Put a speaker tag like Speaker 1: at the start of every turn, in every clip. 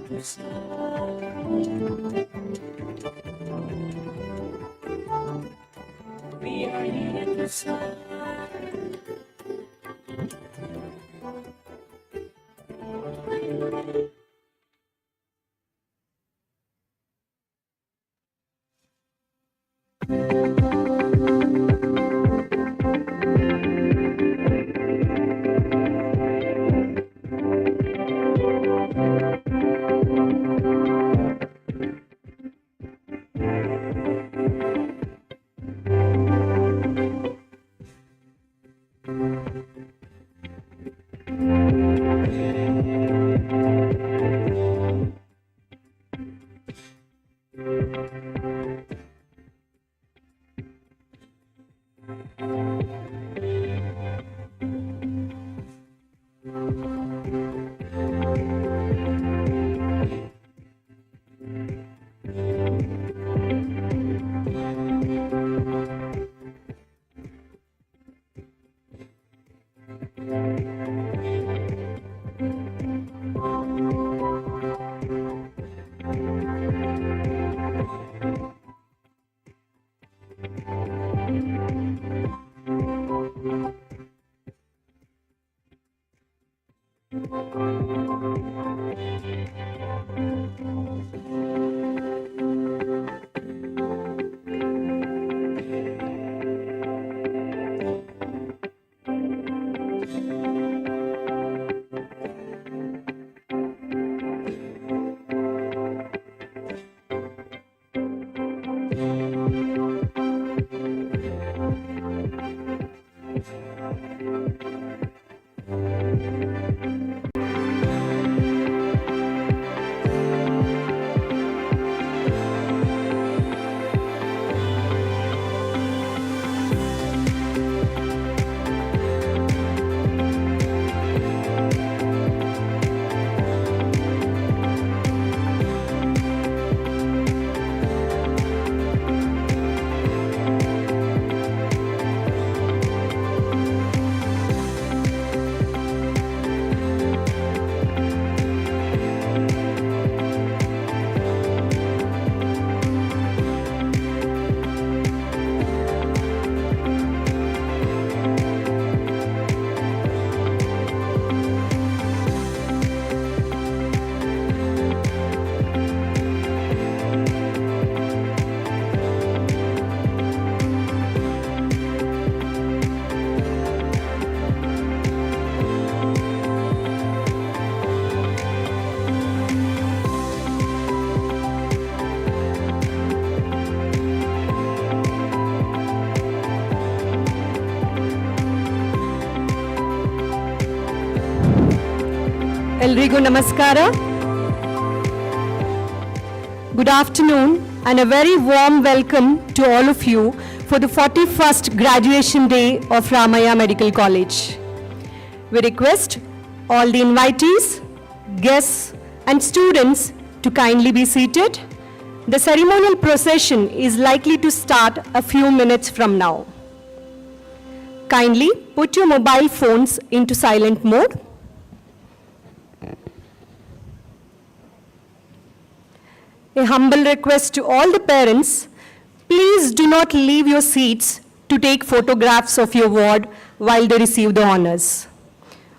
Speaker 1: We are here to serve.
Speaker 2: Elrigu Namaskara. Good afternoon and a very warm welcome to all of you for the 41st graduation day of Ramaiah Medical College. We request all the invitees, guests and students to kindly be seated. The ceremonial procession is likely to start a few minutes from now. Kindly put your mobile phones into silent mode. A humble request to all the parents, please do not leave your seats to take photographs of your ward while they receive the honors.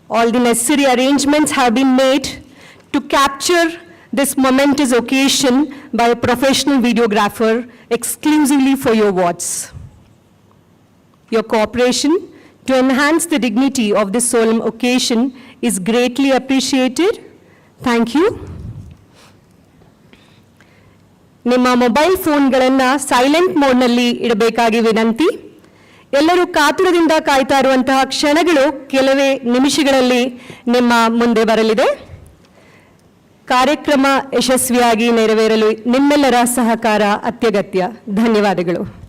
Speaker 2: All the necessary arrangements have been made to capture this momentous occasion by a professional videographer exclusively for your wards. Your cooperation to enhance the dignity of this solemn occasion is greatly appreciated. Thank you. ನಿಮ್ಮ mobile ಫೋನ್ಗಳನ್ನು silent ಮೋಡ್ನಲ್ಲಿ ಇಡಬೇಕಾಗಿ ವಿನಂತಿ. ಎಲ್ಲರೂ ಕಾತುರದಿಂದ ಕಾಯ್ತಾ ಇರುವಂತಹ ಕ್ಷಣಗಳು ಕೆಲವೇ ನಿಮಿಷಗಳಲ್ಲಿ ನಿಮ್ಮ ಮುಂದೆ ಬರಲಿದೆ. ಕಾರ್ಯಕ್ರಮ ಯಶಸ್ವಿಯಾಗಿ ನೆರವೇರಲು ನಿಮ್ಮೆಲ್ಲರ ಸಹಕಾರ ಅತ್ಯಗತ್ಯ. ಧನ್ಯವಾದಗಳು.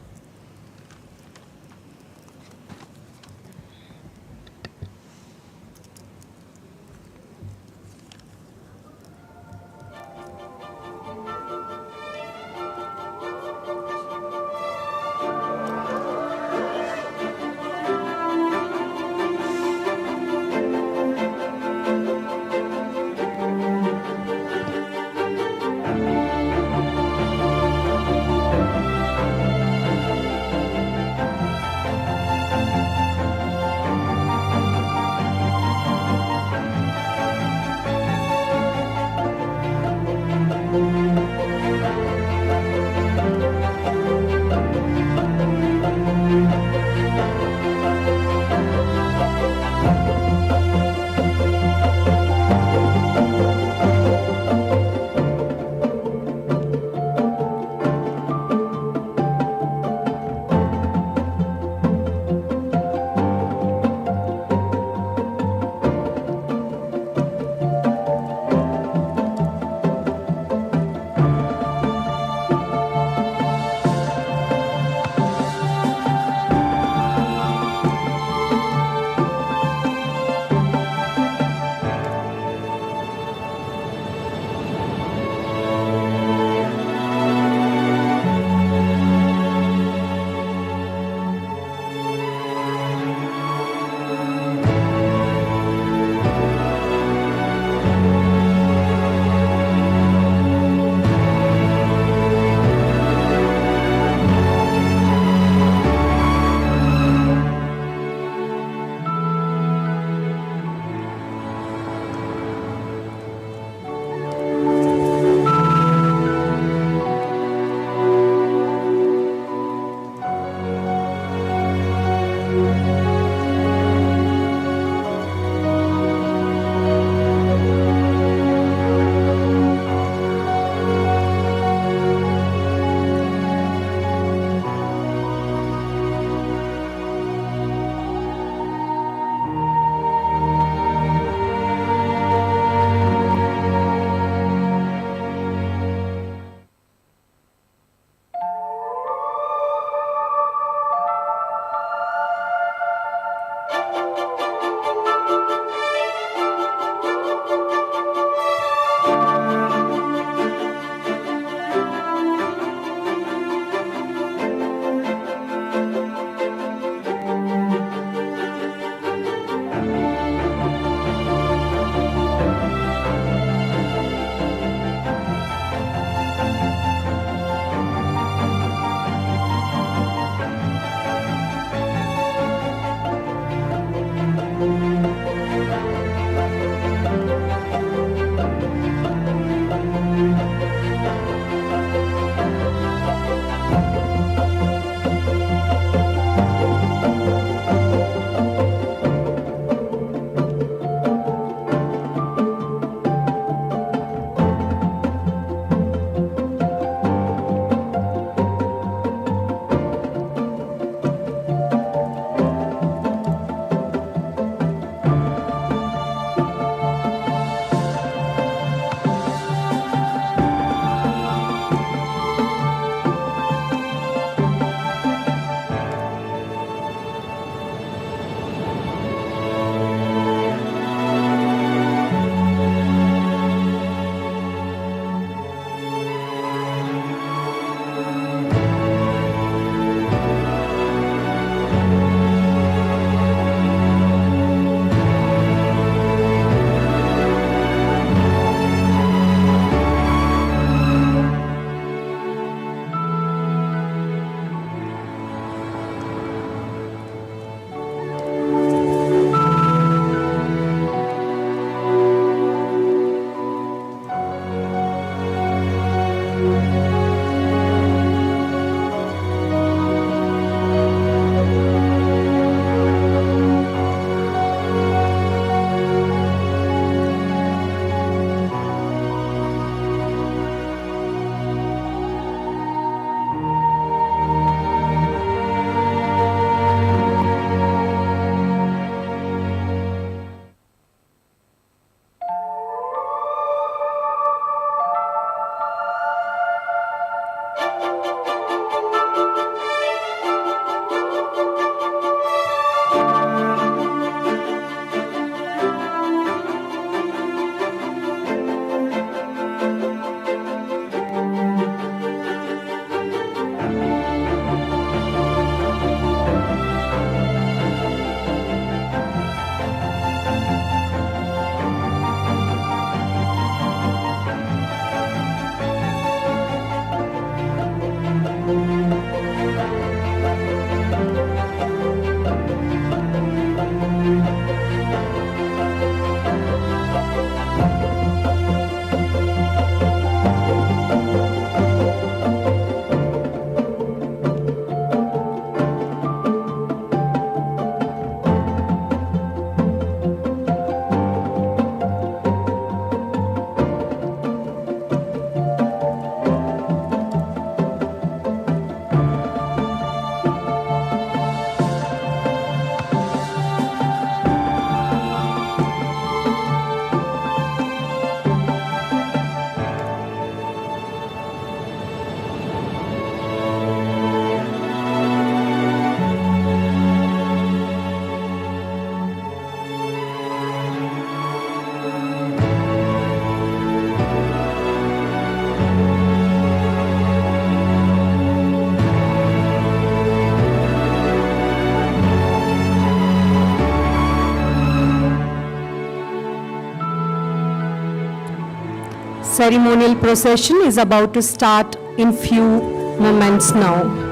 Speaker 2: Ceremonial procession is about to start in few moments now.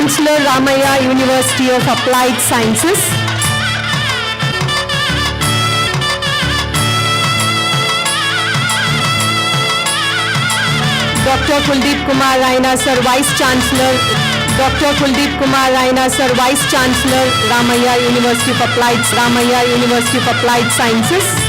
Speaker 2: Chancellor Ramaiah University of Applied Sciences. Dr. Kuldeep Kumar Raina, Sir Vice Chancellor. Dr. Kuldeep Kumar Raina, Sir Vice Chancellor, Ramaiah University of Applied Sciences.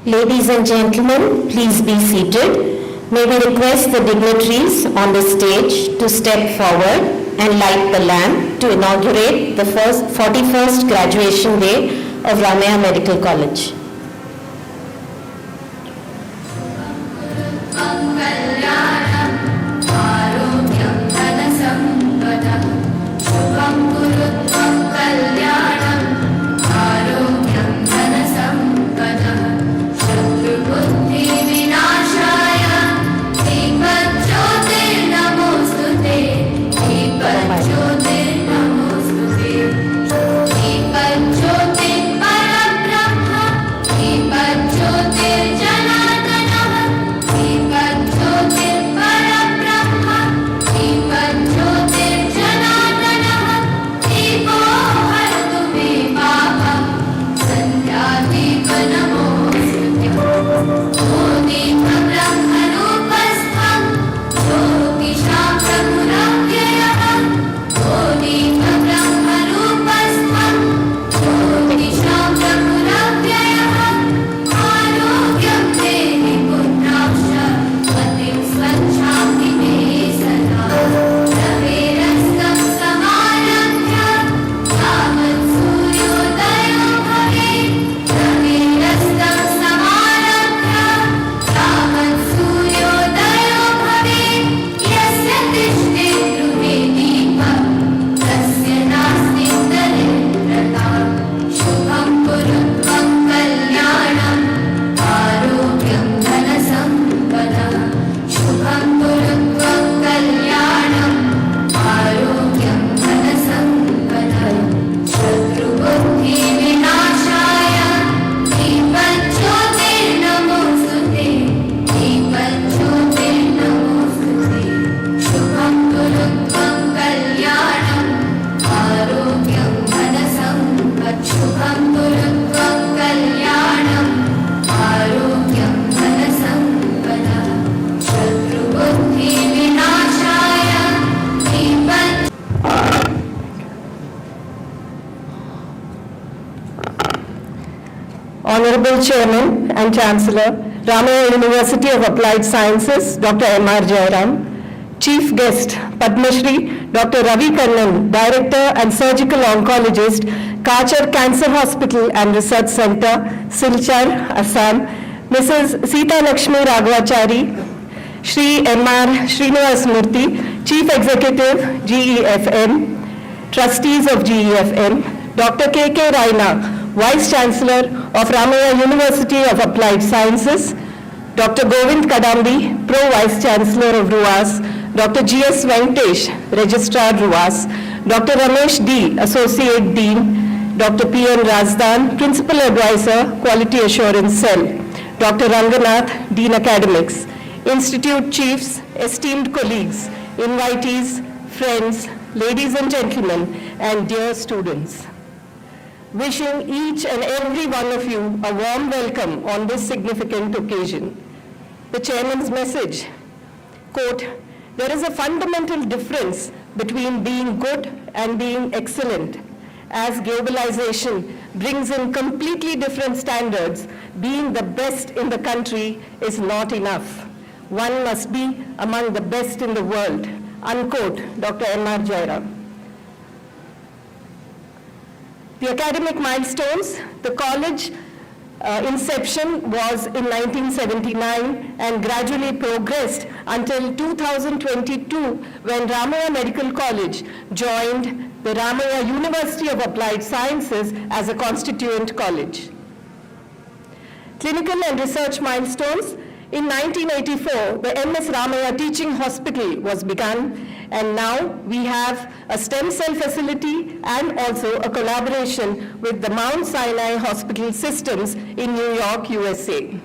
Speaker 3: Ladies and gentlemen, please be seated. May we request the dignitaries on the stage to step forward and light the lamp to inaugurate the 41st graduation day of Ramaiah Medical College.
Speaker 2: Honorable Chairman and Chancellor, Ramaiah University of Applied Sciences, Dr. M.R. Jairam. Chief guest, Padma Shri, Dr. Ravi Kannan, Director and Surgical Oncologist, Kachar Cancer Hospital and Research Center, Silchar, Assam. Mrs. Sita Lakshmi Raghavachari, Shri M.R. Srinivas Murthy, Chief Executive, GEFM, Trustees of GEFM, Dr. K.K. Raina, Vice Chancellor of Ramaiah University of Applied Sciences, Dr. Govind Kadambi, Pro Vice Chancellor of RUAS, Dr. G.S. Venkatesh, Registrar RUAS, Dr. Ramesh D., Associate Dean, Dr. P.N. Razdan, Principal Advisor, Quality Assurance Cell, Dr. Ranganath, Dean Academics, Institute Chiefs, esteemed colleagues, invitees, friends, ladies and gentlemen, and dear students. Wishing each and every one of you a warm welcome on this significant occasion. The Chairman's message, quote, "There is a fundamental difference between being good and being excellent. As globalization brings in completely different standards, being the best in the country is not enough. One must be among the best in the world," unquote, Dr. M.R. Jairam. The academic milestones, the college inception was in 1979 and gradually progressed until 2022 when Ramaiah Medical College joined the Ramaiah University of Applied Sciences as a constituent college. Clinical and research milestones. In 1984, the MS Ramaiah Teaching Hospital was begun, and now we have a stem cell facility and also a collaboration with the Mount Sinai Hospital Systems in New York, USA.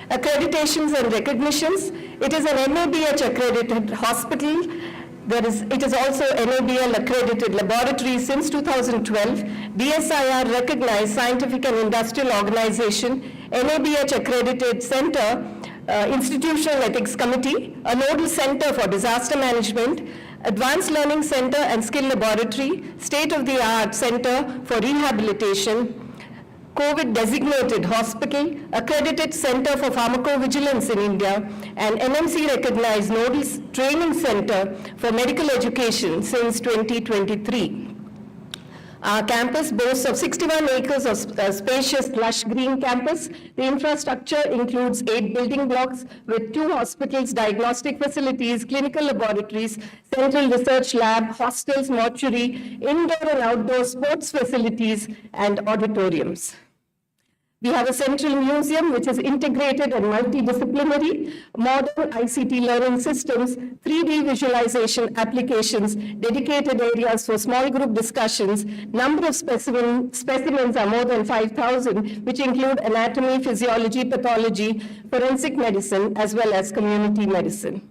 Speaker 2: Accreditations and recognitions. It is an NABH accredited hospital. It is also NABL accredited laboratory since 2012, DSIR recognized scientific and industrial organization, NABH accredited center, Institutional Ethics Committee, a nodal center for disaster management, Advanced Learning Center and Skill Laboratory, state-of-the-art center for rehabilitation, COVID designated hospital, accredited center for pharmacovigilance in India, and NMC recognized nodal training center for medical education since 2023. Our campus boasts of 61 acres of spacious lush green campus. The infrastructure includes 8 building blocks with 2 hospitals, diagnostic facilities, clinical laboratories, central research lab, hostels, mortuary, indoor and outdoor sports facilities, and auditoriums. We have a central museum which is integrated and multidisciplinary, modern ICT learning systems, 3D visualization applications, dedicated areas for small group discussions. Number of specimens are more than 5,000, which include anatomy, physiology, pathology, forensic medicine, as well as community medicine.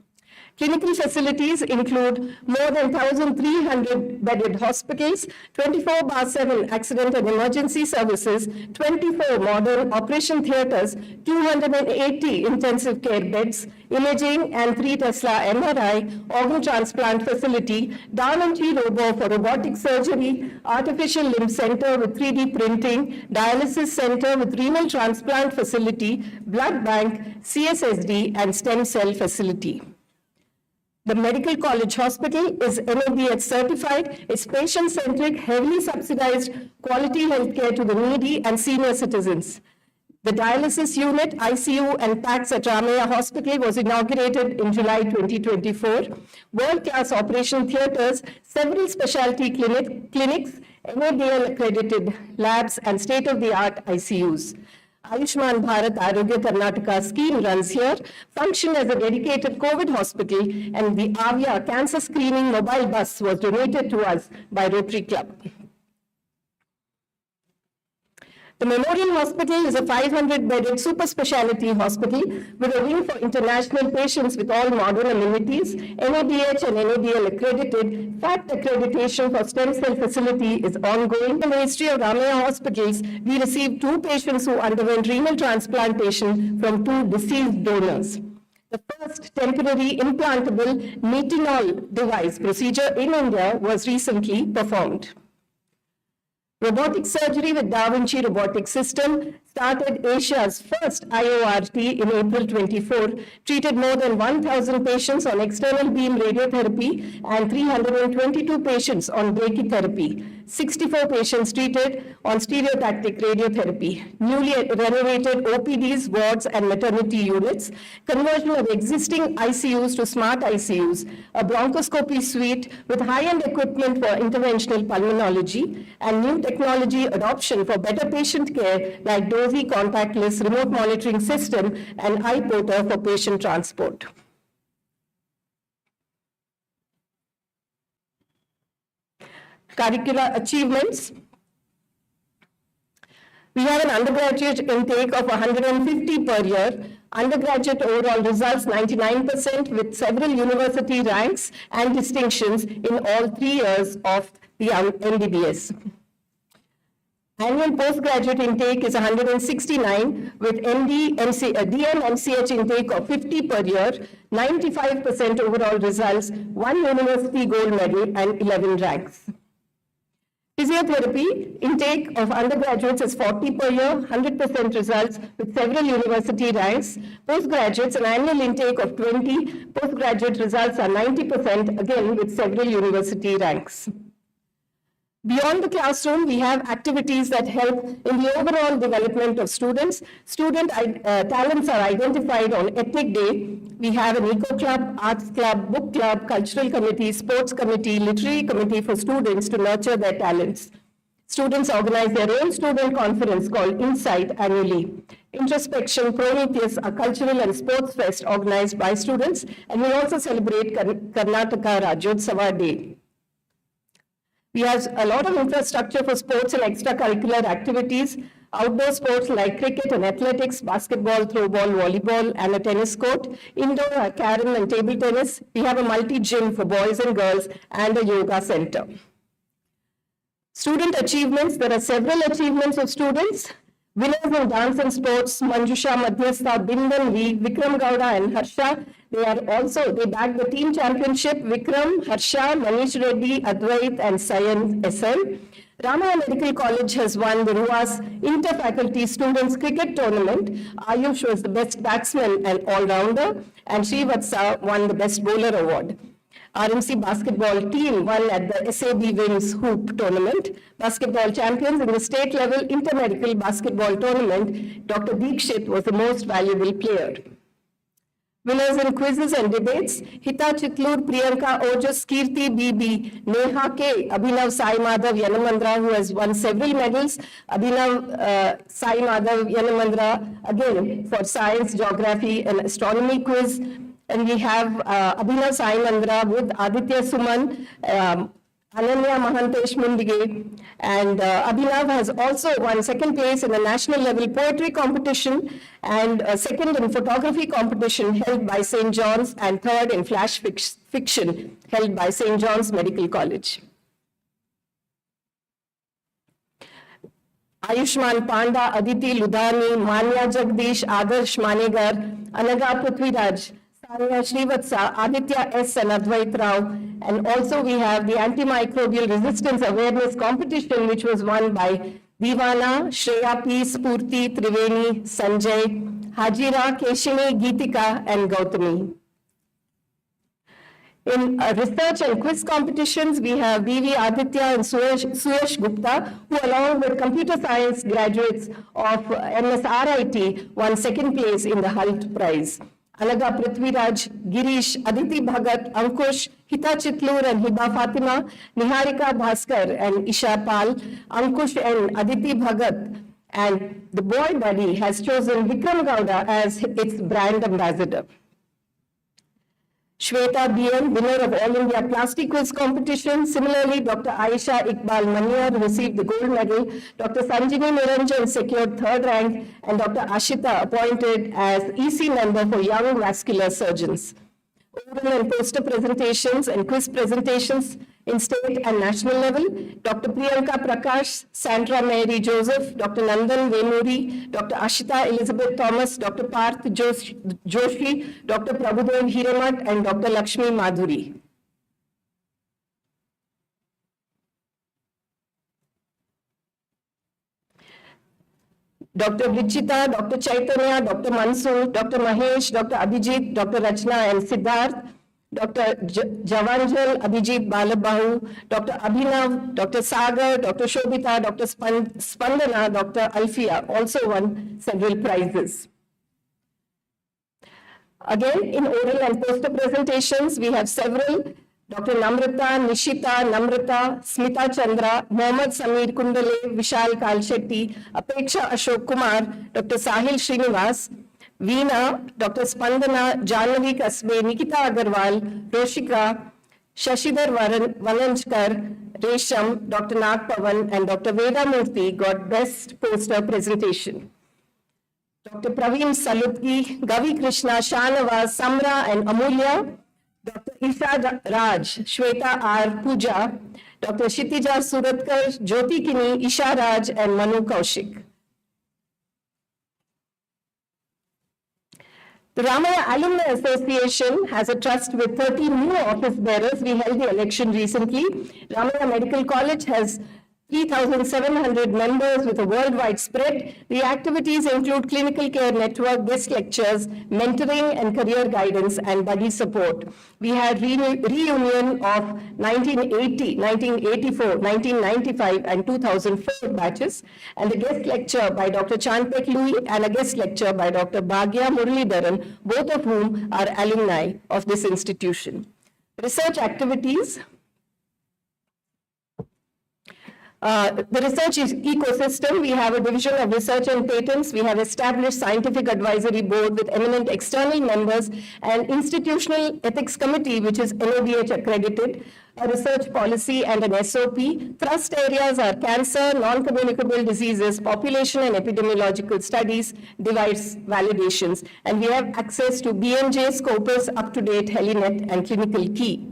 Speaker 2: Clinical facilities include more than 1,300 bedded hospitals, 24/7 accident and emergency services, 24 modern operation theaters, 280 intensive care beds, imaging and 3 Tesla MRI, organ transplant facility, Da Vinci robo for robotic surgery, artificial limb center with 3D printing, dialysis center with renal transplant facility, blood bank, CSSD, and stem cell facility. The Medical College Hospital is NABH certified. It's patient-centric, heavily subsidized quality healthcare to the needy and senior citizens. The dialysis unit, ICU, and PACS at Ramaiah Hospital was inaugurated in July 2024. World-class operation theaters, several specialty clinics, NABL accredited labs, and state-of-the-art ICUs. Ayushman Bharat Arogya Karnataka scheme runs here, function as a dedicated COVID hospital, and the Avya cancer screening mobile bus was donated to us by Rotary Club. The Memorial Hospital is a 500-bedded super specialty hospital with a wing for international patients with all modern amenities. NABH and NABL accredited. FACT accreditation for stem cell facility is ongoing. In the history of Ramaiah hospitals, we received 2 patients who underwent renal transplantation from 2 deceased donors. The first temporary implantable nitinol device procedure in India was recently performed. Robotic surgery with Da Vinci robotic system, started Asia's first IORT in April 24, treated more than 1,000 patients on external beam radiotherapy and 322 patients on brachytherapy. 64 patients treated on stereotactic radiotherapy, newly renovated OPDs, wards, and maternity units, conversion of existing ICUs to smart ICUs, a bronchoscopy suite with high-end equipment for interventional pulmonology, and new technology adoption for better patient care like DOSI contactless remote monitoring system and iPorter for patient transport. Curricular achievements. We have an undergraduate intake of 150 per year. Undergraduate overall results 99% with several university ranks and distinctions in all 3 years of the MBBS. Annual postgraduate intake is 169 with DM MCH intake of 50 per year, 95% overall results, 1 university gold medal and 11 ranks. Physiotherapy intake of undergraduates is 40 per year, 100% results with several university ranks. Postgraduates, an annual intake of 20, postgraduate results are 90%, again with several university ranks. Beyond the classroom, we have activities that help in the overall development of students. Student talents are identified on Ethnic Day. We have an eco club, arts club, book club, cultural committee, sports committee, literary committee for students to nurture their talents. Students organize their own student conference called Insight annually. Introspection, Prometheus, a cultural and sports fest organized by students, and we also celebrate Karnataka Rajyotsava Day. We have a lot of infrastructure for sports and extracurricular activities, outdoor sports like cricket and athletics, basketball, throwball, volleyball, and a tennis court, indoor carom and table tennis. We have a multi-gym for boys and girls and a yoga center. Student achievements, there are several achievements of students. Winners in dance and sports, Manjusha, Madhyastha, Bindan, V, Vikram Gowda and Harsha. They bagged the team championship, Vikram, Harsha, Manish Reddy, Advait and Sayan SL. Ramaiah Medical College has won the RUAS Inter-Faculty Students Cricket Tournament. Ayush was the best batsman and all-rounder, and Srivatsa won the Best Bowler Award. RMC basketball team won at the SAB Wings Hoop Tournament. Basketball champions in the state level intermedical basketball tournament, Dr. Deekshit was the most valuable player. Winners in quizzes and debates, Hita Chitlur, Priyanka Ojas, Kirti BB, Neha K, Abhinav Sai Madhav Yanamandra, who has won several medals. Abhinav Sai Madhav Yanamandra, again, for science, geography, and astronomy quiz. And we have Abhinav Sai Mandra with Aditya Suman, Ananya Mahantesh Mundige, and Abhinav has also won second place in a national level poetry competition and second in photography competition held by St. John's and third in flash fiction held by St. John's Medical College. Ayushman Panda, Aditi Ludhani, Manya Jagdish, Adarsh Manegar, Anaga Prithviraj, Sanya Srivatsa, Aditya S. and Advait Rao, and also we have the antimicrobial resistance awareness competition which was won by Divana, Shreya P, Spurti, Triveni, Sanjay, Hajira, Keshini, Geetika, and Gautami. In research and quiz competitions, we have V.V. Aditya and Suyash Gupta, who along with computer science graduates of MSRIT won second place in the Hult Prize. Alaga Prithviraj, Girish, Aditi Bhagat, Ankush, Hita Chitlur and Hiba Fatima, Niharika Bhaskar and Isha Pal, Ankush and Aditi Bhagat, and the boy buddy has chosen Vikram Gowda as its brand ambassador. Shweta BN, winner of All India Plastic Quiz Competition. Similarly, Dr. Aisha Iqbal Maniar received the gold medal. Dr. Sanjini Niranjan secured third rank, and Dr. Ashita appointed as EC member for Young Vascular Surgeons. Oral and poster presentations and quiz presentations in state and national level. Dr. Priyanka Prakash, Sandra Mary Joseph, Dr. Nandan Venuri, Dr. Ashita Elizabeth Thomas, Dr. Parth Joshi, Dr. Prabhudev Hiramat, and Dr. Lakshmi Madhuri.
Speaker 4: Dr. Vichita, Dr. Chaitanya, Dr. Mansoor, Dr. Mahesh, Dr. Abhijit, Dr. Rachna and Siddharth, Dr. Javanjal, Abhijit Balabahu, Dr. Abhinav, Dr. Sagar, Dr. Shobita, Dr. Spandana, Dr. Alfia also won several prizes. Again, in oral and poster presentations, we have several. Dr. Namrata, Nishita, Namrata, Smita Chandra, Mohammad Sameer Kundale, Vishal Kalshetty, Apeksha Ashok Kumar, Dr. Sahil Srinivas, Veena, Dr. Spandana, Janvi Kasbe, Nikita Agarwal, Roshika, Shashidhar Vananjkar, Resham, Dr. Nag Pavan, and Dr. Veda Murthy got Best Poster Presentation. Dr. Praveen Salutgi, Gavi Krishna, Shanavas, Samra, and Amulya, Dr. Isha Raj, Shweta R. Puja, Dr. Kshitija Suratkar, Jyoti Kini, Isha Raj, and Manu Kaushik. The Ramaiah Alumni Association has a trust with 30 new office bearers. We held the election recently. Ramaiah Medical College has 3,700 members with a worldwide spread. The activities include clinical care network, guest lectures, mentoring and career guidance, and buddy support. We had reunion of 1980, 1984, 1995, and 2004 batches, and a guest lecture by Dr. Chandpek Louis and a guest lecture by Dr. Bhagya Muralidharan, both of whom are alumni of this institution. Research activities. The research ecosystem, we have a division of research and patents. We have established scientific advisory board with eminent external members and institutional ethics committee, which is NODH accredited, a research policy and an SOP. Thrust areas are cancer, non-communicable diseases, population and epidemiological studies, device validations. And we have access to BMJ, Scopus, up-to-date, Helinet, and Clinical Key.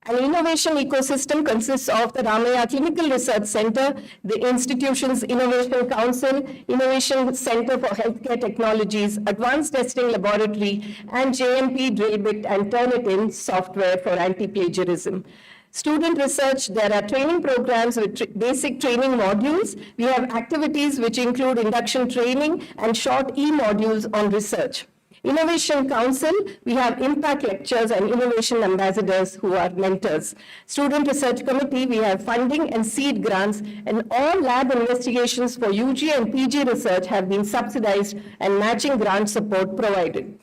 Speaker 4: An innovation ecosystem consists of the Ramaiah Clinical Research Center, the institution's Innovation Council, Innovation Center for Healthcare Technologies, Advanced Testing Laboratory, and JMP Drillbit and Turnitin software for anti-plagiarism. Student research, there are training programs with basic training modules. We have activities which include induction training and short e-modules on research. Innovation Council, we have impact lectures and innovation ambassadors who are mentors. Student Research Committee, we have funding and seed grants, and all lab investigations for UG and PG research have been subsidized and matching grant support provided.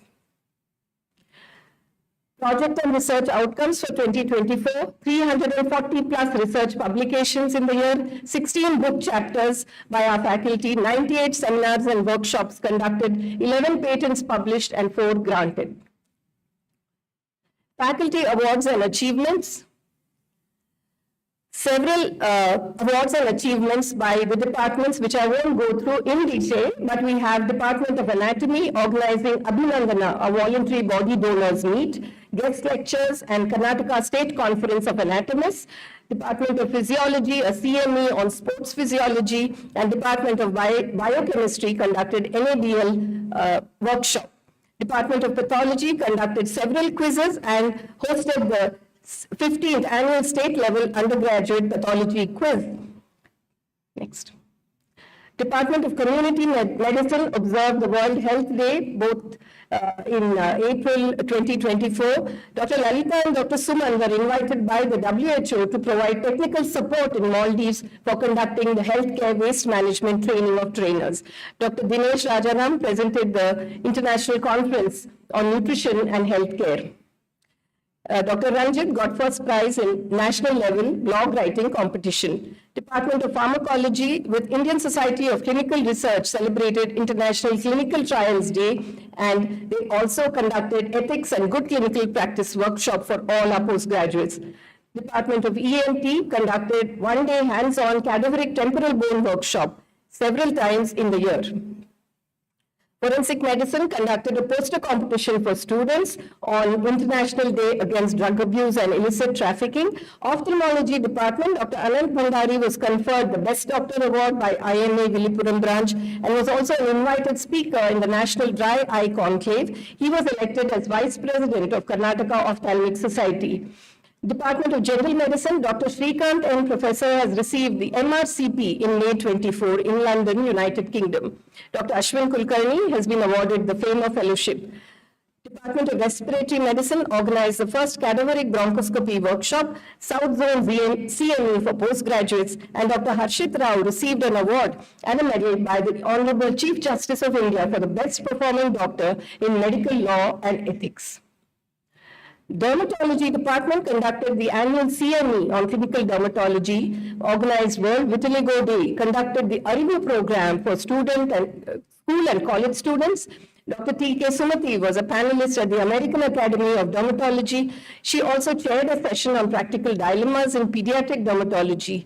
Speaker 4: Project and research outcomes for 2024, 340 plus research publications in the year, 16 book chapters by our faculty, 98 seminars and workshops conducted, 11 patents published and 4 granted. Faculty awards and achievements. Several awards and achievements by the departments, which I won't go through in detail, but we have Department of Anatomy organizing Abhinandana, a voluntary body donors meet, guest lectures and Karnataka State Conference of Anatomists, Department of Physiology, a CME on sports physiology, and Department of Biochemistry conducted NABL workshop. Department of Pathology conducted several quizzes and hosted the 15th annual state level undergraduate pathology quiz. Next. Department of Community Medicine observed the World Health Day both in April 2024. Dr. Lalita and Dr. Suman were invited by the WHO to provide technical support in Maldives for conducting the healthcare waste management training of trainers. Dr. Dinesh Rajaram presented the International Conference on Nutrition and Healthcare. Dr. Ranjit got first prize in national level blog writing competition. Department of Pharmacology with Indian Society of Clinical Research celebrated International Clinical Trials Day, and they also conducted ethics and good clinical practice workshop for all our postgraduates. Department of ENT conducted one-day hands-on cadaveric temporal bone workshop several times in the year. Forensic Medicine conducted a poster competition for students on International Day Against Drug Abuse and Illicit Trafficking. Ophthalmology Department, Dr. Anand Bhandari was conferred the Best Doctor Award by IMA Villupuram branch and was also an invited speaker in the National Dry Eye Conclave. He was elected as Vice President of Karnataka Ophthalmic Society. Department of General Medicine, Dr. Shrikant N. Professor has received the MRCP in May 24 in London, United Kingdom. Dr. Ashwin Kulkarni has been awarded the FAMER Fellowship. Department of Respiratory Medicine organized the first cadaveric bronchoscopy workshop, South Zone CME for postgraduates, and Dr. Harshit Rao received an award and a medal by the Honorable Chief Justice of India for the best performing doctor in medical law and ethics. Dermatology Department conducted the annual CME on clinical dermatology, organized World Vitiligo Day, conducted the Arivu program for student and school and college students. Dr. T.K. Sumati was a panelist at the American Academy of Dermatology. She also chaired a session on practical dilemmas in pediatric dermatology.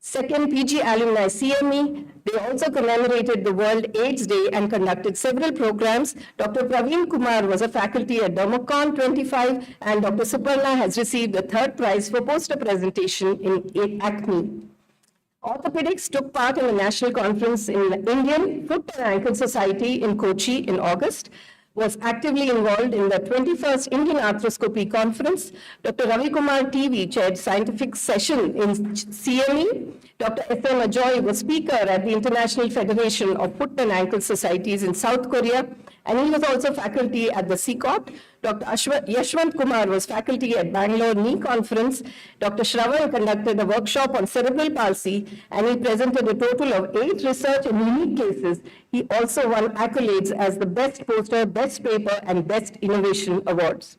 Speaker 4: Second PG Alumni CME, they also commemorated the World AIDS Day and conducted several programs. Dr. Praveen Kumar was a faculty at Dermacon 25, and Dr. Suparna has received the third prize for poster presentation in ACME. Orthopedics took part in the national conference in the Indian Foot and Ankle Society in Kochi in August, was actively involved in the 21st Indian Arthroscopy Conference. Dr. Ravi Kumar TV chaired scientific session in CME. Dr. S.M. Ajoy was speaker at the International Federation of Foot and Ankle Societies in South Korea, and he was also faculty at the CCOT. Dr. Yashwant Kumar was faculty at Bangalore Knee Conference. Dr. Shravan conducted a workshop on cerebral palsy, and he presented a total of 8 research and unique cases. He also won accolades as the Best Poster, Best Paper, and Best Innovation Awards.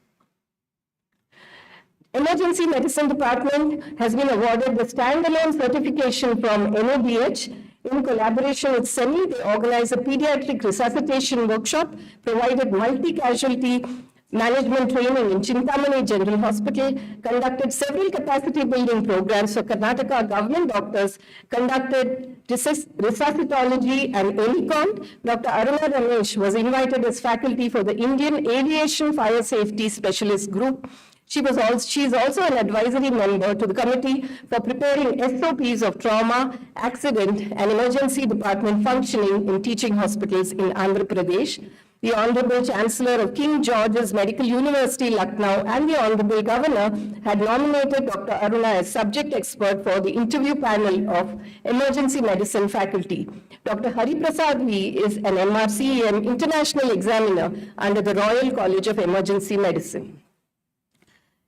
Speaker 4: Emergency Medicine Department has been awarded the standalone certification from NABH. In collaboration with SEMI, they organized a pediatric resuscitation workshop, provided multi-casualty management training in Chintamani General Hospital, conducted several capacity building programs for Karnataka government doctors, conducted resuscitology and ELICON. Dr. Aruna Ramesh was invited as faculty for the Indian Aviation Fire Safety Specialist Group. She is also an advisory member to the Committee for preparing SOPs of trauma, accident, and emergency department functioning in teaching hospitals in Andhra Pradesh. The Honorable Chancellor of King George's Medical University, Lucknow, and the Honorable Governor had nominated Dr. Aruna as subject expert for the interview panel of emergency medicine faculty. Dr. Hari Prasad V is an MRCEM international examiner under the Royal College of Emergency Medicine.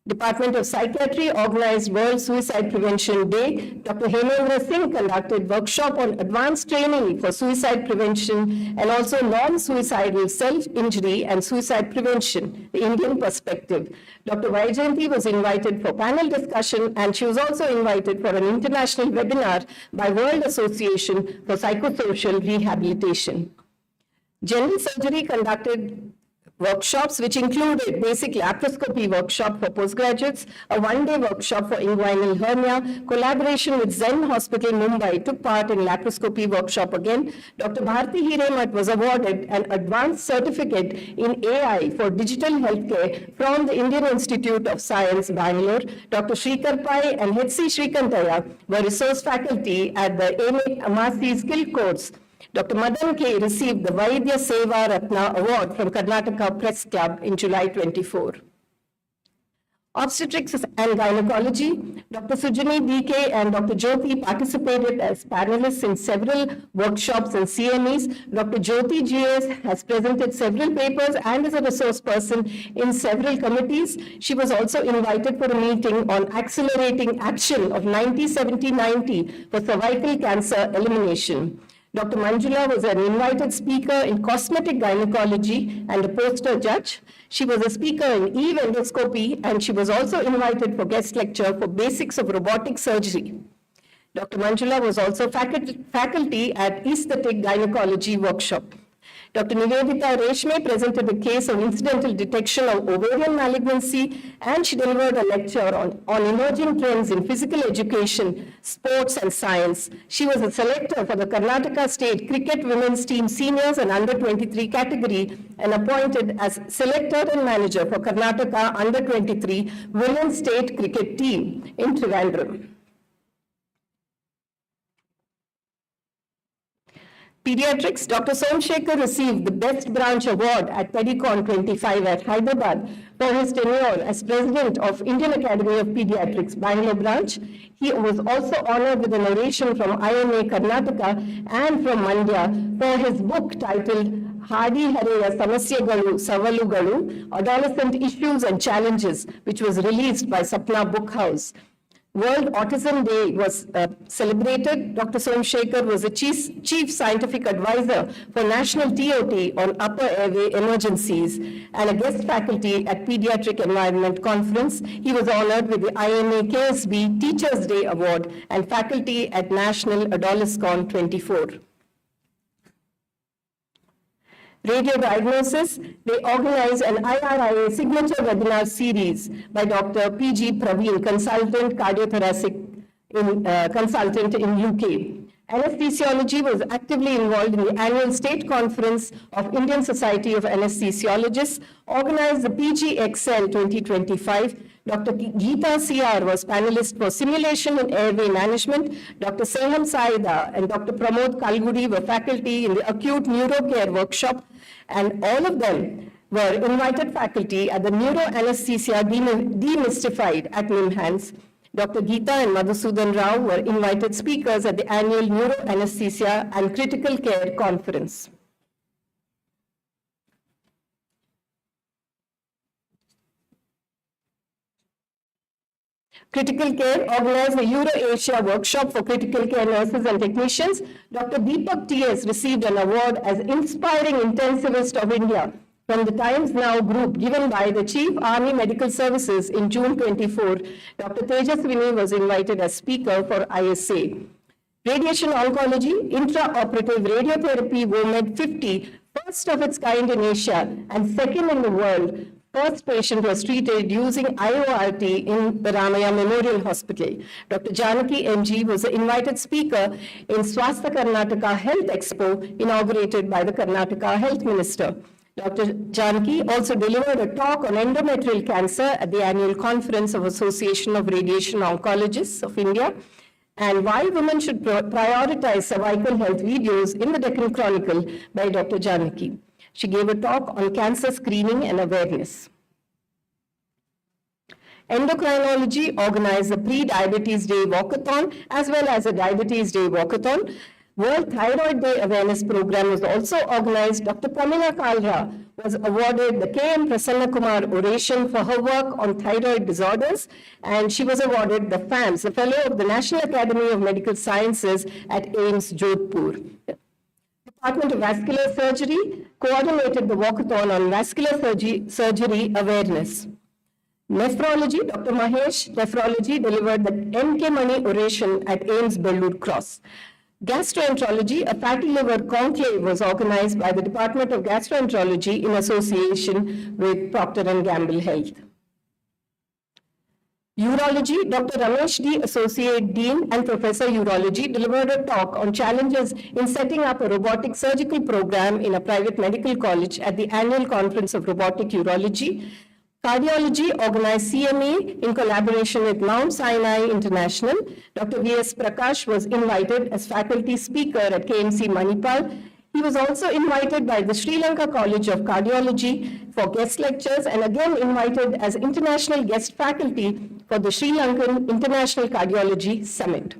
Speaker 4: Department of Psychiatry organized World Suicide Prevention Day. Dr. Hemendra Singh conducted workshop on advanced training for suicide prevention and also non-suicidal self-injury and suicide prevention, the Indian perspective. Dr. Vaijayanti was invited for panel discussion, and she was also invited for an international webinar by World Association for Psychosocial Rehabilitation. General Surgery conducted workshops which included basic laparoscopy workshop for postgraduates, a one-day workshop for inguinal hernia, collaboration with Zen Hospital, Mumbai took part in laparoscopy workshop again. Dr. Bharti Hiremat was awarded an advanced certificate in AI for digital healthcare from the Indian Institute of Science, Bangalore. Dr. Shrikar Pai and H.C. Shrikantaya were resource faculty at the AMIC Amasi skill course. Dr. Madan K. received the Vaidya Seva Ratna Award from Karnataka Press Club in July 24. Obstetrics and Gynecology, Dr. Sujani D.K. and Dr. Jyoti participated as panelists in several workshops and CMEs. Dr. Jyoti G.S. has presented several papers and is a resource person in several committees. She was also invited for a meeting on accelerating action of 90-70-90 for cervical cancer elimination. Dr. Manjula was an invited speaker in cosmetic gynecology and a poster judge. She was a speaker in Eve endoscopy, and she was also invited for guest lecture for basics of robotic surgery. Dr. Manjula was also faculty at aesthetic gynecology workshop. Dr. Nivedita Reshme presented a case of incidental detection of ovarian malignancy, and she delivered a lecture on emerging trends in physical education, sports, and science. She was a selector for the Karnataka State Cricket Women's Team Seniors and Under-23 category and appointed as selector and manager for Karnataka Under-23 Women's State Cricket Team in Trivandrum. Pediatrics, Dr. Somshekhar received the Best Branch Award at Pedicon 25 at Hyderabad for his tenure as President of Indian Academy of Pediatrics, Bangalore branch. He was also honored with an oration from IMA Karnataka and from Mandya for his book titled Hadi Hareya Samasyagalu Savalugalu, Adolescent Issues and Challenges, which was released by Sapna Book House. World Autism Day was celebrated. Dr. Somshekhar was the chief scientific advisor for National TOT on upper airway emergencies and a guest faculty at Pediatric Environment Conference. He was honored with the IMA KSB Teachers Day Award and faculty at National Adolescon 24. Radio diagnosis, they organized an IRIA signature webinar series by Dr. P.G. Praveen, consultant cardiothoracic consultant in UK. Anesthesiology was actively involved in the annual state conference of Indian Society of Anesthesiologists, organized the PGXL 2025. Dr. Geeta CR was panelist for simulation and airway management. Dr. Seham Saida and Dr. Pramod Kalgudi were faculty in the acute neurocare workshop, and all of them were invited faculty at the Neuroanesthesia Demystified at NIMHANS. Dr. Geeta and Madhusudan Rao were invited speakers at the annual Neuroanesthesia and Critical Care Conference. Critical Care organized the Euro-Asia workshop for critical care nurses and technicians. Dr. Deepak T.S. received an award as Inspiring Intensivist of India from the Times Now group given by the Chief Army Medical Services in June 24. Dr. Tejaswini was invited as speaker for ISA. Radiation Oncology, Intraoperative Radiotherapy WOMED 50, first of its kind in Asia and second in the world. First patient was treated using IORT in the Ramaiah Memorial Hospital. Dr. Janaki MG was the invited speaker in Swastha Karnataka Health Expo inaugurated by the Karnataka Health Minister. Dr. Janaki also delivered a talk on endometrial cancer at the annual conference of Association of Radiation Oncologists of India, and why women should prioritize cervical health videos in the Deccan Chronicle by Dr. Janaki. She gave a talk on cancer screening and awareness. Endocrinology organized a pre-diabetes day walkathon as well as a diabetes day walkathon. World Thyroid Day Awareness Program was also organized. Dr. Pramila Kalra was awarded the K.M. Prasanna Kumar Oration for her work on thyroid disorders, and she was awarded the FAMS, the Fellow of the National Academy of Medical Sciences at AIIMS, Jodhpur. Department of Vascular Surgery coordinated the walkathon on vascular surgery awareness. Nephrology, Dr. Mahesh, Nephrology, delivered the M.K. Mani Oration at AIIMS Bellur Cross. Gastroenterology, a fatty liver conclave, was organized by the Department of Gastroenterology in association with Procter & Gamble Health. Urology, Dr. Ramesh D., Associate Dean and Professor Urology, delivered a talk on challenges in setting up a robotic surgical program in a private medical college at the annual conference of robotic urology. Cardiology organized CME in collaboration with Mount Sinai International. Dr. V.S. Prakash was invited as faculty speaker at KMC Manipal. He was also invited by the Sri Lanka College of Cardiology for guest lectures and again invited as international guest faculty for the Sri Lankan International Cardiology Summit.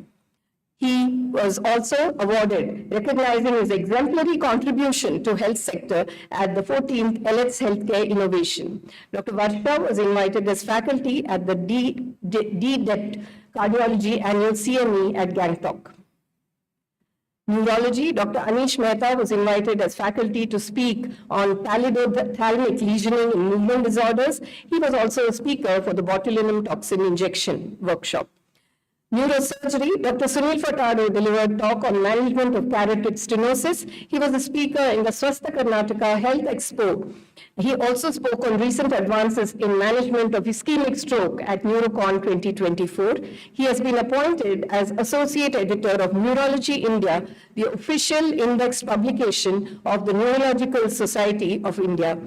Speaker 4: He was also awarded, recognizing his exemplary contribution to health sector at the 14th LX Healthcare Innovation. Dr. Varsha was invited as faculty at the DDEPT Cardiology Annual CME at Gangtok. Neurology, Dr. Anish Mehta was invited as faculty to speak on pallidothalamic lesioning in movement disorders. He was also a speaker for the botulinum toxin injection workshop. Neurosurgery, Dr. Sunil Furtado delivered talk on management of carotid stenosis. He was a speaker in the Swastha Karnataka Health Expo. He also spoke on recent advances in management of ischemic stroke at Neurocon 2024. He has been appointed as Associate Editor of Neurology India, the official indexed publication of the Neurological Society of India.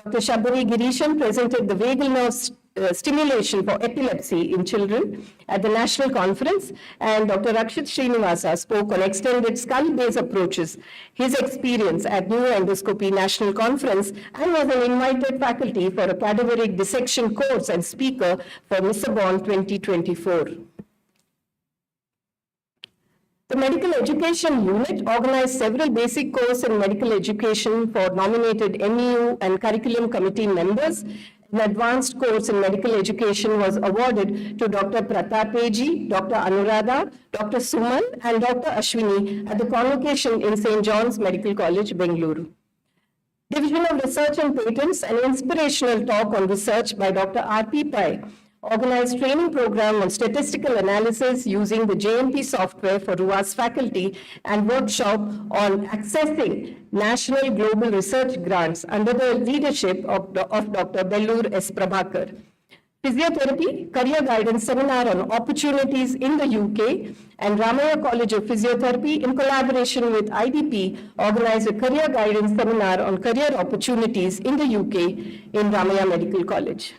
Speaker 4: Dr. Shabari Girisham presented the vagal nerve stimulation for epilepsy in children at the national conference, and Dr. Rakshit Srinivasa spoke on extended skull-based approaches, his experience at Neuroendoscopy National Conference, and was an invited faculty for a cadaveric dissection course and speaker for Lissabon 2024. The Medical Education Unit organized several basic courses in medical education for nominated MEU and curriculum committee members. An advanced course in medical education was awarded to Dr. Pratapeji, Dr. Anuradha, Dr. Suman, and Dr. Ashwini at the convocation in St. John's Medical College, Bengaluru. Division of Research and Patents, an inspirational talk on research by Dr. R.P. Pai, organized training program on statistical analysis using the JMP software for RUA's faculty and workshop on accessing national global research grants under the leadership of Dr. Bellur S. Prabhakar. Physiotherapy Career Guidance Seminar on Opportunities in the UK, and Ramaiah College of Physiotherapy, in collaboration with IDP, organized a Career Guidance Seminar on Career Opportunities in the UK in Ramaiah Medical College.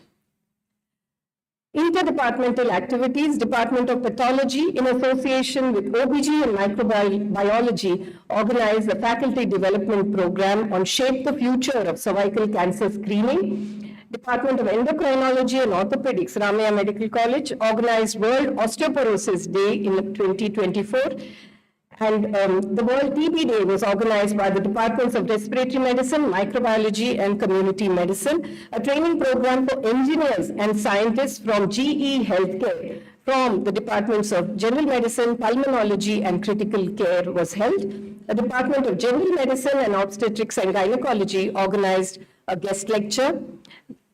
Speaker 4: Interdepartmental activities, Department of Pathology, in association with OBG and Microbiology, organized a faculty development program on Shape the Future of Cervical Cancer Screening. Department of Endocrinology and Orthopedics, Ramaiah Medical College, organized World Osteoporosis Day in 2024. And the World TB Day was organized by the Departments of Respiratory Medicine, Microbiology, and Community Medicine. A training program for engineers and scientists from GE Healthcare from the Departments of General Medicine, Pulmonology, and Critical Care was held. The Department of General Medicine and Obstetrics and Gynecology organized a guest lecture.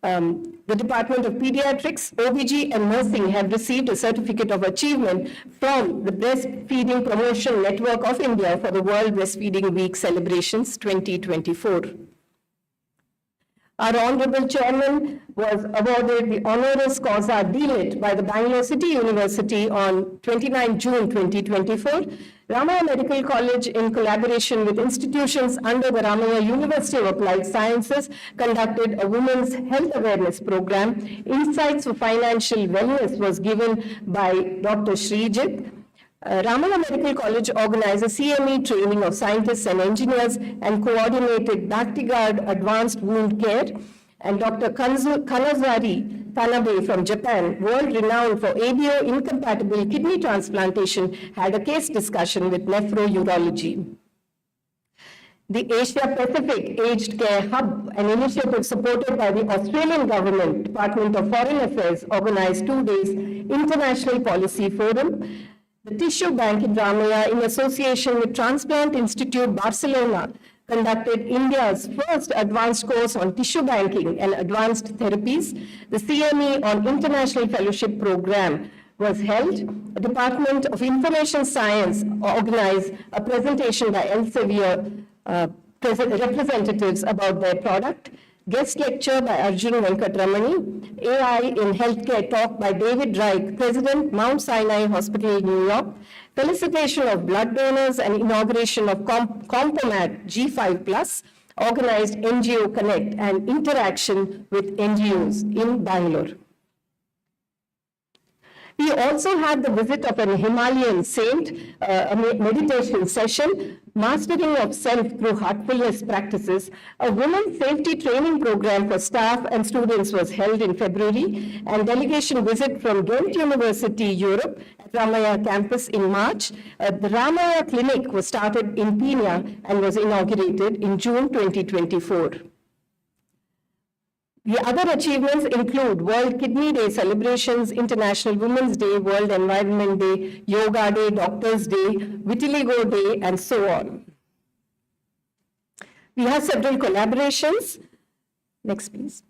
Speaker 4: The Department of Pediatrics, OBG, and Nursing have received a Certificate of Achievement from the Breastfeeding Promotion Network of India for the World Breastfeeding Week celebrations 2024. Our Honorable Chairman was awarded the Honoris Causa DLIT by the Bangalore City University on 29 June 2024. Ramaiah Medical College, in collaboration with institutions under the Ramaiah University of Applied Sciences, conducted a women's health awareness program. Insights for Financial Wellness was given by Dr. Srijit. Ramaiah Medical College organized a CME training of scientists and engineers and coordinated Bactiguard Advanced Wound Care. And Dr. Kanazari Tanabe from Japan, world-renowned for ABO-incompatible kidney transplantation, had a case discussion with nephrurology. The Asia Pacific Aged Care Hub, an initiative supported by the Australian Government, Department of Foreign Affairs, organized 2 days International Policy Forum. The Tissue Bank in Ramaiah, in association with Transplant Institute Barcelona, conducted India's first advanced course on tissue banking and advanced therapies. The CME on International Fellowship Program was held. The Department of Information Science organized a presentation by Elsevier representatives about their product. Guest lecture by Arjun Venkatramani. AI in Healthcare talk by David Reich, President, Mount Sinai Hospital, New York. Felicitation of blood donors and inauguration of Compomat G5+, organized NGO Connect and interaction with NGOs in Bangalore. We also had the visit of an Himalayan saint, a meditation session, Mastering of Self through Heartfulness Practices. A women's safety training program for staff and students was held in February, and delegation visit from Ghent University, Europe, at Ramaiah campus in March. The Ramaiah Clinic was started in Pina and was inaugurated in June 2024. The other achievements include World Kidney Day celebrations, International Women's Day, World Environment Day, Yoga Day, Doctors Day, Vitiligo Day, and so on. We have several collaborations. Next, please.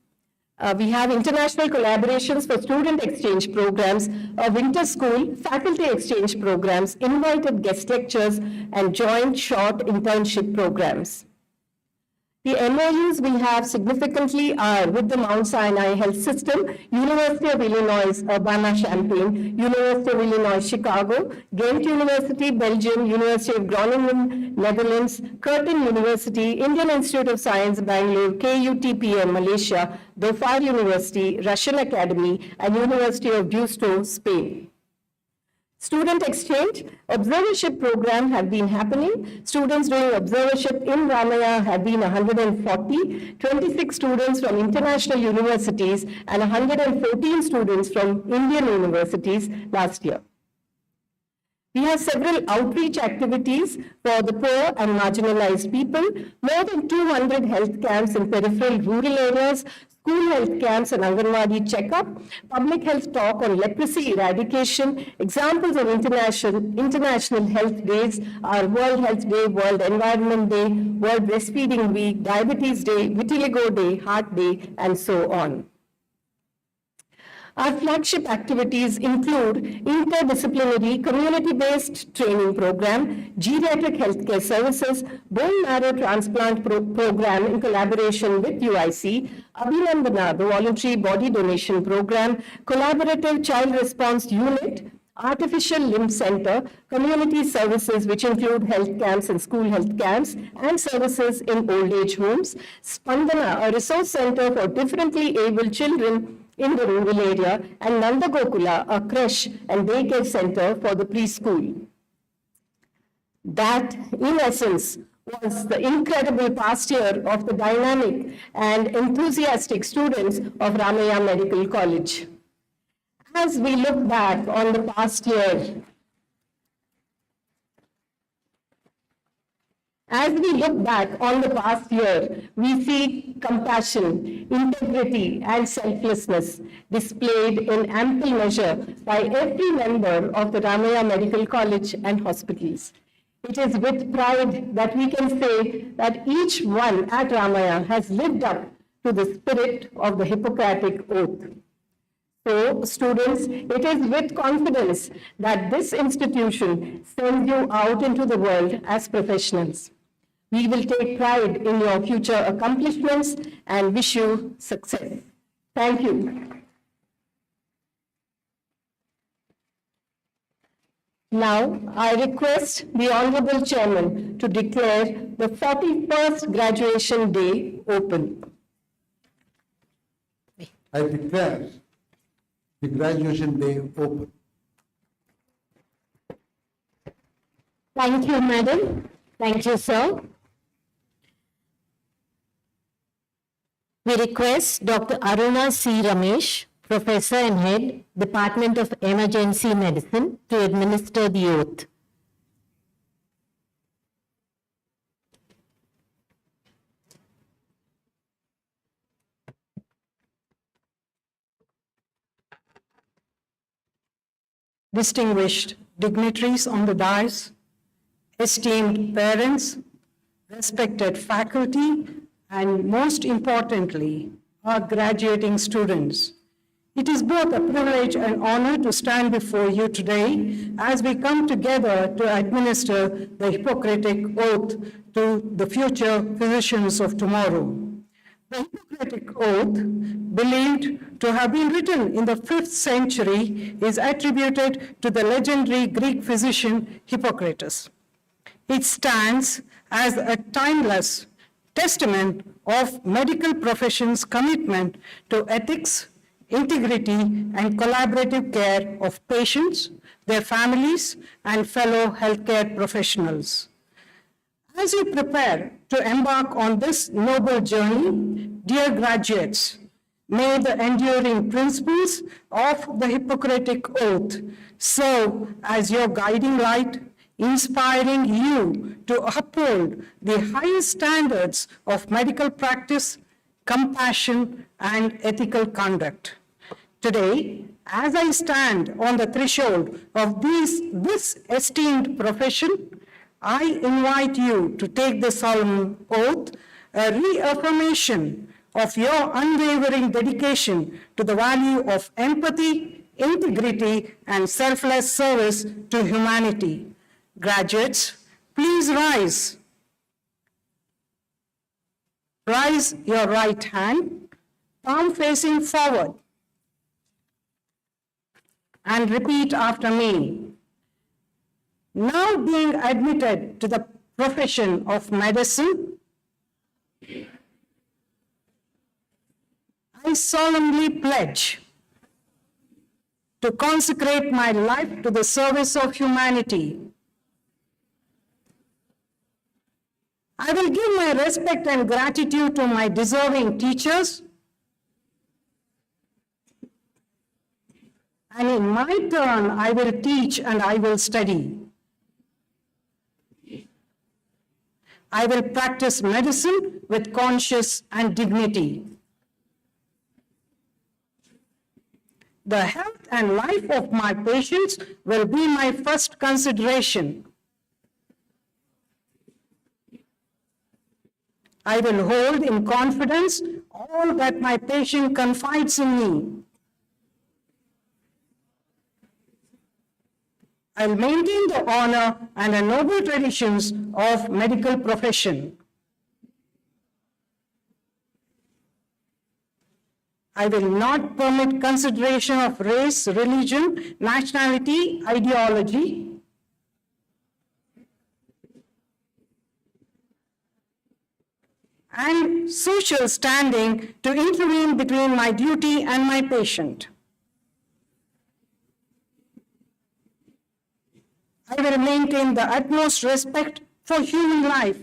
Speaker 4: We have international collaborations for student exchange programs, a winter school, faculty exchange programs, invited guest lectures, and joint short internship programs. The MOUs we have significantly are with the Mount Sinai Health System, University of Illinois Urbana-Champaign, University of Illinois Chicago, Ghent University, Belgium, University of Groningen, Netherlands, Curtin University, Indian Institute of Science, Bangalore, KUTPM, Malaysia, Dhofar University, Russian Academy, and University of Deusto, Spain. Student exchange, observership program have been happening. Students doing observership in Ramaiah have been 140, 26 students from international universities and 114 students from Indian universities last year. We have several outreach activities for the poor and marginalized people, more than 200 health camps in peripheral rural areas, school health camps and Anganwadi checkup, public health talk on leprosy eradication, examples of international health days are World Health Day, World Environment Day, World Breastfeeding Week, Diabetes Day, Vitiligo Day, Heart Day, and so on. Our flagship activities include interdisciplinary community-based training program, geriatric healthcare services, bone marrow transplant program in collaboration with UIC, Abhinandana, the voluntary body donation program, collaborative child response unit, artificial limb center, community services which include health camps and school health camps, and services in old age homes, Spandana, a resource center for differently abled children in the rural area, and Nanda Gokula, a creche and daycare center for the preschool. That, in essence, was the incredible past year of the dynamic and enthusiastic students of Ramaiah Medical College. As we look back on the past year, we see compassion, integrity, and selflessness displayed in ample measure by every member of the Ramaiah Medical College and hospitals. It is with pride that we can say that each one at Ramaiah has lived up to the spirit of the Hippocratic Oath. So, students, it is with confidence that this institution sends you out into the world as professionals. We will take pride in your future accomplishments and wish you success. Thank you. Now, I request the Honorable Chairman to declare the 41st Graduation Day open.
Speaker 5: I declare the Graduation Day open.
Speaker 3: Thank you, Madam. Thank you, sir. We request Dr. Aruna C. Ramesh, Professor and Head, Department of Emergency Medicine, to administer the oath.
Speaker 6: Distinguished dignitaries on the dais, esteemed parents, respected faculty, and most importantly, our graduating students. It is both a privilege and honor to stand before you today as we come together to administer the Hippocratic Oath to the future physicians of tomorrow. The Hippocratic Oath, believed to have been written in the 5th century, is attributed to the legendary Greek physician Hippocrates. It stands as a timeless testament of medical profession's commitment to ethics, integrity, and collaborative care of patients, their families, and fellow healthcare professionals. As you prepare to embark on this noble journey, dear graduates, may the enduring principles of the Hippocratic Oath serve as your guiding light, inspiring you to uphold the highest standards of medical practice, compassion, and ethical conduct. Today, as I stand on the threshold of this esteemed profession, I invite you to take the solemn oath, a reaffirmation of your unwavering dedication to the value of empathy, integrity, and selfless service to humanity. Graduates, please rise. Raise your right hand, palm facing forward, and repeat after me. Now being admitted to the profession of medicine, I solemnly pledge to consecrate my life to the service of humanity. I will give my respect and gratitude to my deserving teachers, and in my turn, I will teach and I will study. I will practice medicine with conscience and dignity. The health and life of my patients will be my first consideration. I will hold in confidence all that my patient confides in me. I will maintain the honor and the noble traditions of medical profession. I will not permit consideration of race, religion, nationality, ideology, and social standing to intervene between my duty and my patient. I will maintain the utmost respect for human life.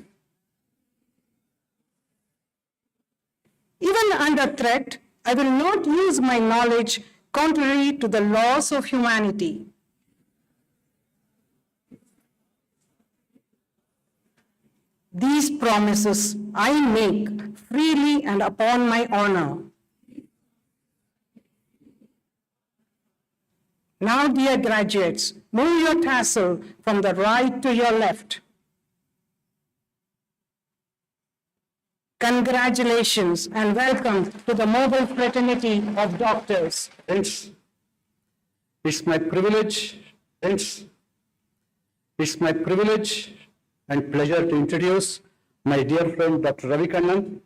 Speaker 6: Even under threat, I will not use my knowledge contrary to the laws of humanity. These promises I make freely and upon my honor. Now, dear graduates, move your tassel from the right to your left. Congratulations and welcome to the Nobel Fraternity of Doctors.
Speaker 7: Friends, it's my privilege and pleasure to introduce my dear friend Dr. Ravi Kannan,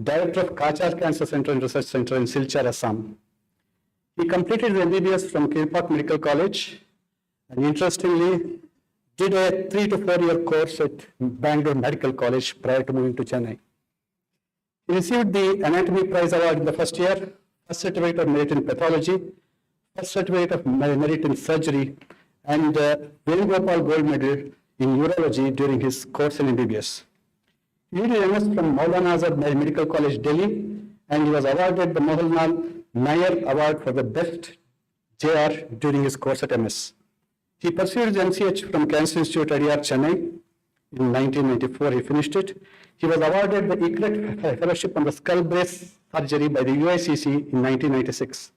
Speaker 7: Director of Kachar Cancer Center and Research Center in Silchar, Assam. He completed his MBBS from Kirpak Medical College and interestingly did a 3 to 4 year course at Bangalore Medical College prior to moving to Chennai. He received the Anatomy Prize Award in the first year, first certificate of merit in pathology, first certificate of merit in surgery, and Venugopal Gold Medal in urology during his course in MBBS. He did MS from Maulana Azad Medical College, Delhi, and he was awarded the Mohanlal Nair Award for the best JR during his course at MS. He pursued his MCH from Cancer Institute, Adyar, Chennai. In 1994, he finished it. He was awarded the ICRET Fellowship on the Skull Brace Surgery by the UICC in 1996.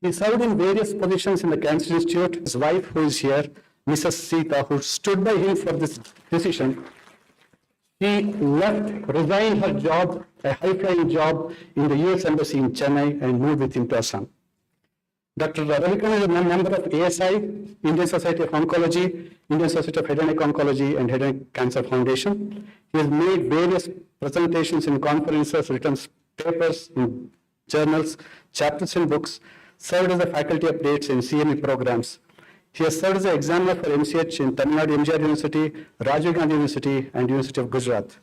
Speaker 7: He served in various positions in the Cancer Institute. His wife, who is here, Mrs. Sita, who stood by him for this decision, she resigned her job, a high-flying job in the US Embassy in Chennai, and moved with him to Assam. Dr. Ravi Kannan is a member of ASI, Indian Society of Oncology, Indian Society of Head and Neck Oncology, and Head and Neck Cancer Foundation. He has made various presentations in conferences, written papers in journals, chapters in books, served as a faculty updates in CME programs. He has served as an examiner for MCH in Tamil Nadu MGR University, Rajiv Gandhi University, and University of Gujarat.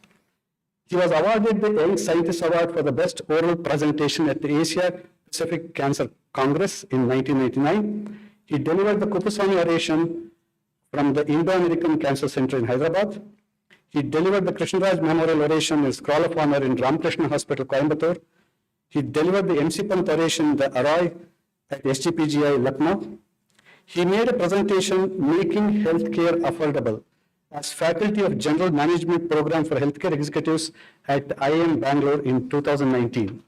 Speaker 7: He was awarded the Young Scientist Award for the best oral presentation at the Asia Pacific Cancer Congress in 1999. He delivered the Kupuswamy oration from the Indo-American Cancer Center in Hyderabad. He delivered the Krishnaraj Memorial Oration in Scroll of Honor in Ramakrishna Hospital, Coimbatore. He delivered the MC Pant oration in the Aroy at SGPGI, Lucknow. He made a presentation, Making Healthcare Affordable, as Faculty of General Management Program for Healthcare Executives at IIM Bangalore in 2019.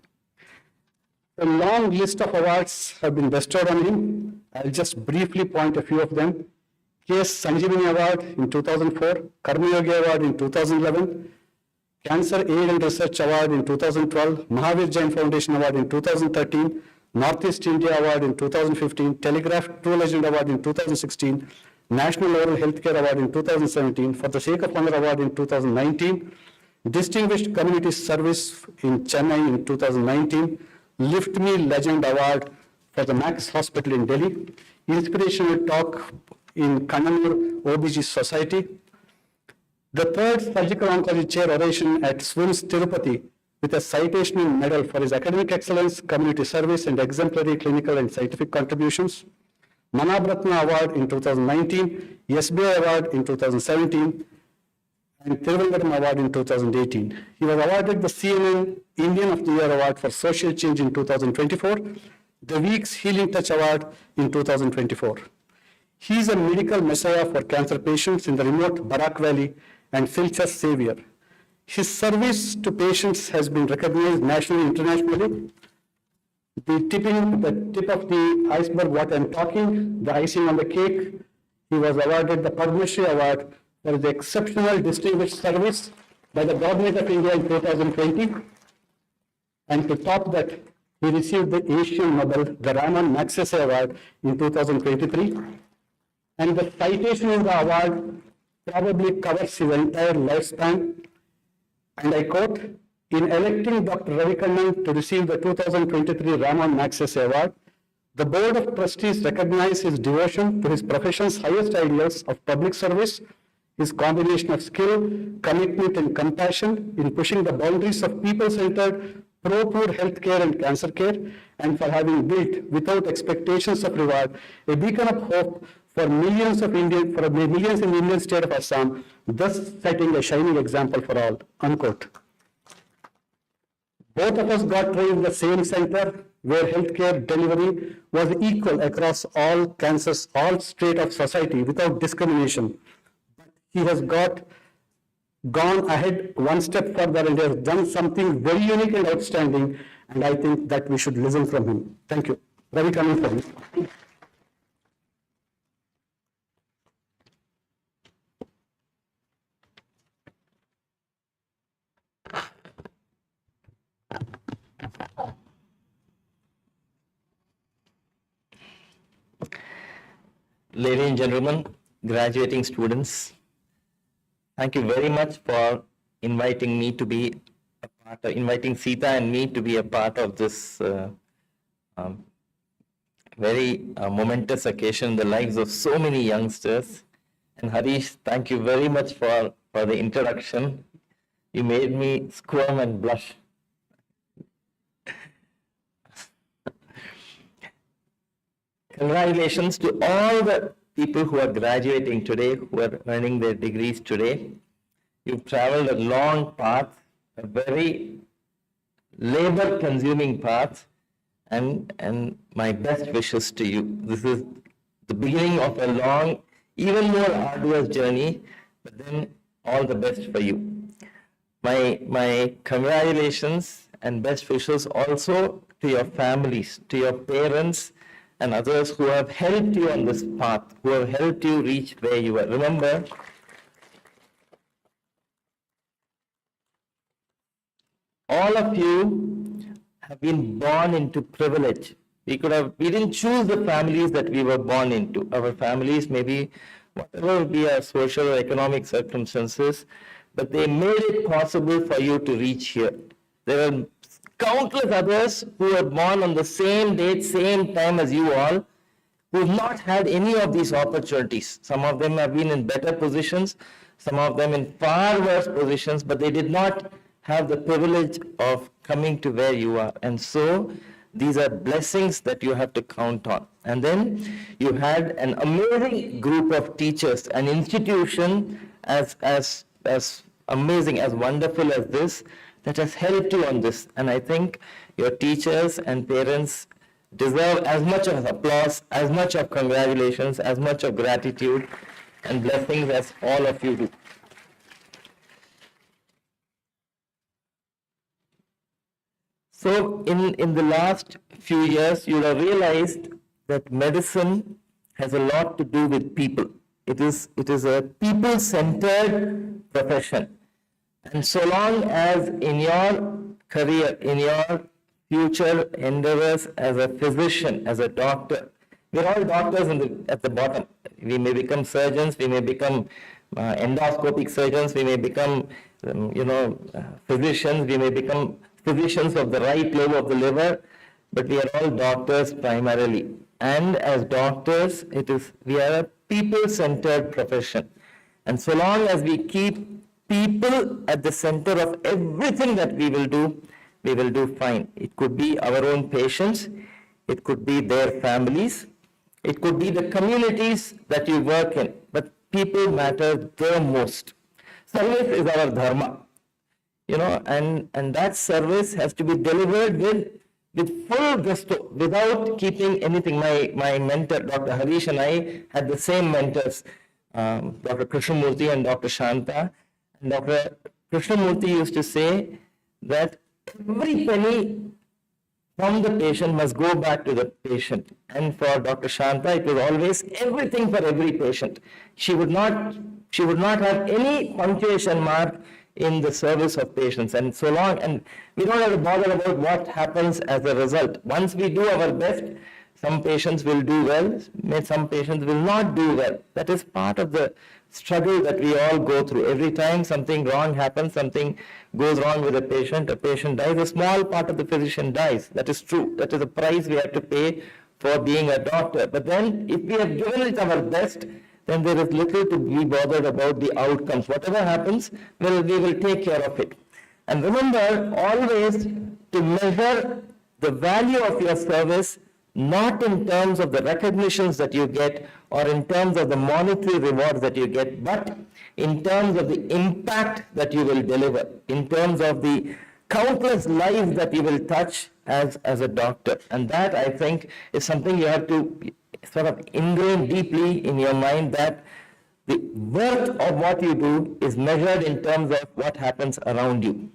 Speaker 7: A long list of awards have been bestowed on him. I'll just briefly point a few of them. K.S. Sanjeevani Award in 2004, Karma Yogi Award in 2011, Cancer Aid and Research Award in 2012, Mahavir Jain Foundation Award in 2013, Northeast India Award in 2015, Telegraph True Legend Award in 2016, National Oral Healthcare Award in 2017, For the Sake of Honor Award in 2019, Distinguished Community Service in Chennai in 2019, Lift Me Legend Award for the Max Hospital in Delhi, Inspirational Talk in Kannur OBG Society, the third Surgical Oncology Chair Oration at SWIMS Tirupati with a citation medal for his academic excellence, community service, and exemplary clinical and scientific contributions, Manabratna Award in 2019, SBI Award in 2017, and Thiruvangattam Award in 2018. He was awarded the CNN Indian of the Year Award for Social Change in 2024, the Week's Healing Touch Award in 2024. He is a medical messiah for cancer patients in the remote Barak Valley and Silchar savior. His service to patients has been recognized nationally and internationally. The tip of the iceberg, what I'm talking, the icing on the cake, he was awarded the Padma Shri Award for the exceptional distinguished service by the Government of India in 2020. And to top that, he received the Asian Nobel, the Raman Magsaysay Award in 2023. And the citation in the award probably covers his entire lifespan. And I quote, in electing Dr. Ravikannan to receive the 2023 Raman Magsaysay Award, the Board of Trustees recognize his devotion to his profession's highest ideals of public service, his combination of skill, commitment, and compassion in pushing the boundaries of people-centered, pro-poor healthcare and cancer care, and for having built, without expectations of reward, a beacon of hope for millions in the Indian state of Assam, thus setting a shining example for all, unquote. Both of us got trained in the same center where healthcare delivery was equal across all cancers, all strata of society without discrimination. He has gone ahead one step further and has done something very unique and outstanding, and I think that we should listen from him. Thank you. Ravikannan for you.
Speaker 8: Ladies and gentlemen, graduating students, thank you very much for inviting me to be a part of, inviting Sita and me to be a part of this very momentous occasion in the lives of so many youngsters. And Harish, thank you very much for the introduction. You made me squirm and blush. Congratulations to all the people who are graduating today, who are earning their degrees today. You've traveled a long path, a very labor-consuming path, and my best wishes to you. This is the beginning of a long, even more arduous journey, but then all the best for you. My congratulations and best wishes also to your families, to your parents, and others who have helped you on this path, who have helped you reach where you are. Remember, all of you have been born into privilege. We didn't choose the families that we were born into. Our families, maybe whatever be our social or economic circumstances, but they made it possible for you to reach here. There are countless others who were born on the same date, same time as you all, who have not had any of these opportunities. Some of them have been in better positions, some of them in far worse positions, but they did not have the privilege of coming to where you are. And so these are blessings that you have to count on. And then you had an amazing group of teachers, an institution as amazing, as wonderful as this, that has helped you on this. And I think your teachers and parents deserve as much of applause, as much of congratulations, as much of gratitude and blessings as all of you do. So in the last few years, you have realized that medicine has a lot to do with people. It is a people-centered profession. And so long as in your career, in your future endeavors as a physician, as a doctor, we're all doctors at the bottom. We may become surgeons, we may become endoscopic surgeons, we may become physicians, we may become physicians of the right lobe of the liver, but we are all doctors primarily. And as doctors, we are a people-centered profession. And so long as we keep people at the center of everything that we will do fine. It could be our own patients, it could be their families, it could be the communities that you work in, but people matter the most. Service is our dharma, and that service has to be delivered with full gusto, without keeping anything. My mentor, Dr. Harish, and I had the same mentors, Dr. Krishnamurti and Dr. Shanta. And Dr. Krishnamurti used to say that every penny from the patient must go back to the patient. And for Dr. Shanta, it was always everything for every patient. She would not have any punctuation mark in the service of patients. And so long, and we don't have to bother about what happens as a result. Once we do our best, some patients will do well, some patients will not do well. That is part of the struggle that we all go through. Every time something wrong happens, something goes wrong with a patient dies, a small part of the physician dies. That is true. That is the price we have to pay for being a doctor. But then if we have given it our best, then there is little to be bothered about the outcomes. Whatever happens, we will take care of it. And remember always to measure the value of your service not in terms of the recognitions that you get or in terms of the monetary rewards that you get, but in terms of the impact that you will deliver, in terms of the countless lives that you will touch as a doctor. And that, I think, is something you have to sort of ingrain deeply in your mind, that the worth of what you do is measured in terms of what happens around you.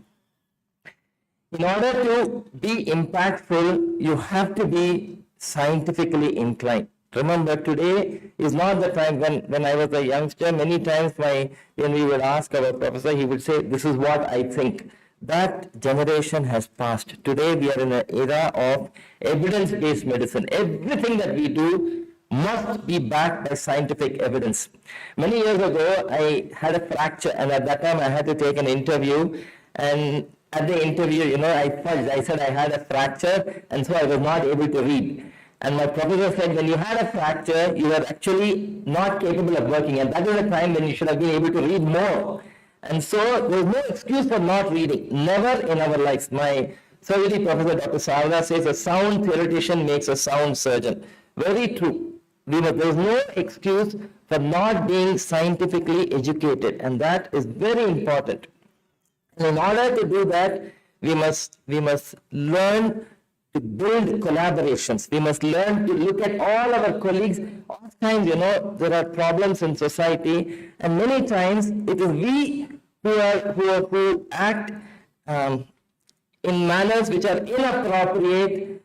Speaker 8: In order to be impactful, you have to be scientifically inclined. Remember, today is not the time. When I was a youngster, many times when we would ask our professor, he would say, this is what I think. That generation has passed. Today we are in an era of evidence-based medicine. Everything that we do must be backed by scientific evidence. Many years ago, I had a fracture, and at that time I had to take an interview, and at the interview, I fudged. I said I had a fracture, and so I was not able to read. And my professor said, when you had a fracture, you were actually not capable of working, and that is a time when you should have been able to read more. And so there is no excuse for not reading. Never in our lives. My surgery professor, Dr. Sarada, says a sound theoretician makes a sound surgeon. Very true. There is no excuse for not being scientifically educated, and that is very important. And in order to do that, we must learn to build collaborations. We must learn to look at all our colleagues. Oftentimes, there are problems in society, and many times it is we who act in manners which are inappropriate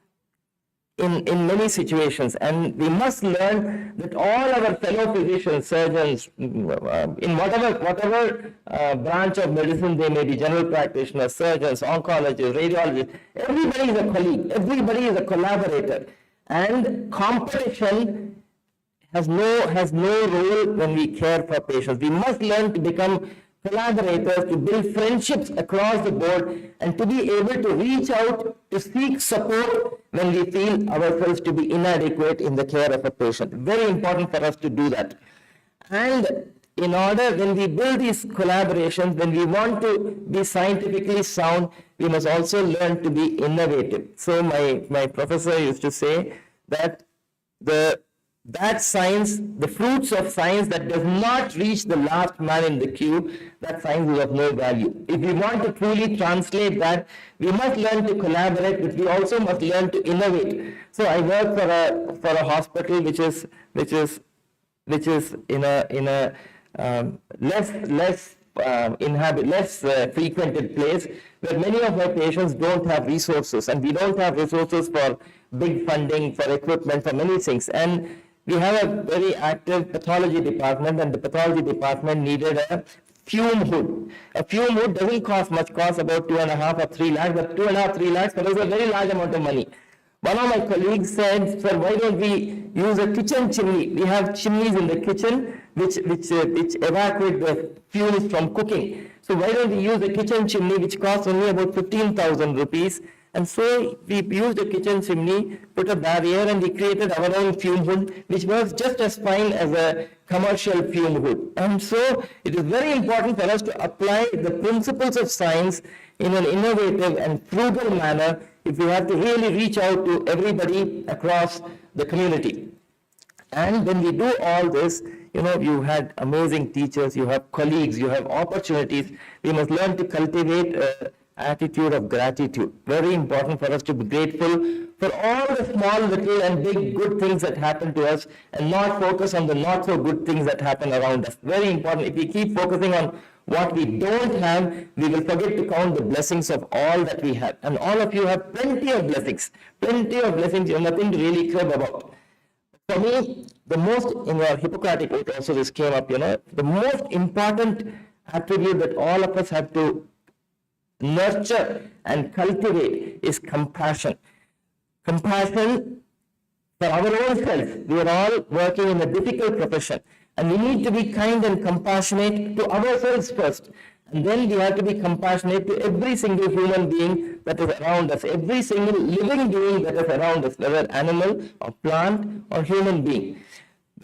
Speaker 8: in many situations. And we must learn that all our fellow physicians, surgeons, in whatever branch of medicine they may be, general practitioners, surgeons, oncologists, radiologists, everybody is a colleague, everybody is a collaborator. And competition has no role when we care for patients. We must learn to become collaborators, to build friendships across the board, and to be able to reach out to seek support when we feel ourselves to be inadequate in the care of a patient. Very important for us to do that. And in order, when we build these collaborations, when we want to be scientifically sound, we must also learn to be innovative. So my professor used to say that that science, the fruits of science that does not reach the last man in the queue, that science is of no value. If we want to truly translate that, we must learn to collaborate, but we also must learn to innovate. So I work for a hospital which is in a less frequented place, where many of my patients don't have resources, and we don't have resources for big funding, for equipment, for many things. And we have a very active pathology department, and the pathology department needed a fume hood. A fume hood doesn't cost much, costs about 2.5 or 3 lakhs, but 2.5, 3 lakhs, that is a very large amount of money. One of my colleagues said, sir, why don't we use a kitchen chimney? We have chimneys in the kitchen. which evacuate the fumes from cooking. So why don't we use a kitchen chimney which costs only about 15,000 rupees? And so we used a kitchen chimney, put a barrier, and we created our own fume hood, which works just as fine as a commercial fume hood. And so it is very important for us to apply the principles of science in an innovative and frugal manner if we have to really reach out to everybody across the community. And when we do all this, you had amazing teachers, you have colleagues, you have opportunities. We must learn to cultivate an attitude of gratitude. Very important for us to be grateful for all the small, little and big good things that happen to us and not focus on the not so good things that happen around us. Very important. If we keep focusing on what we don't have, we will forget to count the blessings of all that we have. And all of you have plenty of blessings. Plenty of blessings. You have nothing to really crib about. For me, the most, in your Hippocratic oath also this came up, the most important attribute that all of us have to nurture and cultivate is compassion. Compassion for our own self. We are all working in a difficult profession, and we need to be kind and compassionate to ourselves first. And then we have to be compassionate to every single human being that is around us, every single living being that is around us, whether animal or plant or human being.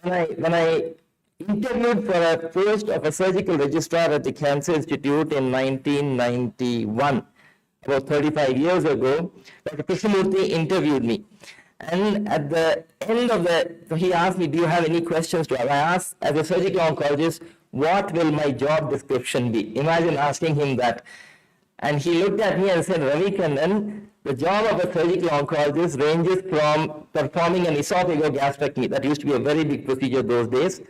Speaker 8: When I interviewed for a post of a surgical registrar at the Cancer Institute in 1991, about 35 years ago, Dr. Krishnamurthy interviewed me. And at the end he asked me, do you have any questions to ask? I asked, as a surgical oncologist, what will my job description be? Imagine asking him that. And he looked at me and said, Ravikannan, the job of a surgical oncologist ranges from performing an esophagogastrectomy. That used to be a very big procedure those days.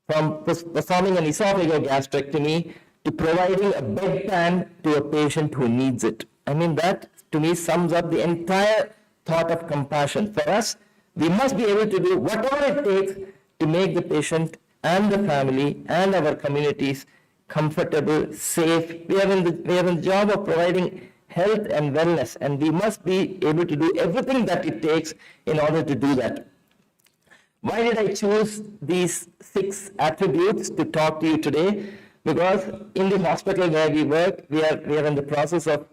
Speaker 8: From performing an esophagogastrectomy to providing a bedpan to a patient who needs it. I mean, that to me sums up the entire thought of compassion. For us, we must be able to do whatever it takes to make the patient and the family and our communities comfortable, safe. We are in the job of providing health and wellness, and we must be able to do everything that it takes in order to do that. Why did I choose these 6 attributes to talk to you today? Because in the hospital where we work, we are in the process of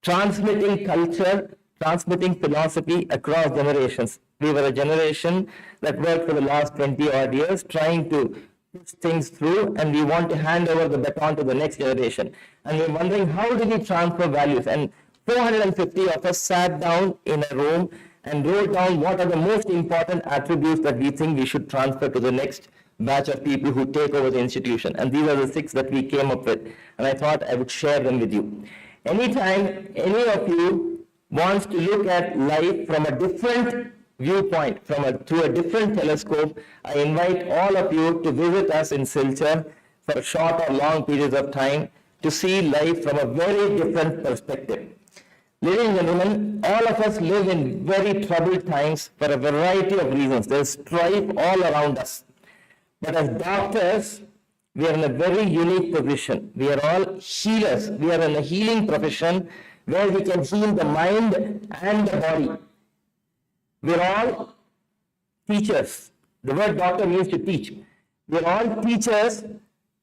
Speaker 8: transmitting culture, transmitting philosophy across generations. We were a generation that worked for the last 20 odd years trying to push things through, and we want to hand over the baton to the next generation. And we're wondering, how do we transfer values? And 450 of us sat down in a room and wrote down what are the most important attributes that we think we should transfer to the next batch of people who take over the institution. And these are the 6 that we came up with. And I thought I would share them with you. Anytime any of you wants to look at life from a different viewpoint, through a different telescope, I invite all of you to visit us in Silchar for short or long periods of time to see life from a very different perspective. Ladies and gentlemen, all of us live in very troubled times for a variety of reasons. There's strife all around us. But as doctors, we are in a very unique position. We are all healers. We are in a healing profession where we can heal the mind and the body. We are all teachers. The word doctor means to teach. We are all teachers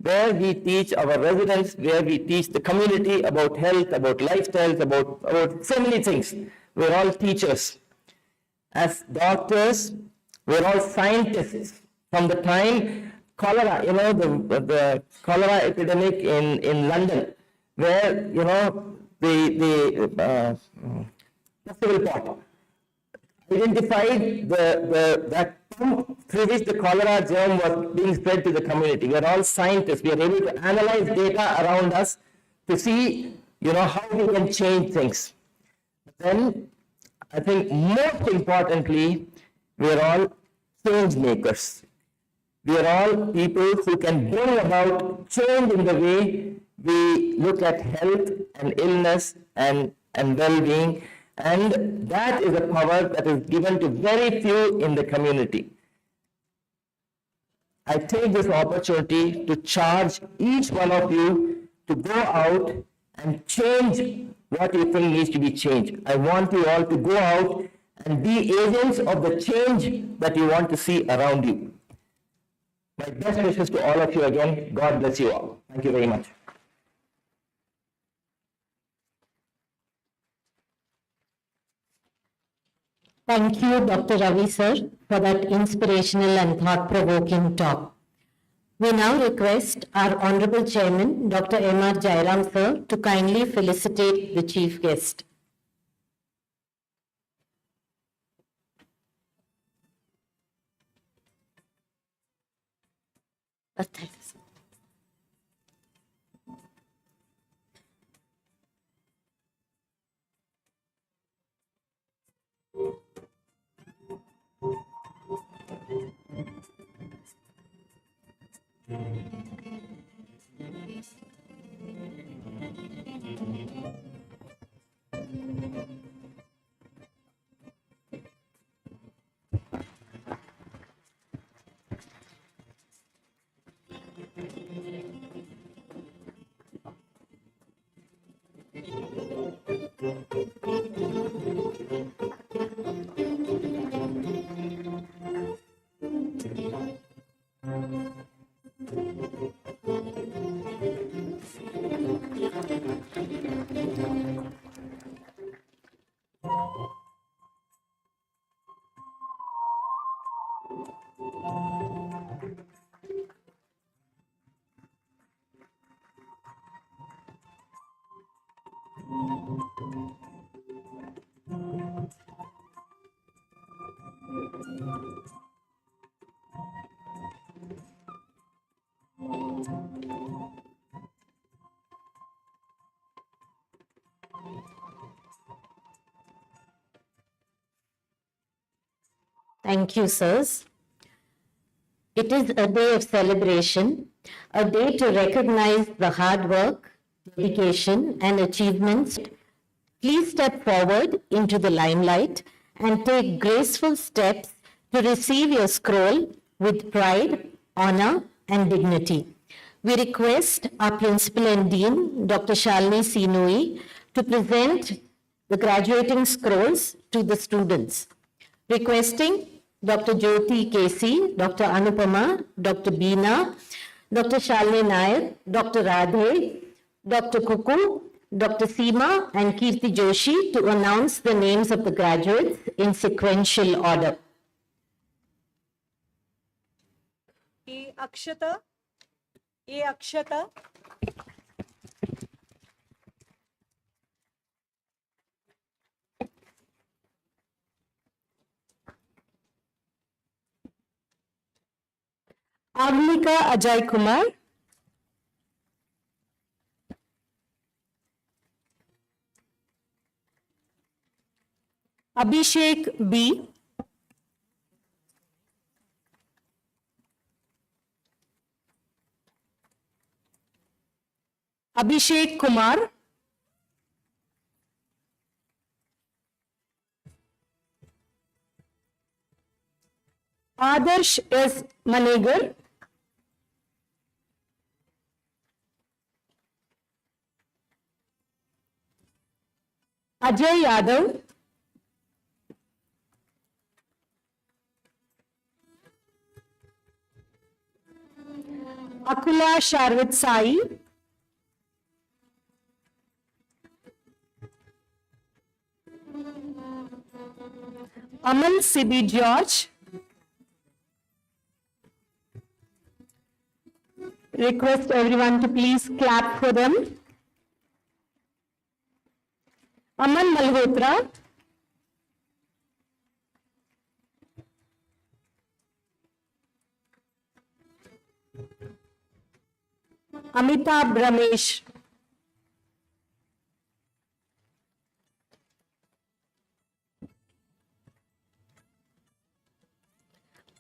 Speaker 8: where we teach our residents, where we teach the community about health, about lifestyles, about so many things. We are all teachers. As doctors, we are all scientists. From the time cholera, the cholera epidemic in London, where, the civil pot identified that pump through which the cholera germ was being spread to the community. We are all scientists. We are able to analyze data around us to see, how we can change things. Then, I think most importantly, we are all change makers. We are all people who can bring about change in the way we look at health and illness and well-being. And that is a power that is given to very few in the community. I take this opportunity to charge each one of you to go out and change what you think needs to be changed. I want you all to go out and be agents of the change that you want to see around you. My best wishes to all of you again. God bless you all. Thank you very much.
Speaker 3: Thank you, Dr. Ravi sir, for that inspirational and thought-provoking talk. We now request our Honorable Chairman, Dr. M.R. Jairam sir, to kindly felicitate the chief guest. Thank you, sirs. It is a day of celebration, a day to recognize the hard work, dedication, and achievements. Please step forward into the limelight and take graceful steps to receive your scroll with pride, honor, and dignity. We request our Principal and Dean, Dr. Shalini Sinui, to present the graduating scrolls to the students. Requesting Dr. Jyoti Kesi, Dr. Anupama, Dr. Beena, Dr. Shalini Nair, Dr. Radhe, Dr. Kuku, Dr. Seema, and Kirti Joshi to announce the names of the graduates in sequential order.
Speaker 2: A Akshata. Agnika Ajay Kumar. Abhishek B. Abhishek Kumar. Adarsh S. Manegar. Ajay Yadav. Akula Sharvit Sai. Aman Sibi George. Request everyone to please clap for them. Aman Malhotra. Amitabh Ramesh.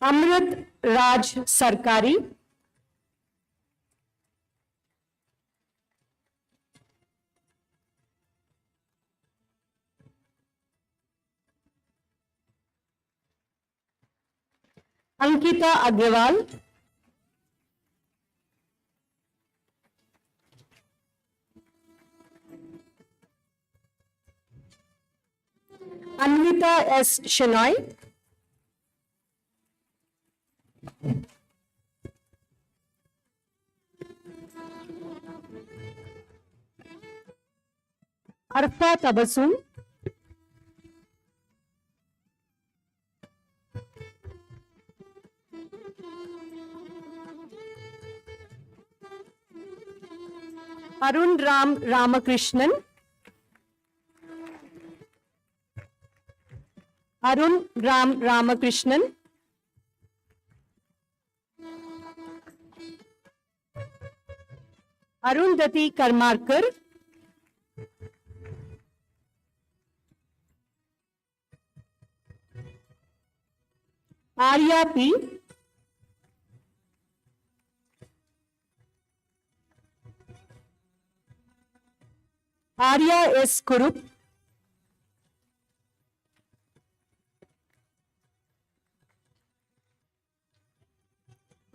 Speaker 2: Amrit Raj Sarkari. Ankita Agarwal. Anvita S. Shenoy. Arfa Tabassum, Arun Ram Ramakrishnan, Arun Ram Ramakrishnan, Arundhati Karmarkar, Arya P, Arya S. Kurup,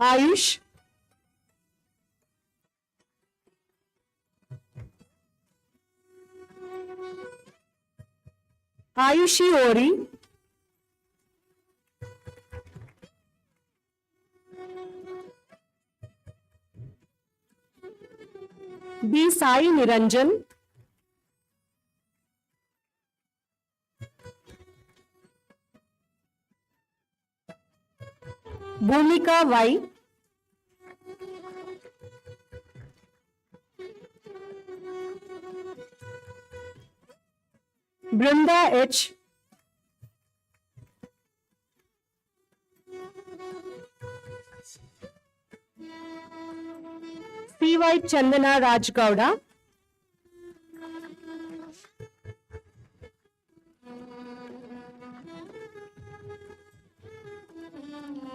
Speaker 2: Ayush, Ayushi Ori, B. Sai Niranjan, Bhumika Y, Brinda H, C.Y. Chandana Rajgauda,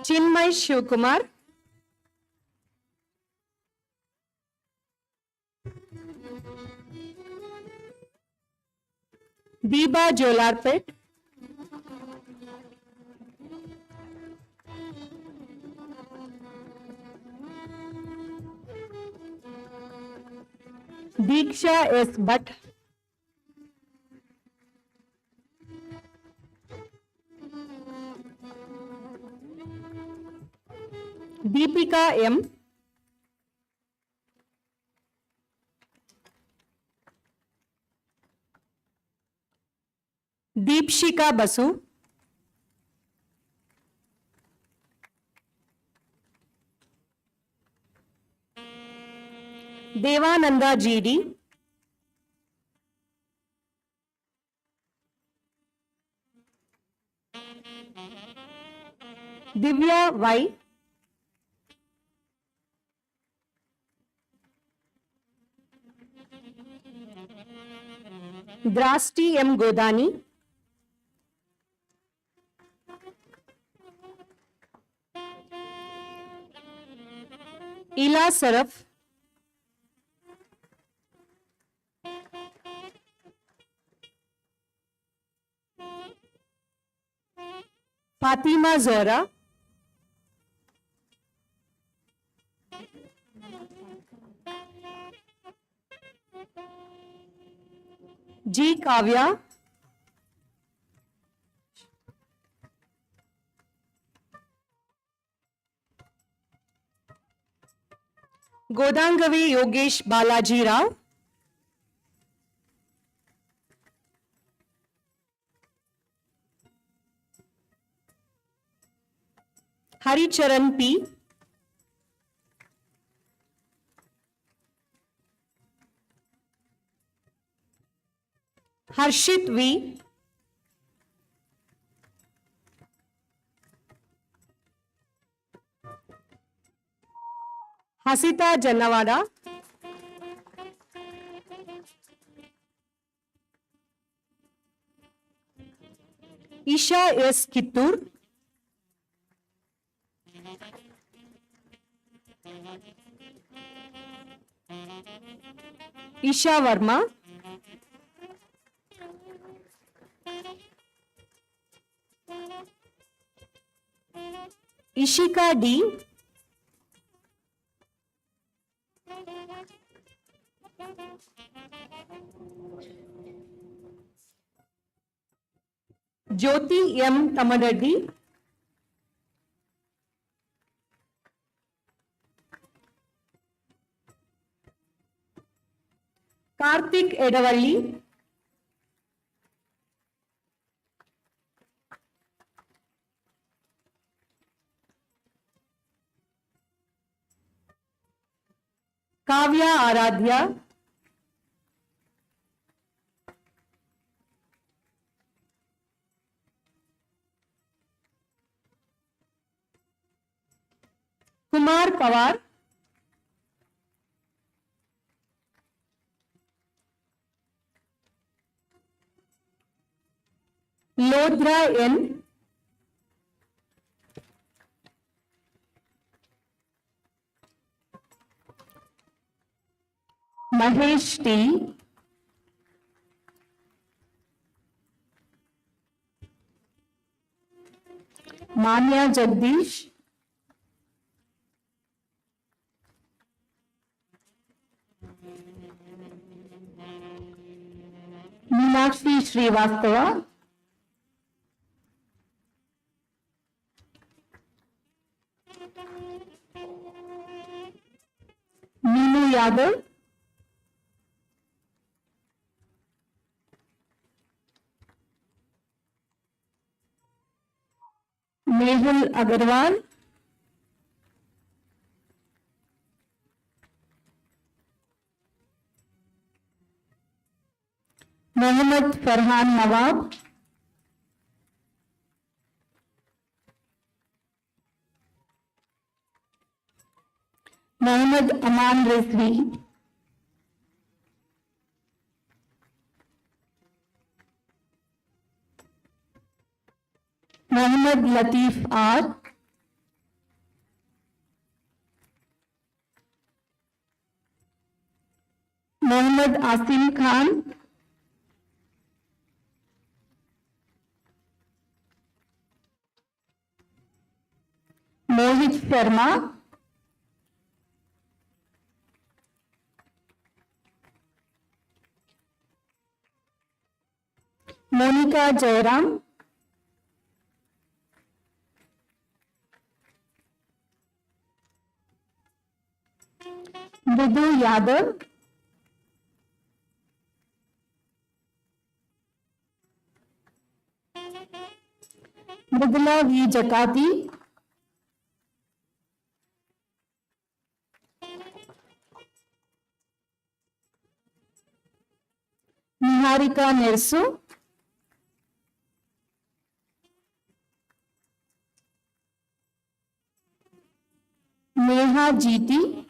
Speaker 2: Chinmay Shivkumar, Biba Jolarpet, Diksha S. Bhatt, Deepika M, Deepshika Basu, Devananda GD, Divya Y, Drasti M. Godani, Ila Saraf, Fatima Zora, G. Kavya, Godangavi Yogesh Balaji Rao, Haricharan P, Harshit V, Hasita Jannawada, Isha S. Kittur, Isha Verma, Ishika D, Jyoti M. Tamadadi, Karthik Edavalli, Kavya Aradhya, Kumar Pawar, Lodhra N, Mahesh T, Manya Jagdish, Meenakshi Srivastava, Meenu Yadav, Mehul Agarwal, Mohammad Farhan Nawab, Mohammad Aman Rizvi, Mohammad Latif R, Mohammad Asim Khan, Mohit Sharma, Monica Jairam, Mridu Yadav, Mridula V. Jakati, Niharika Nersu, Neha GT,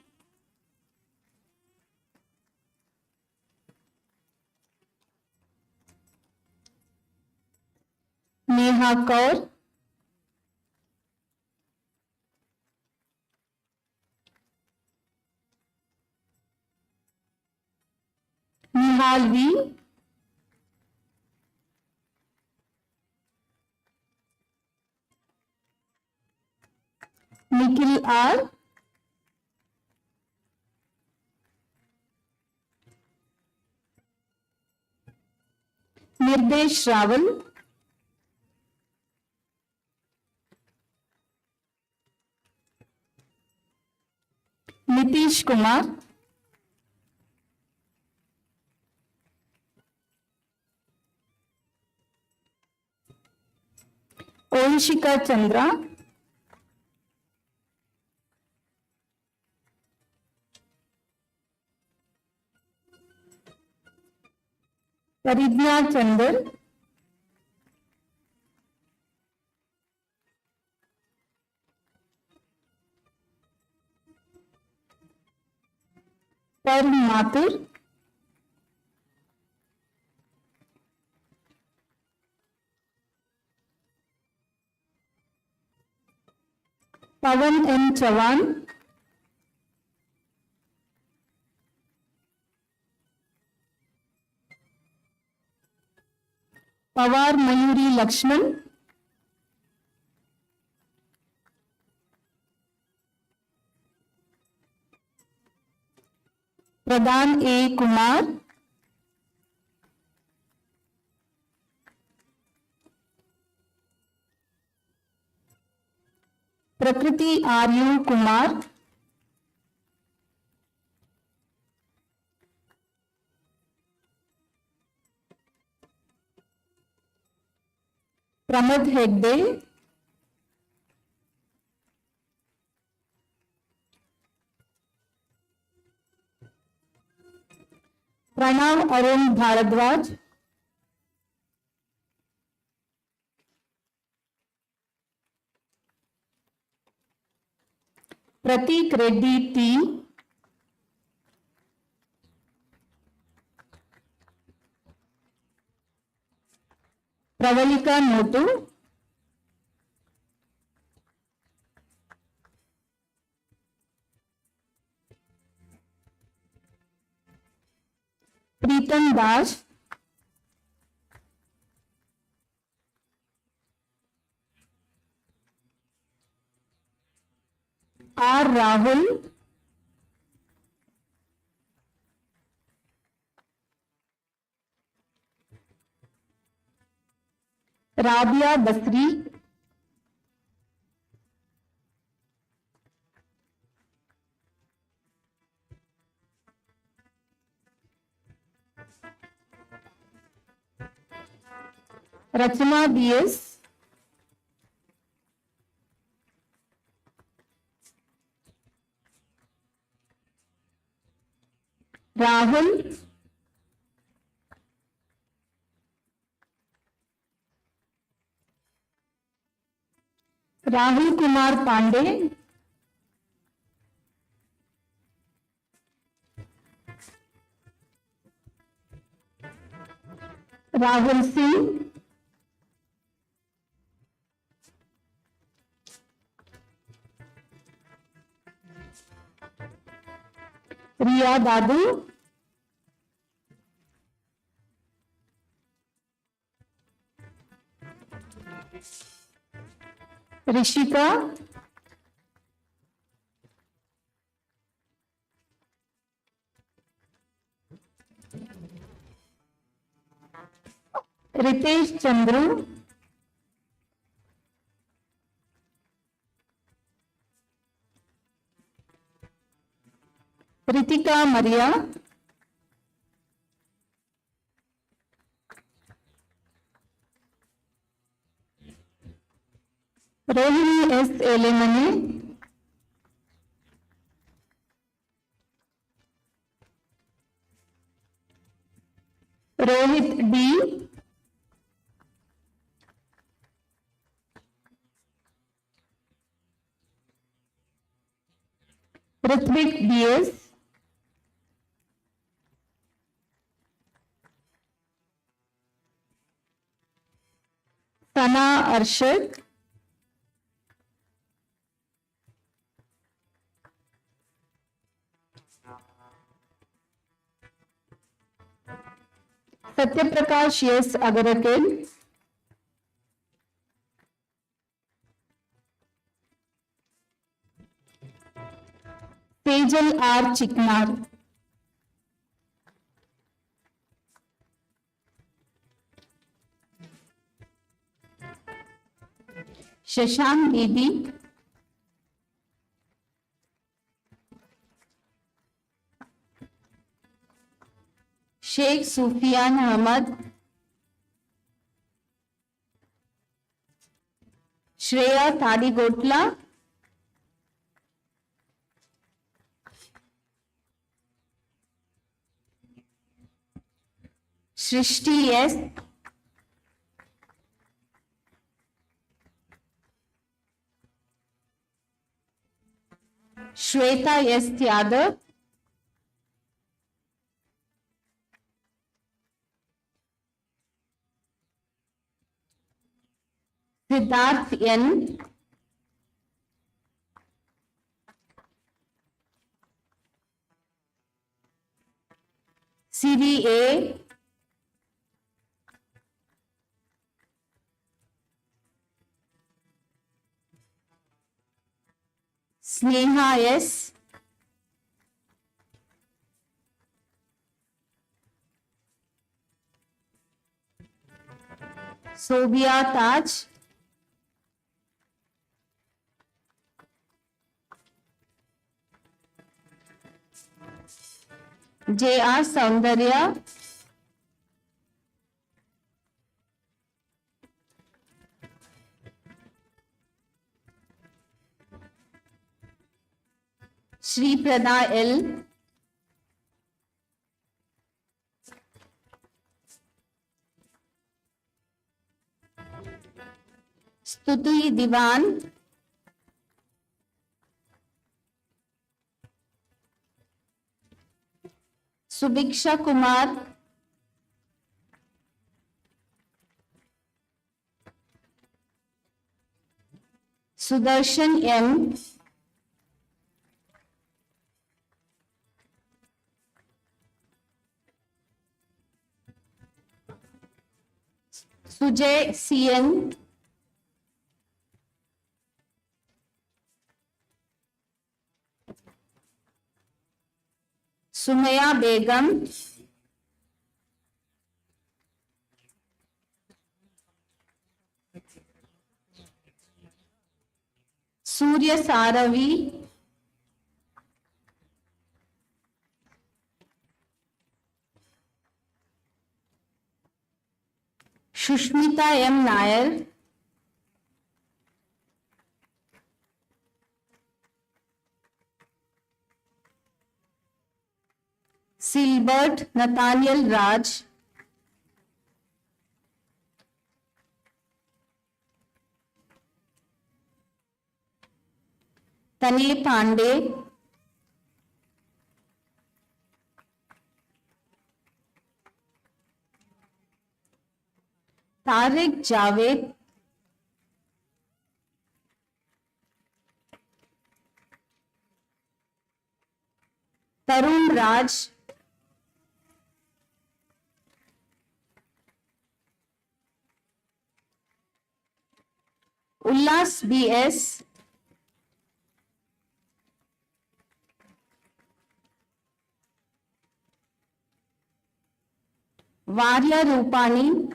Speaker 2: Neha Kaur, Nihal V, Nikhil R, Nirdesh Rawal, Nitish Kumar, Onshika Chandra, Paridnya Chandar, Parv Mathur, Pavan M. Chavan, Pawar Mayuri Lakshman, Pradhan A. Kumar, Prakriti R.U. Kumar, Pramod Hegde,
Speaker 6: Pranav Arun Bharadwaj. Pratik Reddy T. Pravalika Notu. Pritam Das. R. Rahul. Rabia Basri. Rachana B.S. Rahul. Rahul Kumar Pandey. Rahul Singh. Riya Dadu. Rishika. Ritesh Chandru. Ritika Maria. Rohini S. Elemani. Rohit D. Ritvik B.S. Sana Arshad. Satyaprakash S. Agarakel. Sejal R. Chikmar. Shashank Bibi. Sheikh Sufian Ahmad. Shreya Thadigotla. Shrishti S. Shweta S. Yadav. Siddharth N. Siri A. Sneha S. Sobia Taj. J.R. Saundarya. Shri Prada L.
Speaker 3: Stuti Diwan, Subiksha Kumar, Sudarshan M, Sujay CN, Sumaya Begum, Surya Saravi, Shushmita M. Nair, Silbert Nathaniel Raj, Tanay Pandey, Tariq Javed, Tarun Raj, Ullas BS, Varya Rupani,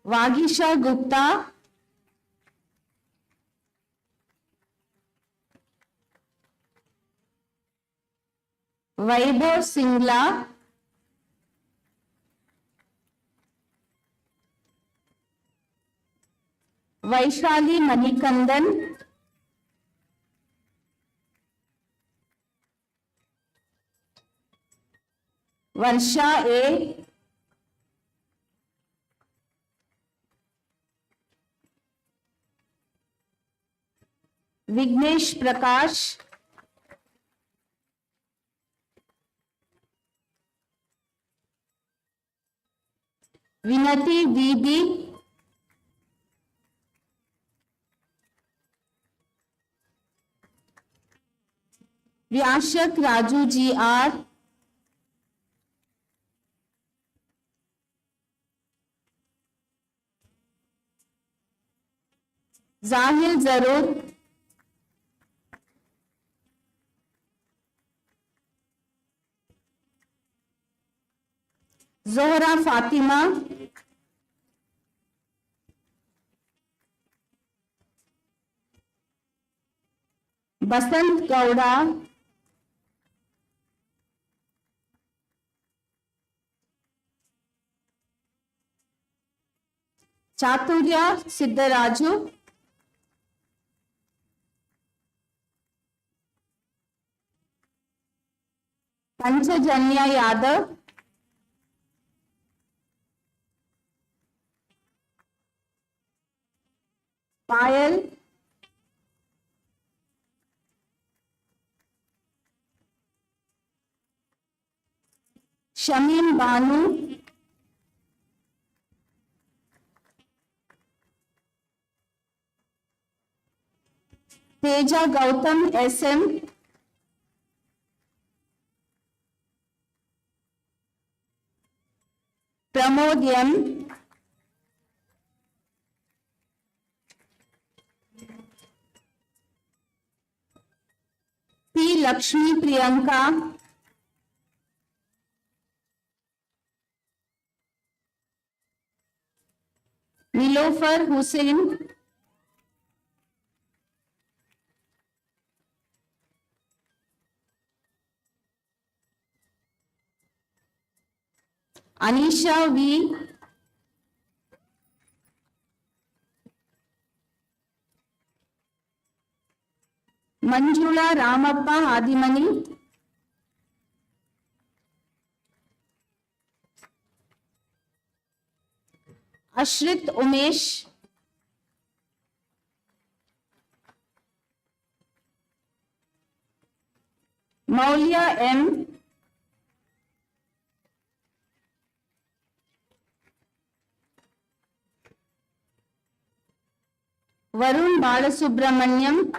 Speaker 3: Vagisha Gupta, Vaibhav Singla, Vaishali Manikandan, Varsha A, Vignesh Prakash, Vinati VB, Vyashak Raju GR, Zahil Zarur, Zohra Fatima, Basant Gowda, Chaturya Siddharaju, Panchajanya Yadav, Payal, Shamim Banu, Teja Gautam SM, Pramod M, P. Lakshmi Priyanka, Nilofer Hussain, Anisha V, Manjula Ramappa Adimani, Ashrit Umesh, Maulya M, Varun Balasubramanyam,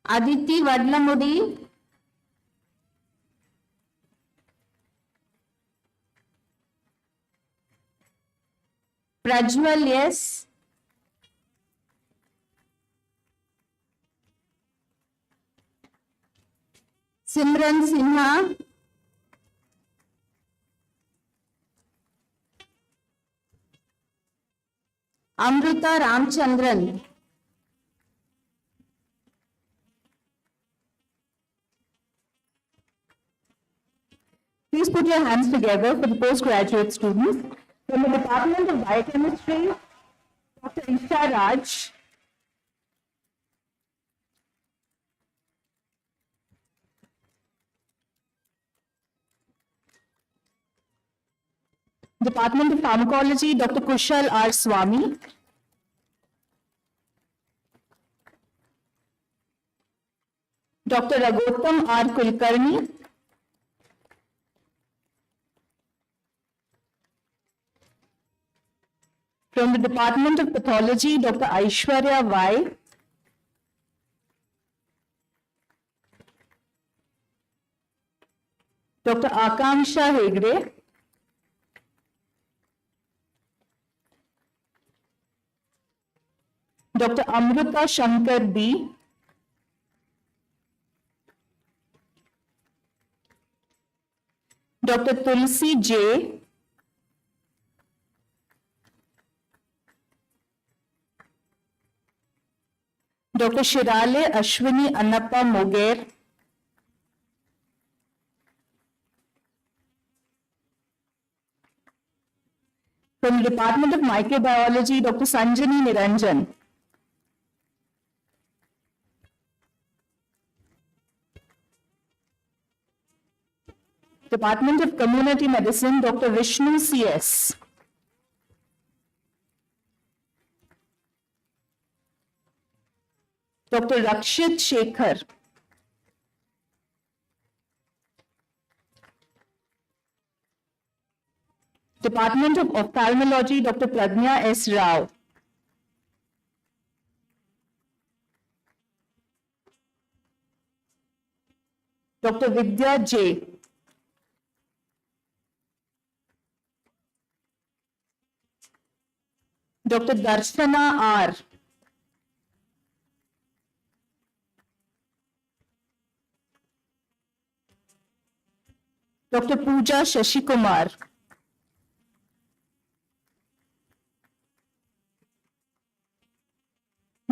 Speaker 3: Aditi Vadlamudi, Prajwal S, Simran Sinha, Amrita Ramchandran,
Speaker 4: Please put your hands together for the postgraduate students. From the Department of Biochemistry, Dr. Isha Raj. Department of Pharmacology, Dr. Kushal R. Swami. Dr. Raghutam R. Kulkarni. From the Department of Pathology, Dr. Aishwarya Y. Dr. Akanksha Hegde. Dr. Amrita Shankar B. Dr. Tulsi J. Dr. Shirale Ashwini Annappa Moger. From the Department of Microbiology, Dr. Sanjani Niranjan. Department of Community Medicine, Dr. Vishnu CS. Dr. Rakshit Shekhar. Department of Ophthalmology, Dr. Pragnya S. Rao. Dr. Vidya J. Dr. Darshana R. Dr. Pooja Shashikumar.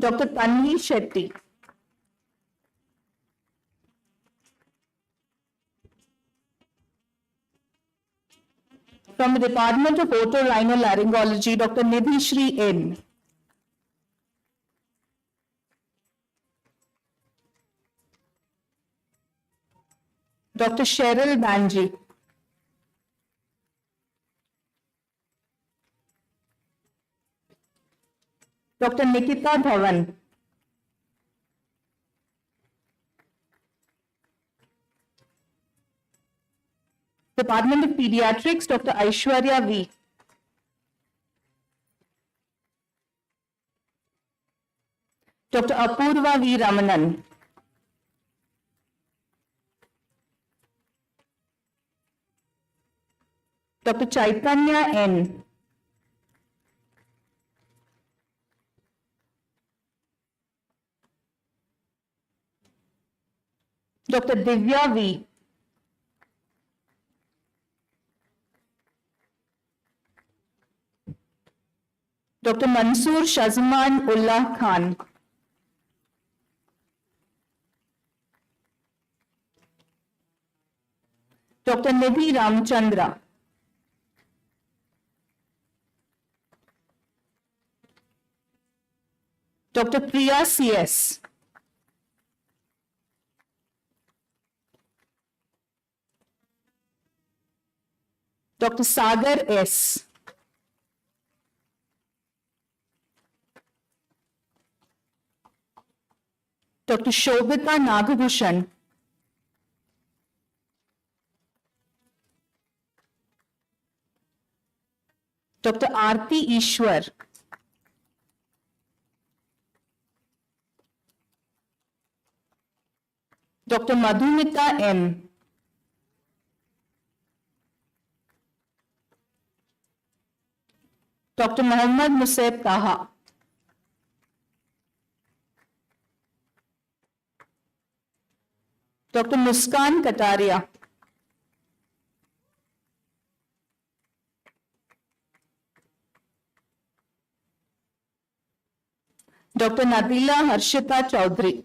Speaker 4: Dr. Tanvi Shetty. From the Department of Otorhinolaryngology, Dr. Nidhi Shri N. Dr. Cheryl Banji. Dr. Nikita Dhawan. Department of Pediatrics, Dr. Aishwarya V. Dr. Apurva V. Ramanan. Dr. Chaitanya N. Dr. Divya V. Dr. Mansoor Shazman Ullah Khan. Dr. Nidhi Ramchandra. Dr. Priya CS. Dr. Sagar S. Dr. Shobhita Nagabhushan. Dr. Aarti Ishwar. Dr. Madhumita M. Dr. Mohammad Museb Taha. Dr. Muskan Kataria. Dr. Nabila Harshita Chaudhary.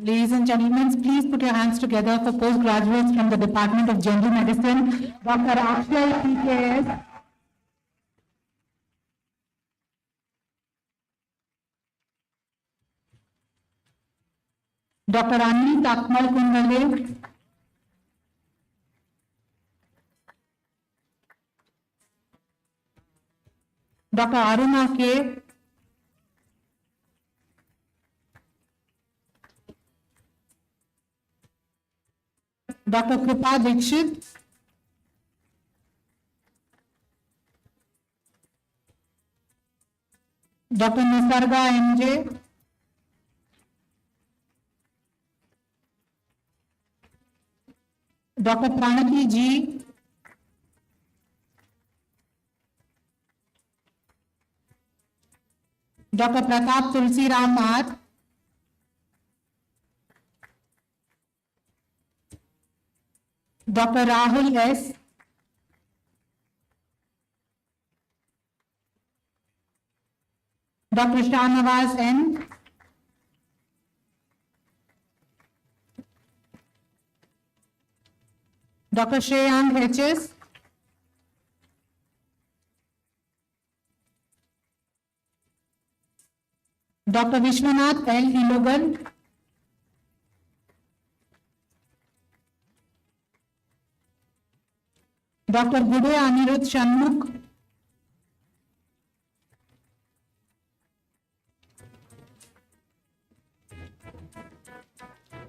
Speaker 9: Ladies and gentlemen, please put your hands together for postgraduates from the Department of General Medicine, Dr. Akshay PKS, Dr. Anil Takmal Kundale, Dr. Aruna K, Dr. Kripa Dikshit, Dr. Nisarga MJ, Dr. Pranati G, Dr. Pratap Tulsi Ram R, Dr. Rahul S, Dr. Shahnawaz N, Dr. Shreyang HS, Dr. Vishwanath L. Ilogan, Dr. Gude Anirudh Shanmukh,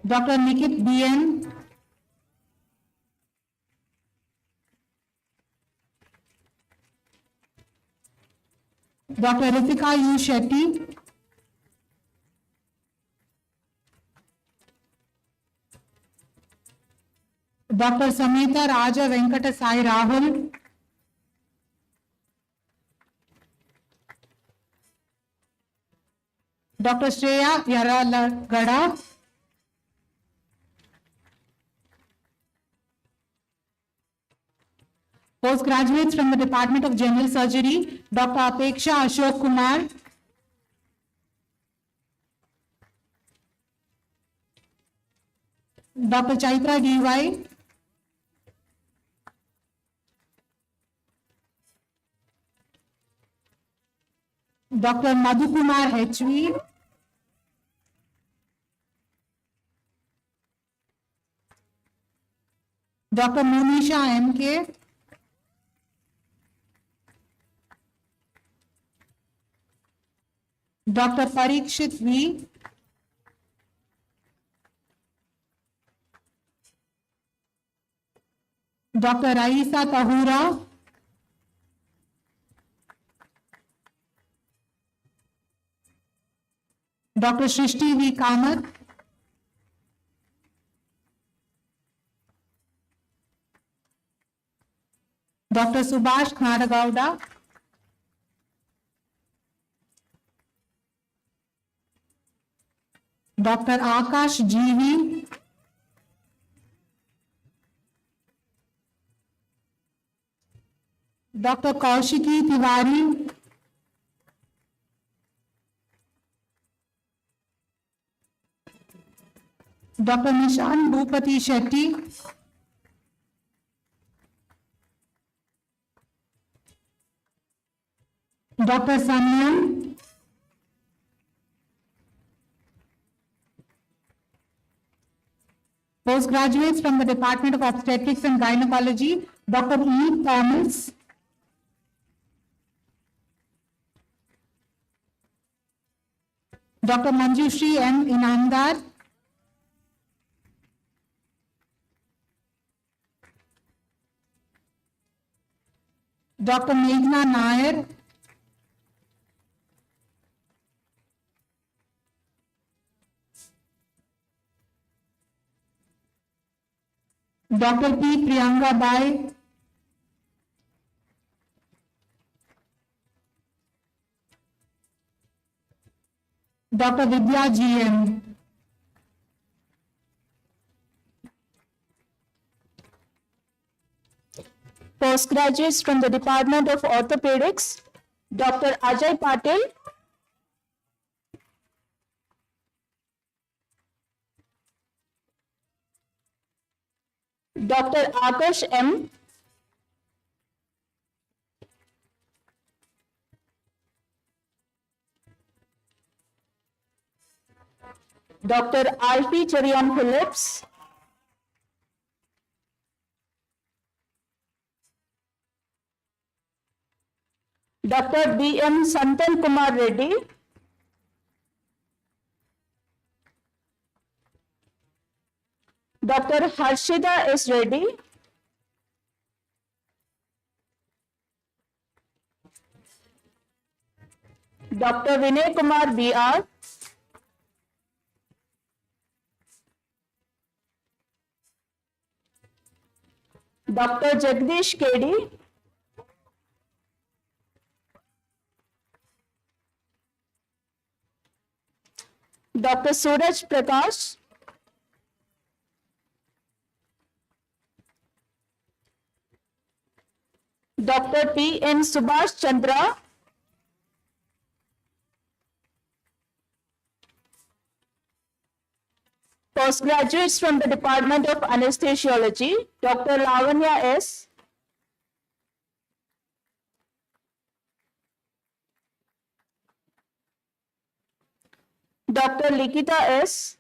Speaker 9: Dr. Nikit BN, Dr. Ritika U. Shetty, Dr. Samita Raja Venkata Sai Rahul, Dr. Shreya Yaralagada, postgraduates from the Department of General Surgery, Dr. Apeksha Ashok Kumar, Dr. Chaitra DY, Dr. Madhukumar HV, Dr. Monisha MK, Dr. Parikshit V, Dr. Raisa Tahura, Dr. Shrishti V. Kamath, Dr. Subhash Knadagowda, Dr. Akash GV, Dr. Kaushiki Tiwari, Dr. Nishan Bhupati Shetty, Dr. Sanyam, postgraduates from the Department of Obstetrics and Gynecology, Dr. E. Thomas. Dr. Manjushri M. Inamdar. Dr. Meghna Nair. Dr. P. Priyanka Bai. Dr. Vidya G.M.
Speaker 4: Postgraduates from the Department of Orthopedics, Dr. Ajay Patil. Dr. Akash M. Dr. Alfie Cherian Phillips. Dr. B. M. Santan Kumar Reddy. Dr. Harshida S. Reddy. Dr. Vinay Kumar B.R. Dr. Jagdish K.D. Dr. Suraj Prakash. Dr. P. N. Subhash Chandra. Postgraduates from the Department of Anesthesiology, Dr. Lavanya S. Dr. Likita S.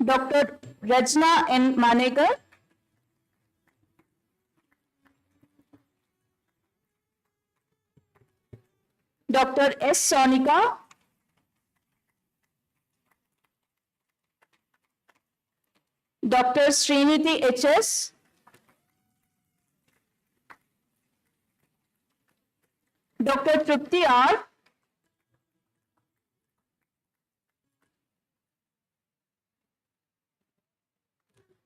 Speaker 4: Dr. Rajna N. Manekar. Dr. S. Sonika. Dr. Srinidhi H.S. Dr. Trupti R.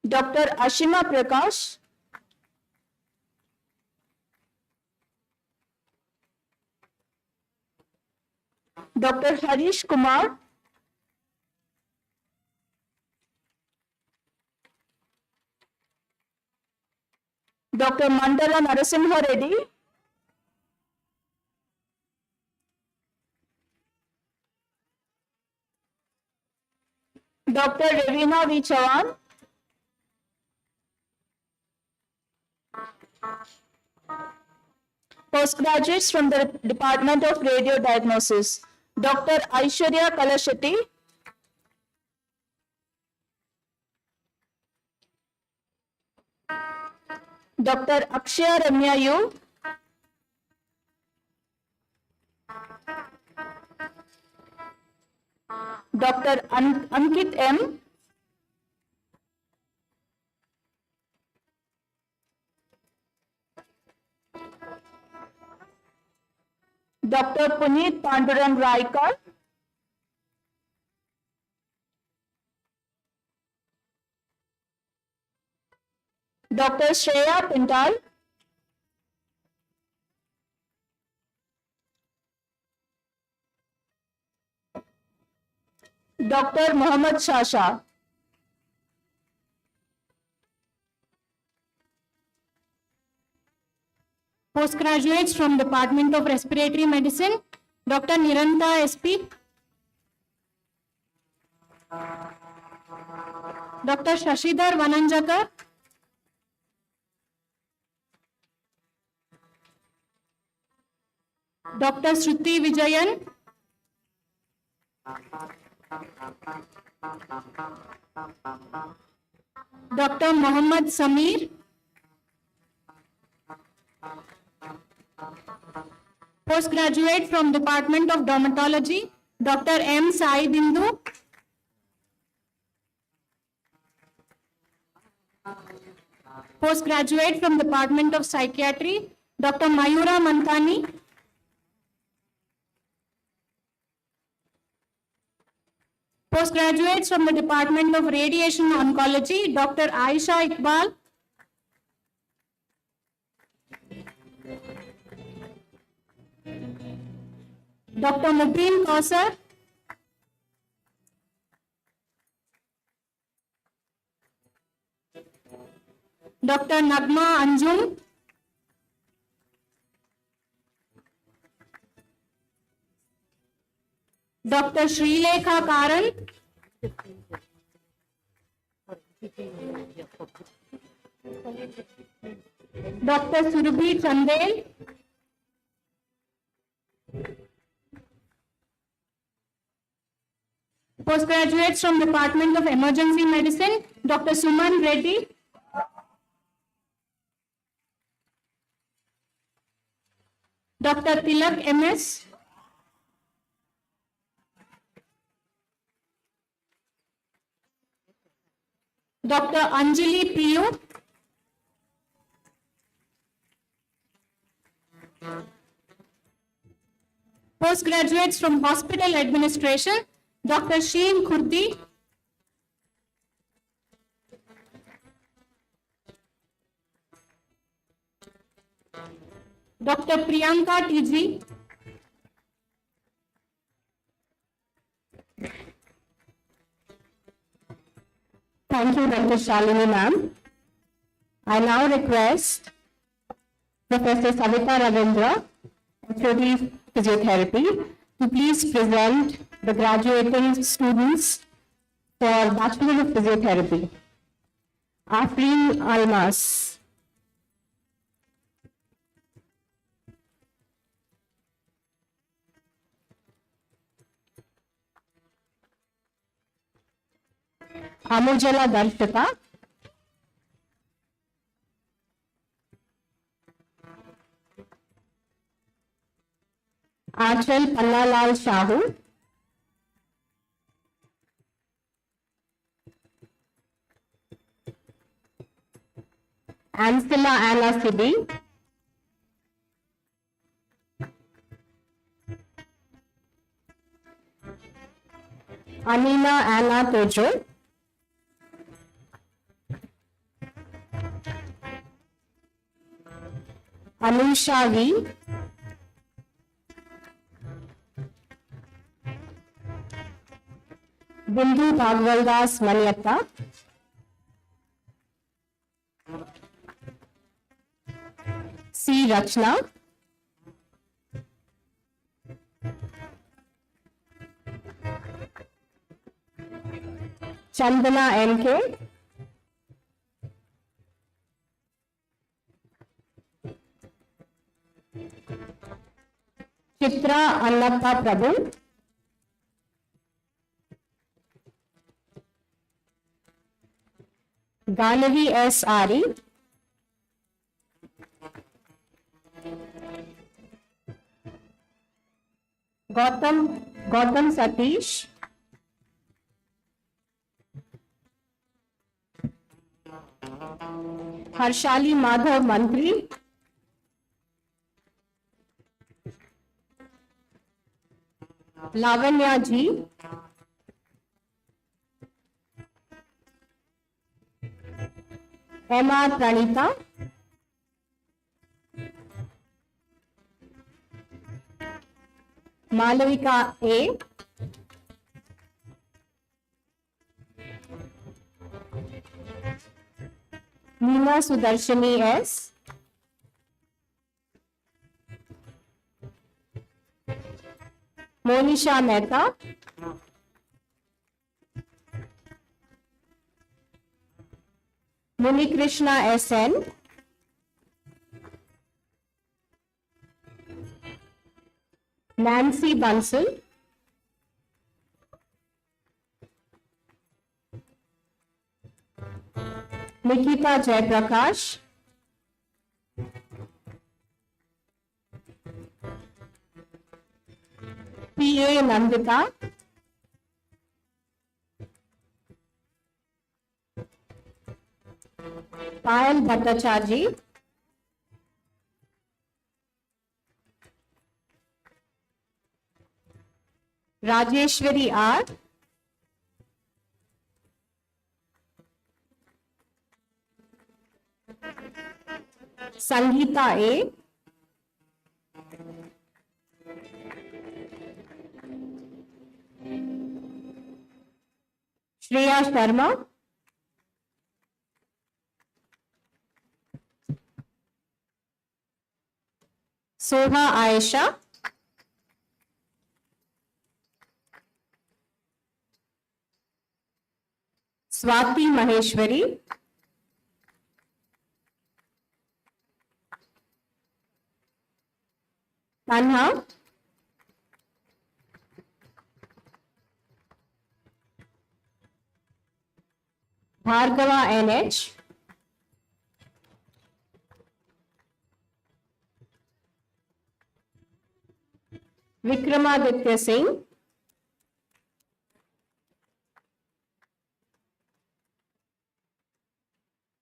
Speaker 4: Dr. Ashima Prakash. Dr. Harish Kumar. Dr. Mandala Narasimha Reddy. Dr. Ravina V. Chavan. Postgraduates from the Department of Radio Diagnosis, Dr. Aishwarya Kalashetty. Dr. Akshaya Ramya U. Dr. Ankit M. Dr. Puneet Pandurang Raikar. Dr. Shreya Pintal. Dr. Mohammad Shasha.
Speaker 9: Postgraduates from Department of Respiratory Medicine, Dr. Niranta SP. Dr. Shashidhar Vananjakar. Dr. Shruti Vijayan. Dr. Mohammad Sameer. Postgraduate from Department of Dermatology, Dr. M. Sai Bindu. Postgraduate from Department of Psychiatry, Dr. Mayura Mantani. Postgraduates from the Department of Radiation Oncology, Dr. Aisha Iqbal. Dr. Mubin Kausar. Dr. Nagma Anjum. Dr. Srilekha Karan. Dr. Surabhi Chandel. Postgraduates from Department of Emergency Medicine, Dr. Suman Reddy. Dr. Tilak MS. Dr. Anjali Piyu. Postgraduates from Hospital Administration, Dr. Sheen Khurdi. Dr. Priyanka TG.
Speaker 4: Thank you, Dr. Shalini ma'am. I now request Professor Savita Ravindra, HOD Physiotherapy, to please present the graduating students for Bachelor of Physiotherapy. Afreen Almas. Amujala Darshita. Achal Pannalal Shahu. Ansela Anna Sibi. Amina Anna Tojo. Anusha V. Bindu Bhagwaldas Maniatta. C. Rachna. Chandana NK. Chitra Annappa Prabhu. Ganavi S. Ari. Gautam Satish. Harshali Madhav Mantri. Lavanya Ji. Emma Pranita. Malavika A. Neema Sudarshani S. Monisha Mehta. Muni Krishna SN. Nancy Bansal. Nikita Jayaprakash, P.A. Nandita, Payal Bhattacharjee, Rajeshwari R, Sangeeta A, Shreya Sharma, Soha Aisha, Swati Maheshwari, Tanha, Bhargava NH, Vikramaditya Singh,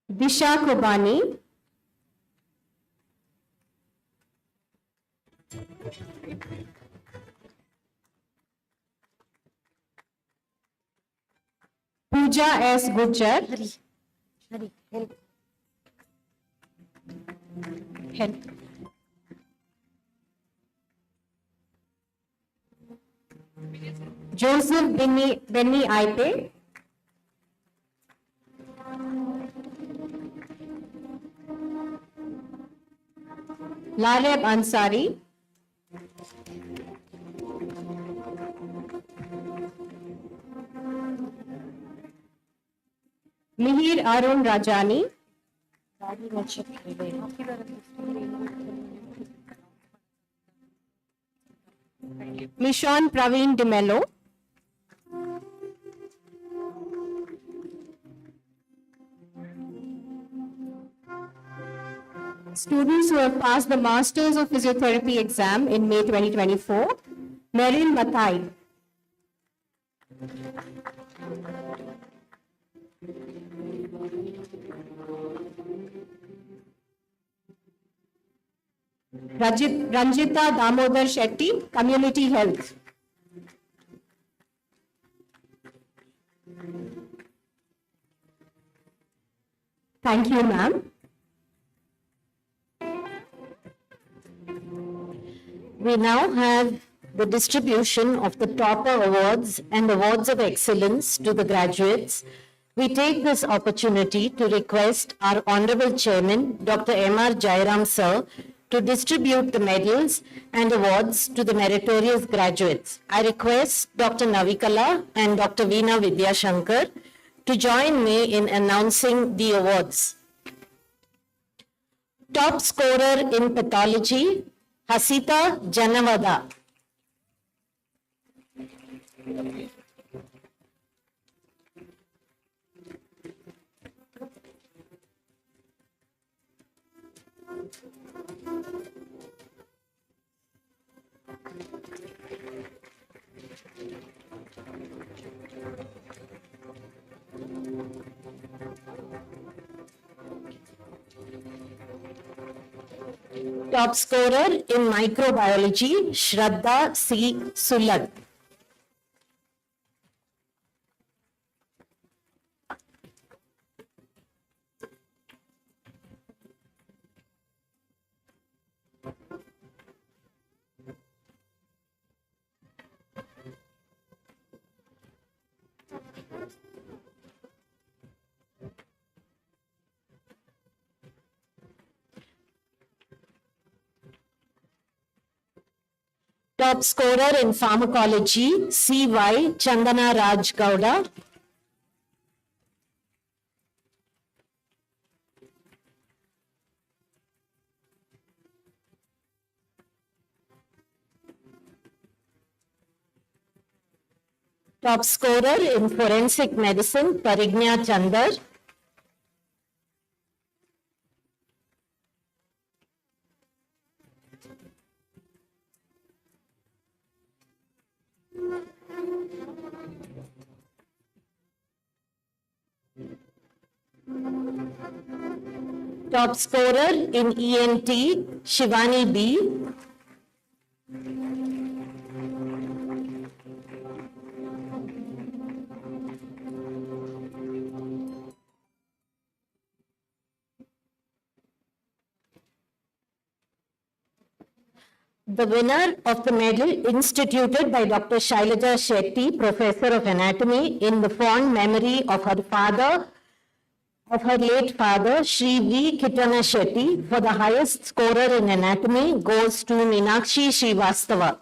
Speaker 4: Disha Kubani, Pooja S. Gujjar, Joseph Benny Aipe, Laleb Ansari, Mihir Arun Rajani, Mishon Praveen DeMello, students who have passed the Masters of Physiotherapy exam in May 2024, Meryl Mathai, Ranjita Damodar Shetty, Community Health. Thank you, ma'am.
Speaker 3: We now have the distribution of the topper awards and awards of excellence to the graduates. We take this opportunity to request our Honorable Chairman, Dr. M.R. Jairam Sir, to distribute the medals and awards to the meritorious graduates. I request Dr. Navikala and Dr. Veena Vidyashankar to join me in announcing the awards. Top scorer in pathology, Hasita Janavada. Top scorer in microbiology, Shraddha C. Sulad. Top scorer in pharmacology, C.Y. Chandana Raj Gowda. Top scorer in forensic medicine, Parigna Chandar. Top scorer in ENT, Shivani B. The winner of the medal instituted by Dr. Shailaja Shetty, Professor of Anatomy, in the fond memory of her late father, Shri V. Kitana Shetty, for the highest scorer in anatomy goes to Meenakshi Srivastava.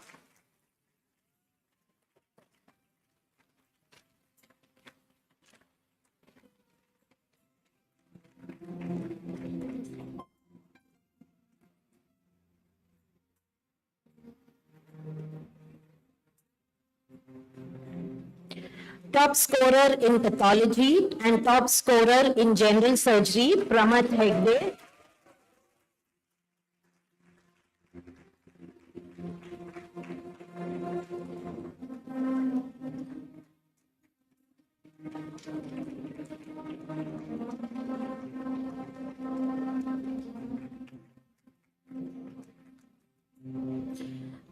Speaker 3: Top scorer in pathology and top scorer in general surgery, Pramath Hegde.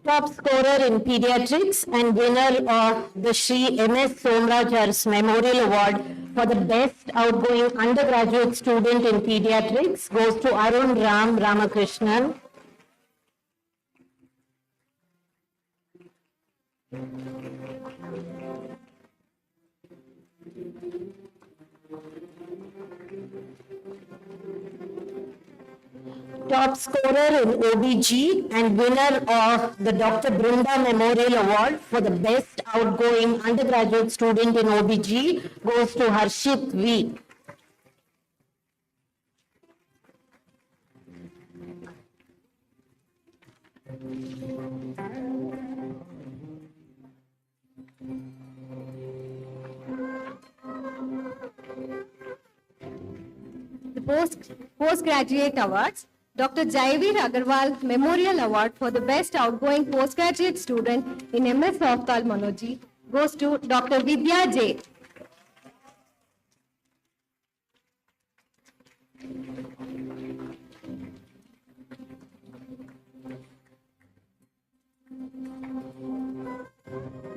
Speaker 3: Top scorer in pediatrics and winner of the Shri M.S. Somraj Memorial Award for the best outgoing undergraduate student in pediatrics goes to Arun Ram Ramakrishnan. Top scorer in OBG and winner of the Dr. Brinda Memorial Award for the best outgoing undergraduate student in OBG goes to Harshit V.
Speaker 2: The postgraduate awards. Dr. Jaivir Agarwal Memorial Award for the best outgoing postgraduate student in MS Ophthalmology goes to Dr. Vidya J.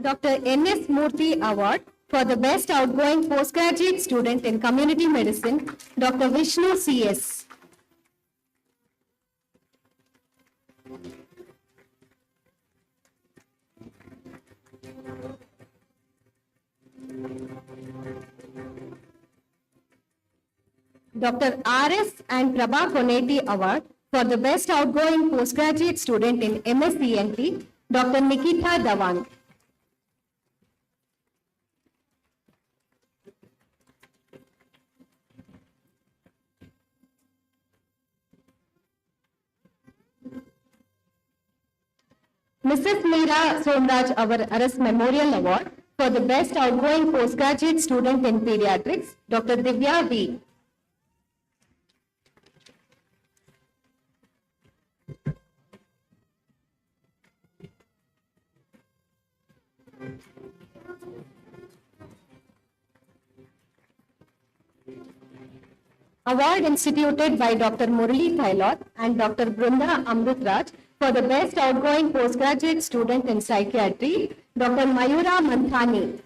Speaker 2: Dr. N.S. Murthy Award for the best outgoing postgraduate student in community medicine, Dr. Vishnu C.S. Dr. R.S. and Prabha Koneti Award for the best outgoing postgraduate student in MSc Dr. Nikita Dhawan. Mrs. Meera Somraj Aras Memorial Award for the best outgoing postgraduate student in pediatrics, Dr. Divya V. Award instituted by Dr. Murali Thailot and Dr. Brunda Amrutraj for the best outgoing postgraduate student in psychiatry, Dr. Mayura Manthani.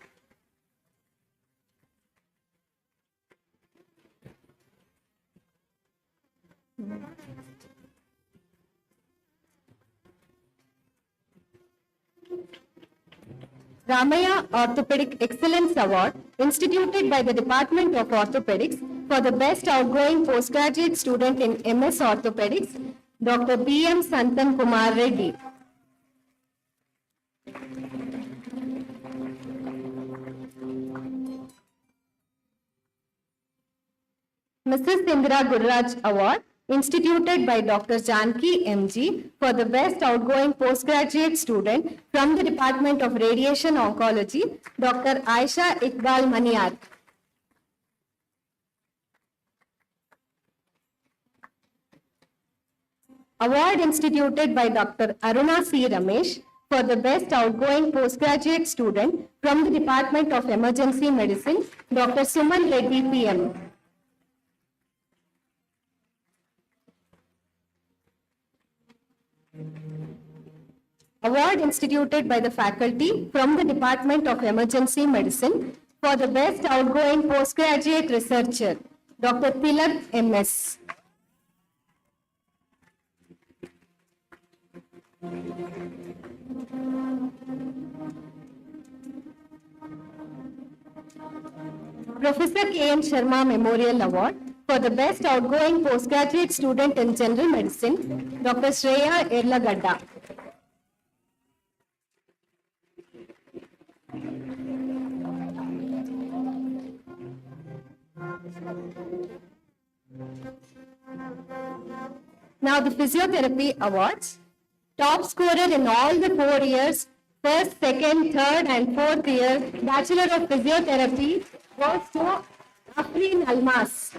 Speaker 2: Ramaiah Orthopedic Excellence Award instituted by the Department of Orthopedics for the best outgoing postgraduate student in MS Orthopedics, Dr. B.M. Santan Kumar Reddy. Mrs. Indira Gurraj Award instituted by Dr. Janki M.G. for the best outgoing postgraduate student from the Department of Radiation Oncology, Dr. Aisha Iqbal Maniar. Award instituted by Dr. Aruna C. Ramesh for the best outgoing postgraduate student from the Department of Emergency Medicine, Dr. Suman Reddy PM.
Speaker 4: award instituted by the faculty from the Department of Emergency Medicine for the best outgoing postgraduate researcher, Dr. Tilak MS. Professor K.N. Sharma Memorial Award for the best outgoing postgraduate student in general medicine, Dr. Shreya Erlagadda. Now the Physiotherapy Awards. Top scorer in all the 4 years, first, second, third and fourth year, Bachelor of Physiotherapy goes to Afreen Almas.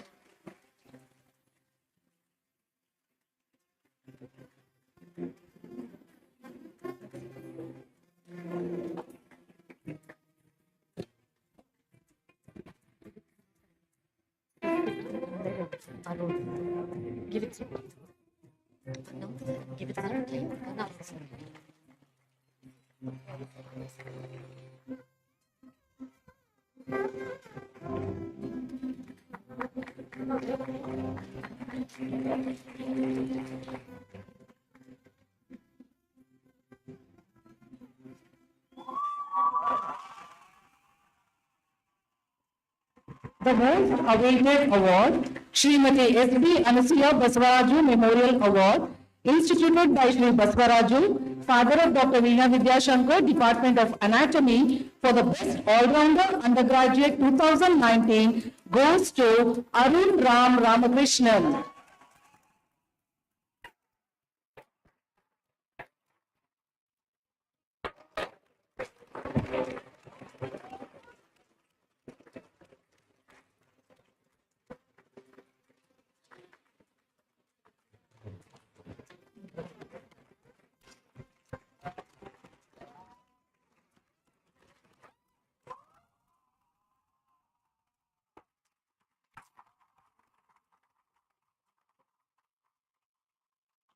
Speaker 9: The most awaited award, Srimati S.B. Anasuya Baswaraju Memorial Award, instituted by Shri Baswaraju, father of Dr. Veena Vidyashankar, Department of Anatomy, for the best all-rounder undergraduate 2019, goes to Arun Ram Ramakrishnan.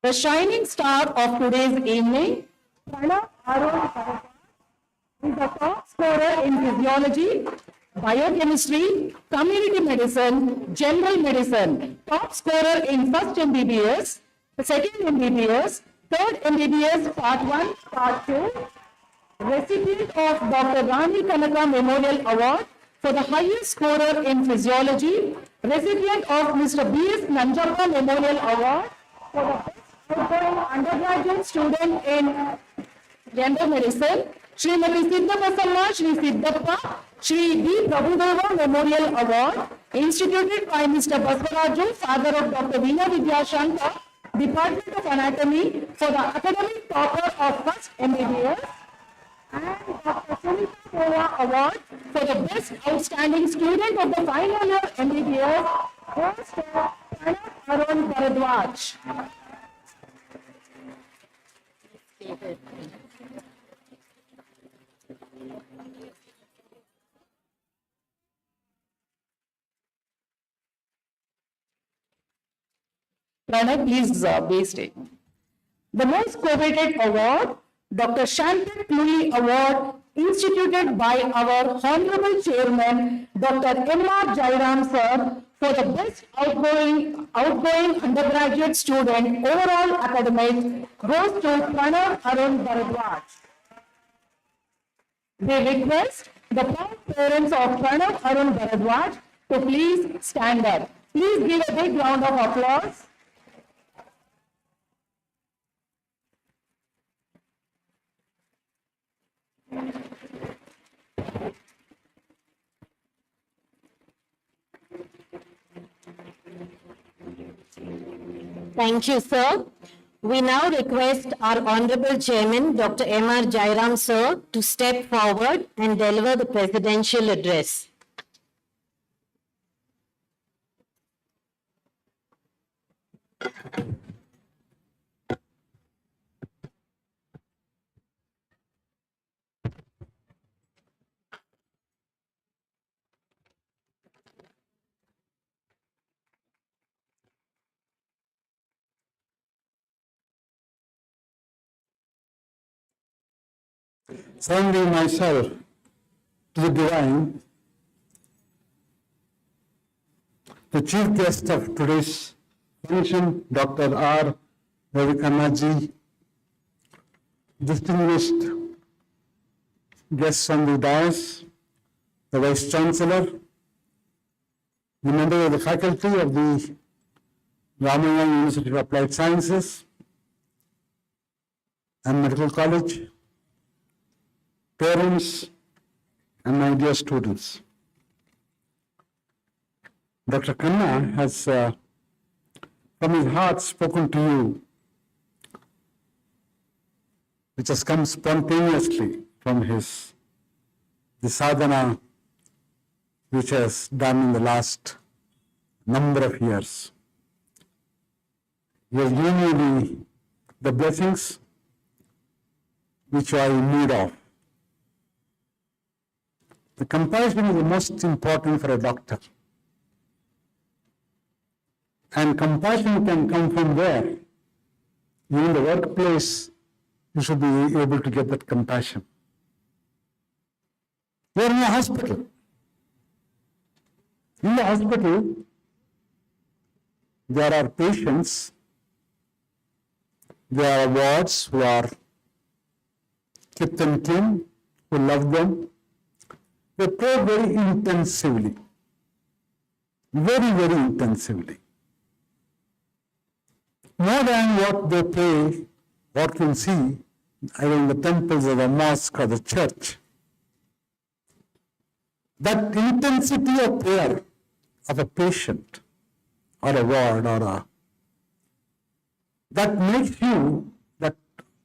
Speaker 9: The shining star of today's evening, Pranav Arun Bharadwaj, is the top scorer in physiology, biochemistry, community medicine, general medicine, top scorer in first MBBS, second MBBS, third MBBS Part 1, Part 2, recipient of Dr. Rani Kanaka Memorial Award for the highest scorer in physiology, recipient of Mr. B.S. Nanjappa Memorial Award for the best outgoing undergraduate student in general medicine, Srimati Siddhapasamma Shri Siddhappa, Shri B. Prabhudeva Memorial Award, instituted by Mr. Baswaraju, father of Dr. Veena Vidyashankar, Department of Anatomy, for the academic topper of first MBBS, and Dr. Sunita Pova Award for the best outstanding student of the final year MBBS, goes to Pranav Arun Bharadwaj. Pranay, please be seated. The most coveted award, Dr. Shantan Pluri Award, instituted by our Honorable Chairman, Dr. M.R. Jairam Sir, for the best outgoing undergraduate student overall academics, goes to Pranav Arun Bharadwaj. They request the proud parents of Pranav Arun Bharadwaj to please stand up. Please give a big round of applause.
Speaker 3: Thank you, sir. We now request our Honorable Chairman, Dr. M.R. Jairam, sir, to step forward and deliver the presidential address.
Speaker 5: surrendering myself to the divine, the chief guest of today's function, Dr. R. Ravikanaji, distinguished guests on the dais, the Vice Chancellor, the member of the faculty of the Ramaiah University of Applied Sciences and Medical College, parents, and my dear students. Dr. Khanna has, from his heart, spoken to you, which has come spontaneously from the sadhana which has done in the last number of years. He has given you the blessings which you are in need of. The compassion is the most important for a doctor. And compassion can come from where? In the workplace, you should be able to get that compassion. You are in a hospital. In the hospital, there are patients, there are wards who are kept and clean, who love them. They pray very intensively, very, very intensively. More than what they pray, what can see, either in the temples or the mosque or the church. That intensity of prayer of a patient or a ward that makes you, that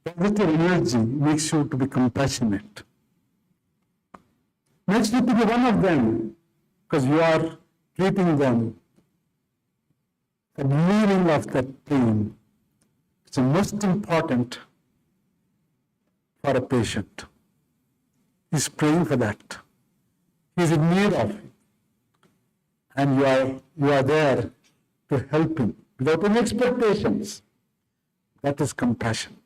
Speaker 5: positive energy makes you to be compassionate. Makes you to be one of them because you are treating them. The meaning of that pain is the most important for a patient. He's praying for that. He's in need of it. And you are there to help him without any expectations. That is compassion.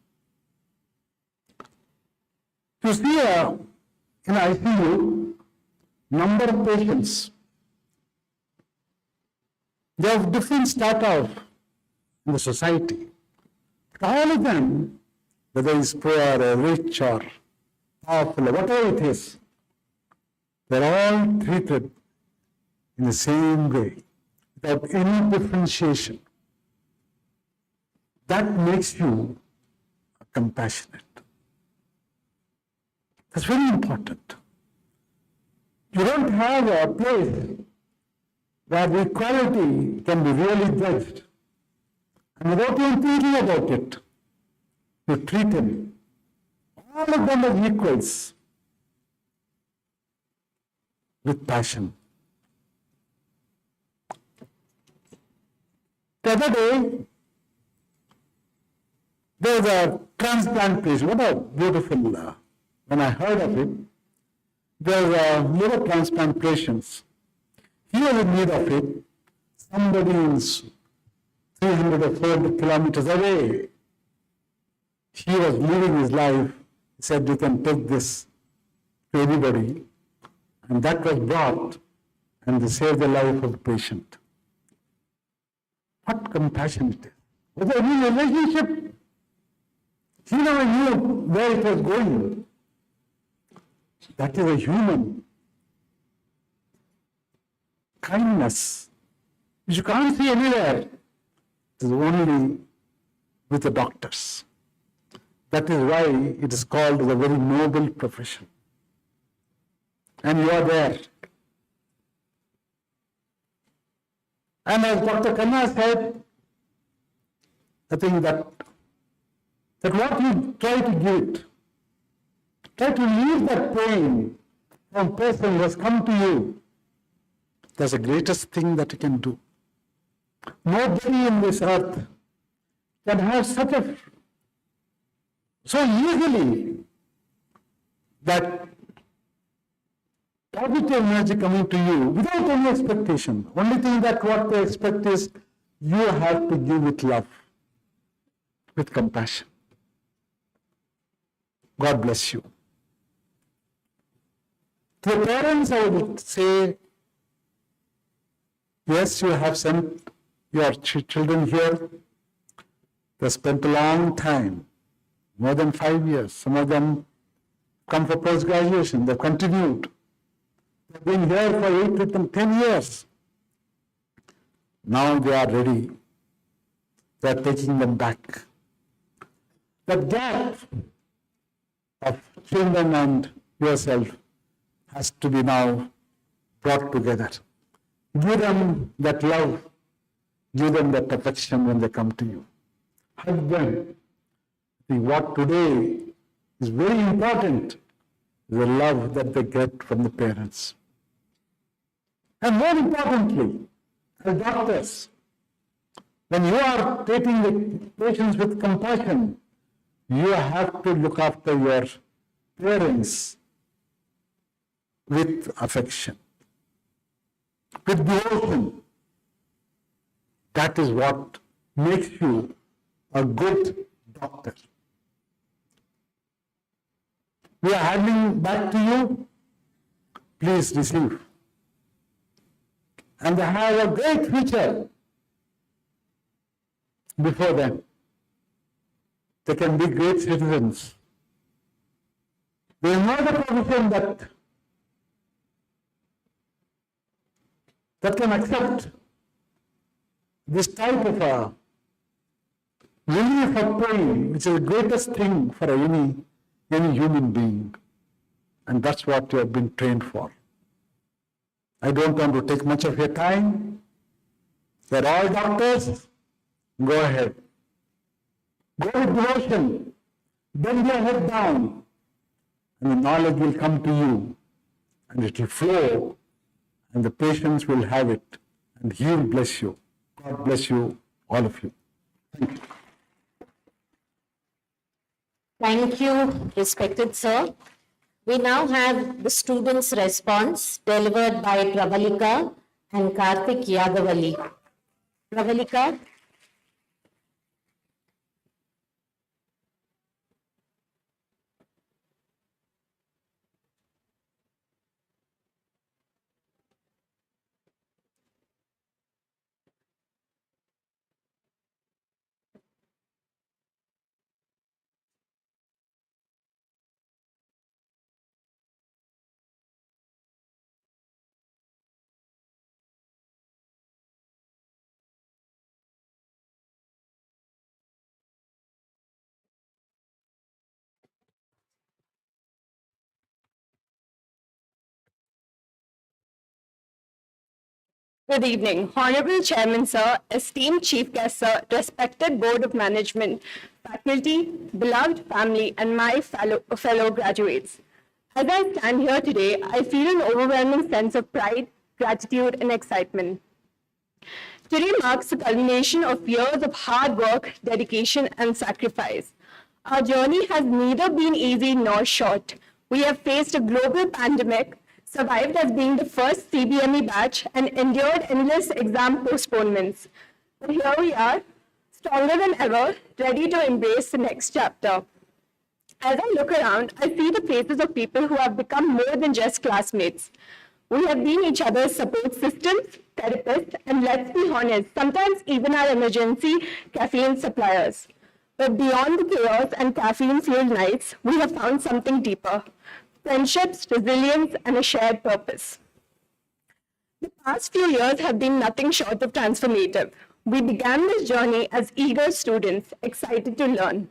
Speaker 5: You see, in ICU, number of patients, they have different strata in the society. But all of them, whether it's poor or rich or powerful or whatever it is, they're all treated in the same way, without any differentiation. That makes you compassionate. That's very important. You don't have a place where equality can be really judged. And without even thinking about it, you treat them, all of them as equals, with passion. The other day, there was a transplant patient. What a beautiful, when I heard of it, there were liver transplant patients. He was in need of it. Somebody is 300 or 400 kilometers away. He was living his life. He said, you can take this to anybody. And that was brought, and they saved the life of the patient. What compassion it is. Was there any relationship? He never knew where it was going. That is a human kindness, which you can't see anywhere. It is only with the doctors. That is why it is called a very noble profession. And you are there. And as Dr. Khanna said, I think that what you try to give it, try to leave that pain from person who has come to you. That's the greatest thing that you can do. Nobody in this earth can have so easily that positive energy coming to you without any expectation. Only thing that what they expect is you have to give with love, with compassion. God bless you. To the parents, I would say, yes, you have sent your children here. They spent a long time, more than 5 years. Some of them come for post-graduation. They've continued. They've been here for 8 to 10 years. Now they are ready. They are taking them back. The gap of children and yourself has to be now brought together. Give them that love. Give them that affection when they come to you. Hug them. See, what today is very important is the love that they get from the parents. And more importantly, as doctors, when you are treating the patients with compassion, you have to look after your parents with affection, with devotion. That is what makes you a good doctor. We are handing back to you. Please receive. And they have a great future before them. They can be great citizens. They know the profession that can accept this type of a relief of pain, which is the greatest thing for any human being. And that's what you have been trained for. I don't want to take much of your time. They're all doctors. Go ahead. Go with devotion. Bend your head down. And the knowledge will come to you. And it will flow. And the patients will have it. And He will bless you. God bless you, all of you. Thank you.
Speaker 3: Thank you, respected sir. We now have the students' response delivered by Pravalika and Karthik Yadavali. Pravalika.
Speaker 4: Good evening. Honorable Chairman, sir, esteemed Chief Guest, sir, respected Board of Management, faculty, beloved family, and my fellow graduates. As I stand here today, I feel an overwhelming sense of pride, gratitude, and excitement. Today marks the culmination of years of hard work, dedication, and sacrifice. Our journey has neither been easy nor short. We have faced a global pandemic, survived as being the first CBME batch, and endured endless exam postponements. But here we are, stronger than ever, ready to embrace the next chapter. As I look around, I see the faces of people who have become more than just classmates. We have been each other's support systems, therapists, and let's be honest, sometimes even our emergency caffeine suppliers. But beyond the chaos and caffeine-fueled nights, we have found something deeper: friendships, resilience, and a shared purpose. The past few years have been nothing short of transformative. We began this journey as eager students, excited to learn.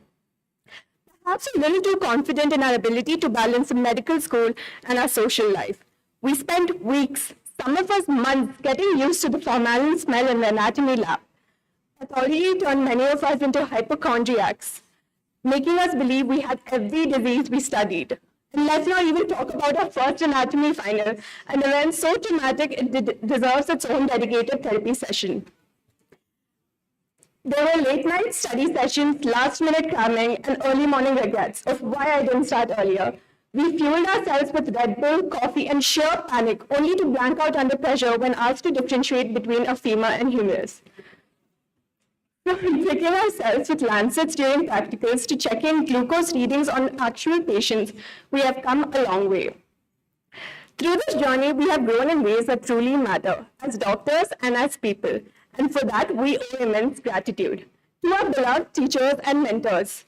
Speaker 4: Perhaps a little too confident in our ability to balance medical school and our social life. We spent weeks, some of us months, getting used to the formalin smell in the anatomy lab. Pathology turned many of us into hypochondriacs, making us believe we had every disease we studied. And let's not even talk about our first anatomy final, an event so traumatic it deserves its own dedicated therapy session. There were late-night study sessions, last-minute cramming, and early morning regrets of why I didn't start earlier. We fueled ourselves with Red Bull, coffee, and sheer panic, only to blank out under pressure when asked to differentiate between a femur and humerus. From pricking ourselves with lancets during practicals to checking glucose readings on actual patients, we have come a long way. Through this journey, we have grown in ways that truly matter as doctors and as people. And for that, we owe immense gratitude. To our beloved teachers and mentors,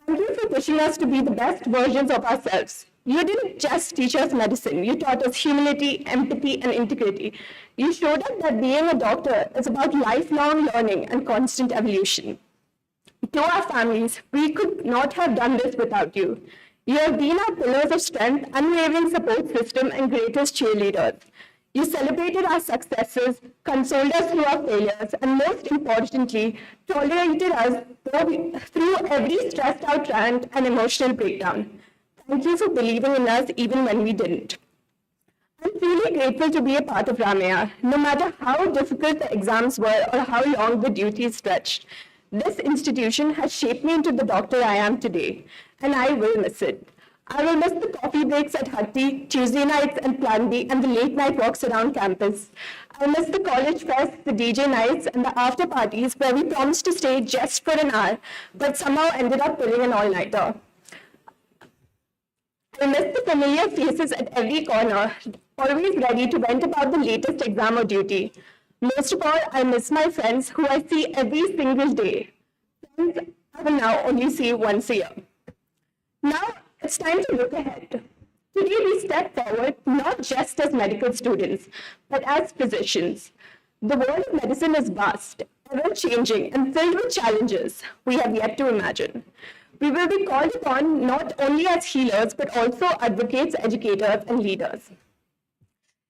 Speaker 4: thank you for pushing us to be the best versions of ourselves. You didn't just teach us medicine, you taught us humility, empathy, and integrity. You showed us that being a doctor is about lifelong learning and constant evolution. To our families, we could not have done this without you. You have been our pillars of strength, unwavering support system, and greatest cheerleaders. You celebrated our successes, consoled us through our failures, and most importantly, tolerated us through every stressed out rant and emotional breakdown. Thank you for believing in us even when we didn't. I'm truly grateful to be a part of Ramaiah, no matter how difficult the exams were or how long the duties stretched. This institution has shaped me into the doctor I am today, and I will miss it. I will miss the coffee breaks at Hatti, Tuesday nights and Plan B, and the late night walks around campus. I miss the college fest, the DJ nights, and the after parties where we promised to stay just for an hour, but somehow ended up pulling an all-nighter. I miss the familiar faces at every corner, always ready to vent about the latest exam or duty. Most of all, I miss my friends who I see every single day. Friends I will now only see once a year. Now, it's time to look ahead. Today, we step forward not just as medical students, but as physicians. The world of medicine is vast, ever-changing, and filled with challenges we have yet to imagine. We will be called upon not only as healers, but also advocates, educators, and leaders.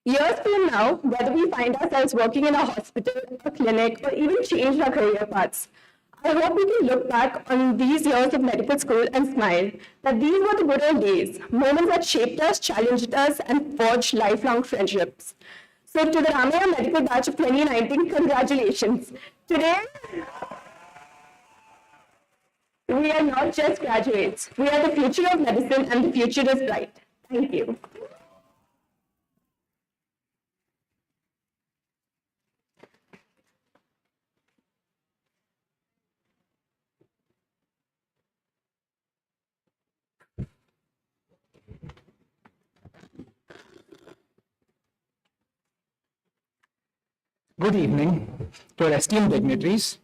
Speaker 4: Years from now, whether we find ourselves working in a hospital, a clinic, or even change our career paths, I hope we can look back on these years of medical school and smile that these were the good old days, moments that shaped us, challenged us, and forged lifelong friendships. So to the Ramaiah Medical Batch of 2019, congratulations. Today, we are not just graduates. We are the future of medicine, and the future is bright. Thank you.
Speaker 10: Good evening to our esteemed dignitaries,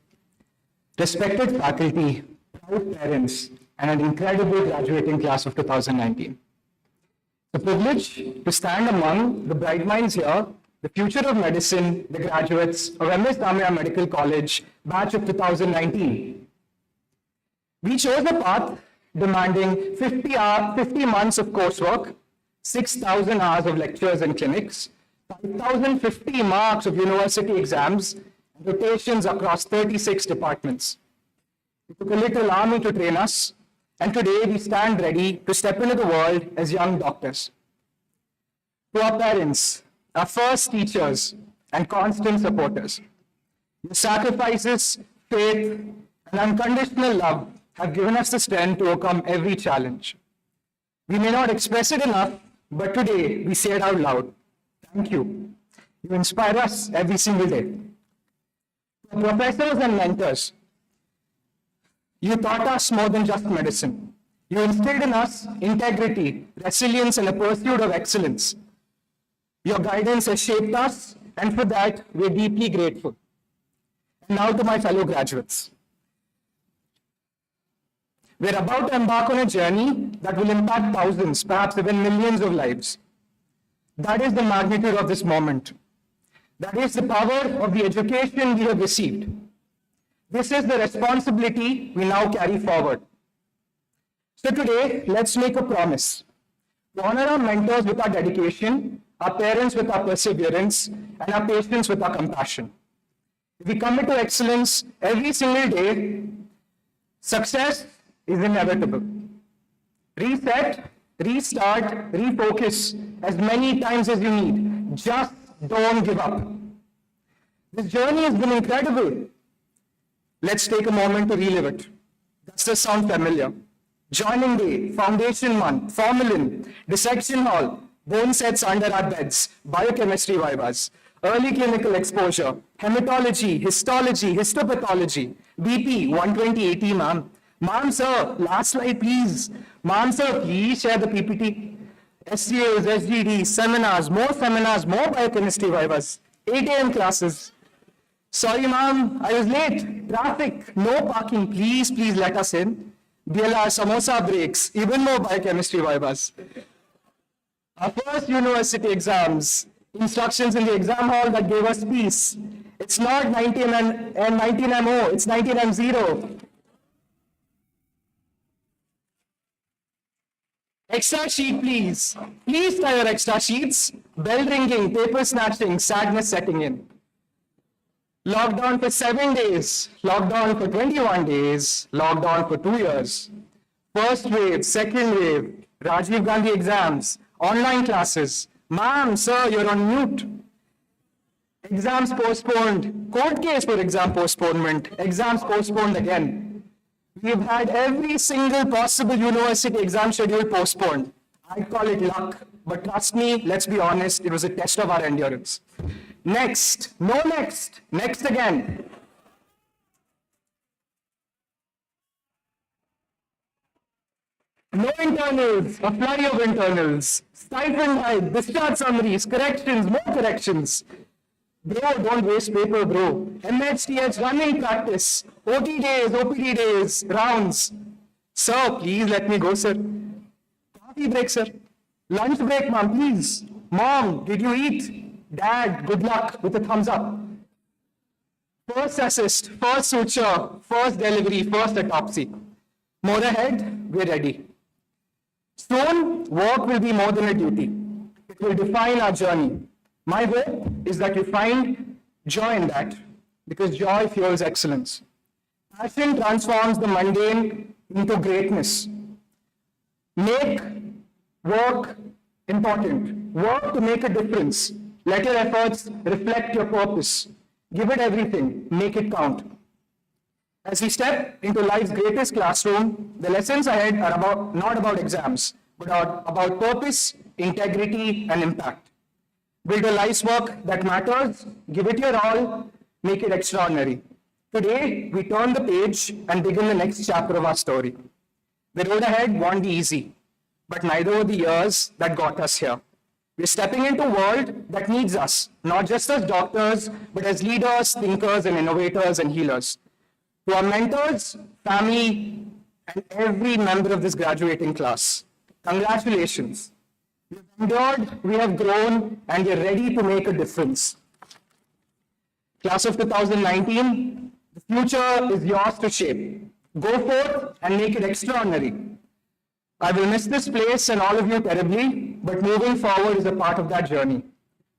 Speaker 10: respected faculty, proud parents, and an incredible graduating class of 2019. The privilege to stand among the bright minds here, the future of medicine, the graduates of MS Ramaiah Medical College, batch of 2019. We chose a path demanding 50 months of coursework, 6,000 hours of lectures and clinics, 5,050 marks of university exams, and rotations across 36 departments. It took a little army to train us, and today we stand ready to step into the world as young doctors. To our parents, our first teachers, and constant supporters, your sacrifices, faith, and unconditional love have given us the strength to overcome every challenge. We may not express it enough, but today we say it out loud. Thank you. You inspire us every single day. To professors and mentors, you taught us more than just medicine. You instilled in us integrity, resilience, and a pursuit of excellence. Your guidance has shaped us, and for that, we're deeply grateful. And now to my fellow graduates. We're about to embark on a journey that will impact thousands, perhaps even millions of lives. That is the magnitude of this moment. That is the power of the education we have received. This is the responsibility we now carry forward. So today, let's make a promise to honor our mentors with our dedication, our parents with our perseverance, and our patients with our compassion. If we commit to excellence every single day, success is inevitable. Reset, restart, refocus as many times as you need. Just don't give up. This journey has been incredible. Let's take a moment to relive it. Does this sound familiar? Joining day, foundation month, formalin, dissection hall, bone sets under our beds, biochemistry vivas, early clinical exposure, hematology, histology, histopathology, BP, 120/80, ma'am. Ma'am, sir, last slide, please. Ma'am, sir, please share the PPT. SGAs, SGDs, seminars, more biochemistry vivas, 8 a.m. classes. Sorry, ma'am, I was late. Traffic, no parking. Please, please let us in. DLR, samosa breaks, even more biochemistry vivas. Our first university exams, instructions in the exam hall that gave us peace. It's not 19 and 19MO, it's 19M0. Extra sheet, please. Please try your extra sheets. Bell ringing, paper snatching, sadness setting in. Lockdown for 7 days, lockdown for 21 days, lockdown for 2 years. First wave, second wave, Rajiv Gandhi exams, online classes. Ma'am, sir, you're on mute. Exams postponed, court case for exam postponement, exams postponed again. We've had every single possible university exam schedule postponed. I call it luck, but trust me, let's be honest, it was a test of our endurance. Next, no next, next again. No internals, a flurry of internals, stipend hike, discharge summaries, corrections, more corrections. Bro, don't waste paper, bro. MHTH running practice, OT days, OPD days, rounds. Sir, please let me go, sir. Coffee break, sir. Lunch break, mom, please. Mom, did you eat? Dad, good luck with a thumbs up. First assist, first suture, first delivery, first autopsy. More ahead, we're ready. Soon, work will be more than a duty. It will define our journey. My hope is that you find joy in that, because joy fuels excellence. Passion transforms the mundane into greatness. Make work important. Work to make a difference. Let your efforts reflect your purpose. Give it everything. Make it count. As we step into life's greatest classroom, the lessons ahead are not about exams, but about purpose, integrity, and impact. Build a life's work that matters, give it your all, make it extraordinary. Today, we turn the page and begin the next chapter of our story. The road ahead won't be easy, but neither were the years that got us here. We're stepping into a world that needs us, not just as doctors, but as leaders, thinkers, and innovators and healers. To our mentors, family, and every member of this graduating class, congratulations. We have endured, we have grown, and we are ready to make a difference. Class of 2019, the future is yours to shape. Go forth and make it extraordinary. I will miss this place and all of you terribly, but moving forward is a part of that journey.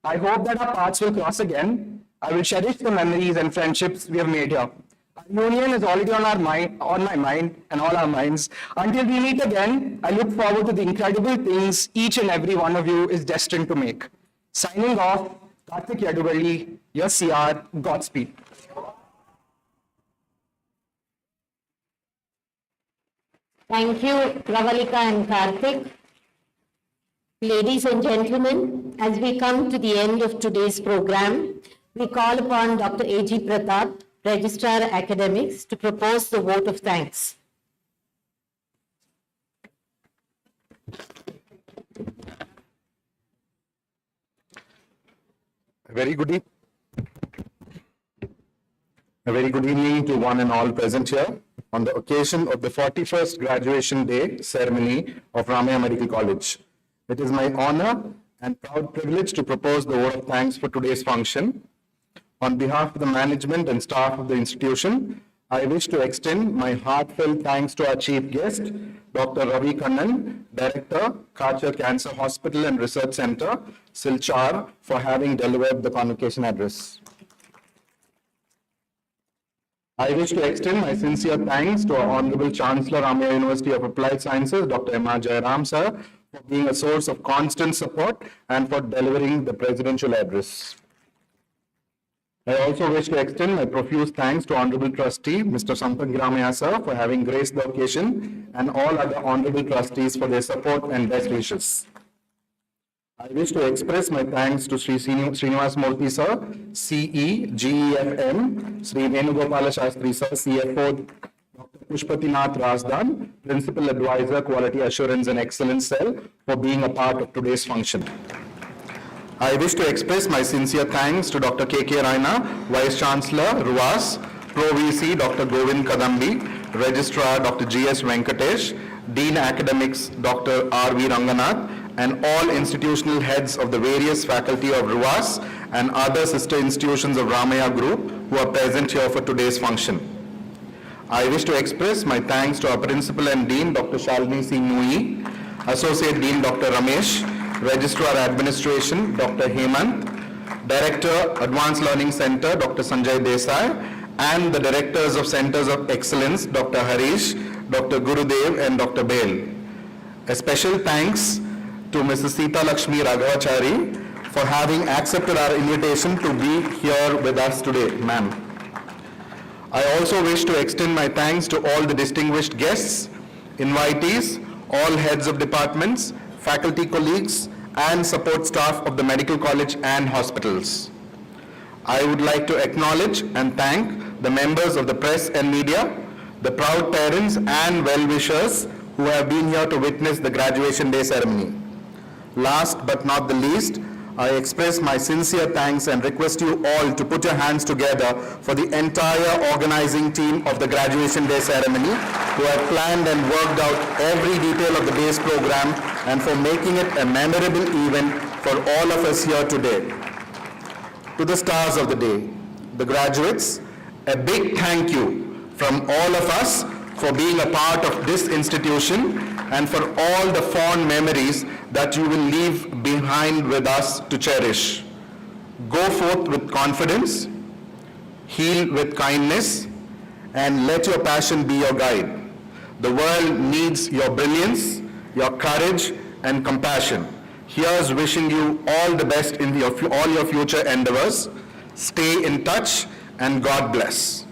Speaker 10: I hope that our paths will cross again. I will cherish the memories and friendships we have made here. Our union is already on my mind and all our minds. Until we meet again, I look forward to the incredible things each and every one of you is destined to make. Signing off, Karthik Yaduvalli, your CR, Godspeed.
Speaker 3: Thank you, Ravalika and Karthik. Ladies and gentlemen, as we come to the end of today's program, we call upon Dr. A.G. Pratap, Registrar Academics, to propose the vote of thanks.
Speaker 11: A very good evening to one and all present here on the occasion of the 41st graduation day ceremony of Ramaiah Medical College. It is my honor and proud privilege to propose the vote of thanks for today's function. On behalf of the management and staff of the institution, I wish to extend my heartfelt thanks to our chief guest, Dr. Ravi Kannan, Director, Kachar Cancer Hospital and Research Center, Silchar, for having delivered the convocation address. I wish to extend my sincere thanks to our Honorable Chancellor, Ramaiah University of Applied Sciences, Dr. M.R. Jairam, sir, for being a source of constant support and for delivering the presidential address. I also wish to extend my profuse thanks to Honorable Trustee, Mr. Sampan Ramaiah, sir, for having graced the occasion, and all other Honorable Trustees for their support and best wishes. I wish to express my thanks to Sri Srinivas Murthy, sir, CE, GEFM, Sri Venugopala Shastri, sir, CFO, Dr. Pushpatinath Razdan, Principal Advisor, Quality Assurance and Excellence Cell, for being a part of today's function. I wish to express my sincere thanks to Dr. K.K. Raina, Vice Chancellor, RUAS, Pro VC, Dr. Govind Kadambi, Registrar, Dr. G.S. Venkatesh, Dean Academics, Dr. R.V. Ranganath, and all institutional heads of the various faculty of RUAS and other sister institutions of Ramaiah Group who are present here for today's function. I wish to express my thanks to our Principal and Dean, Dr. Shalini C. Nui, Associate Dean, Dr. Ramesh, Registrar Administration, Dr. Hemant, Director, Advanced Learning Center, Dr. Sanjay Desai, and the Directors of Centers of Excellence, Dr. Harish, Dr. Gurudev, and Dr. Bail. A special thanks to Mrs. Sita Lakshmi Raghavachari for having accepted our invitation to be here with us today, ma'am. I also wish to extend my thanks to all the distinguished guests, invitees, all heads of departments, faculty colleagues, and support staff of the medical college and hospitals. I would like to acknowledge and thank the members of the press and media, the proud parents and well-wishers who have been here to witness the graduation day ceremony. Last but not the least, I express my sincere thanks and request you all to put your hands together for the entire organizing team of the graduation day ceremony who have planned and worked out every detail of the day's program and for making it a memorable event for all of us here today. To the stars of the day, the graduates, a big thank you from all of us for being a part of this institution and for all the fond memories that you will leave behind with us to cherish. Go forth with confidence, heal with kindness, and let your passion be your guide. The world needs your brilliance, your courage, and compassion. Here's wishing you all the best in all your future endeavors. Stay in touch, and God bless.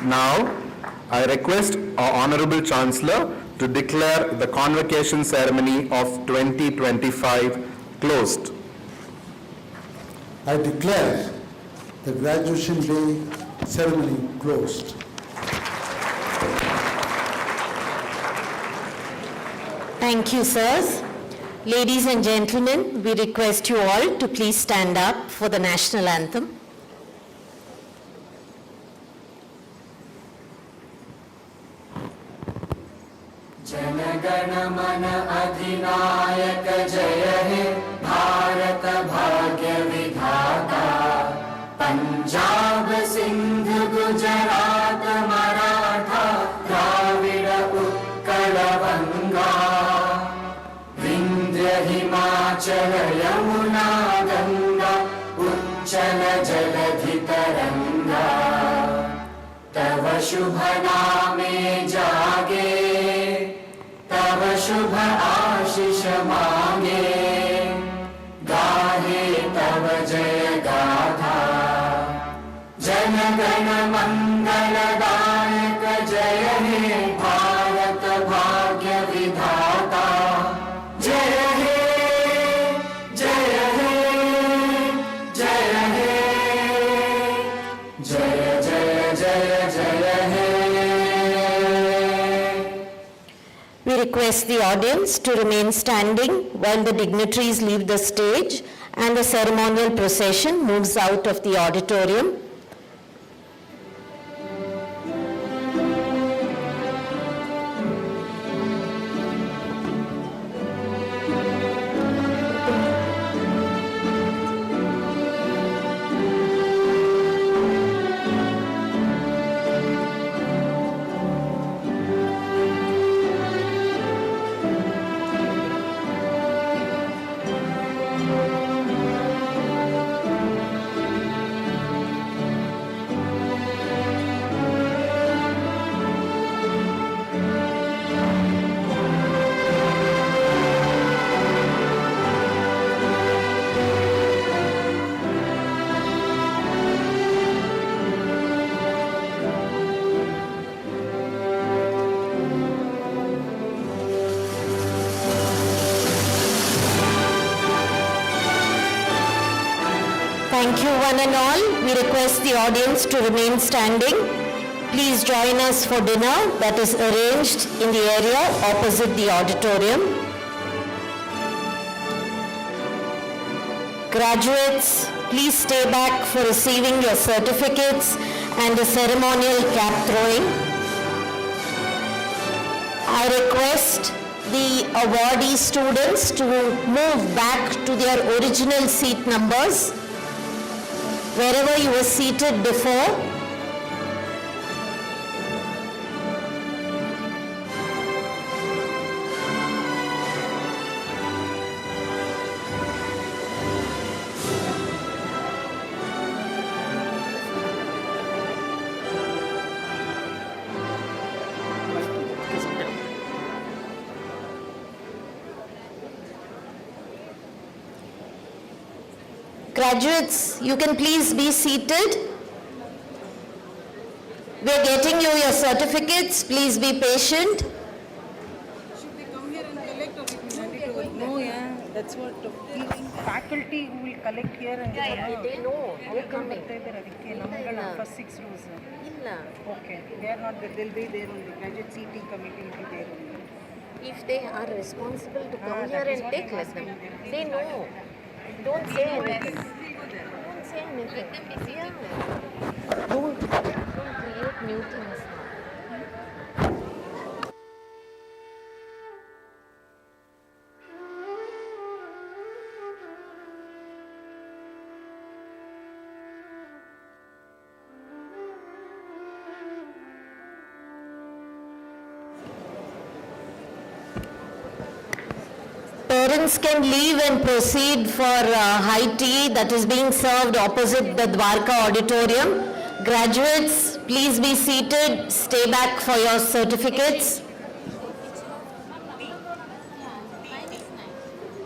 Speaker 11: Now, I request our Honorable Chancellor to declare the convocation ceremony of 2025 closed.
Speaker 5: I declare the graduation day ceremony closed.
Speaker 3: Thank you, sirs. Ladies and gentlemen, we request you all to please stand up for the national anthem.
Speaker 1: जनगण मन अधिनायक जय हे भारत भाग्य विधाता पंजाब सिंध गुजरात मराठा द्राविड़ उत्कल बंगा विंध्य हिमाचल यमुना गंगा उच्चल जलधि तरंगा तव शुभ नामे जागे तव शुभ आशीष मांगे गाहे तव जय गाथा जन गण मंगलदायक जय हे भारत भाग्य विधाता जय हे जय हे जय हे जय जय जय जय हे.
Speaker 3: We request the audience to remain standing while the dignitaries leave the stage and the ceremonial procession moves out of the auditorium. one and all, we request the audience to remain standing. Please join us for dinner that is arranged in the area opposite the auditorium. Graduates, please stay back for receiving your certificates and the ceremonial cap throwing. I request the awardee students to move back to their original seat numbers, wherever you were seated before. Graduates, you can please be seated. We are getting you your certificates. Please be patient.
Speaker 12: Should they come here and collect or it will hand it over? No, yeah, that's what faculty who will collect here and
Speaker 3: They know.
Speaker 12: They're coming. First 6 rows. Okay, they are not there. They'll be there only. Graduate seating committee will be there only.
Speaker 3: If they are responsible to come
Speaker 12: that
Speaker 3: here
Speaker 12: is
Speaker 3: and
Speaker 12: what
Speaker 3: take,
Speaker 12: I'm
Speaker 3: let them.
Speaker 12: asking.
Speaker 3: They know. Don't say anything. Don't say anything. Yeah. Don't create new things. Parents can leave and proceed for high tea that is being served opposite the Dwaraka auditorium. Graduates, please be seated. Stay back for your certificates.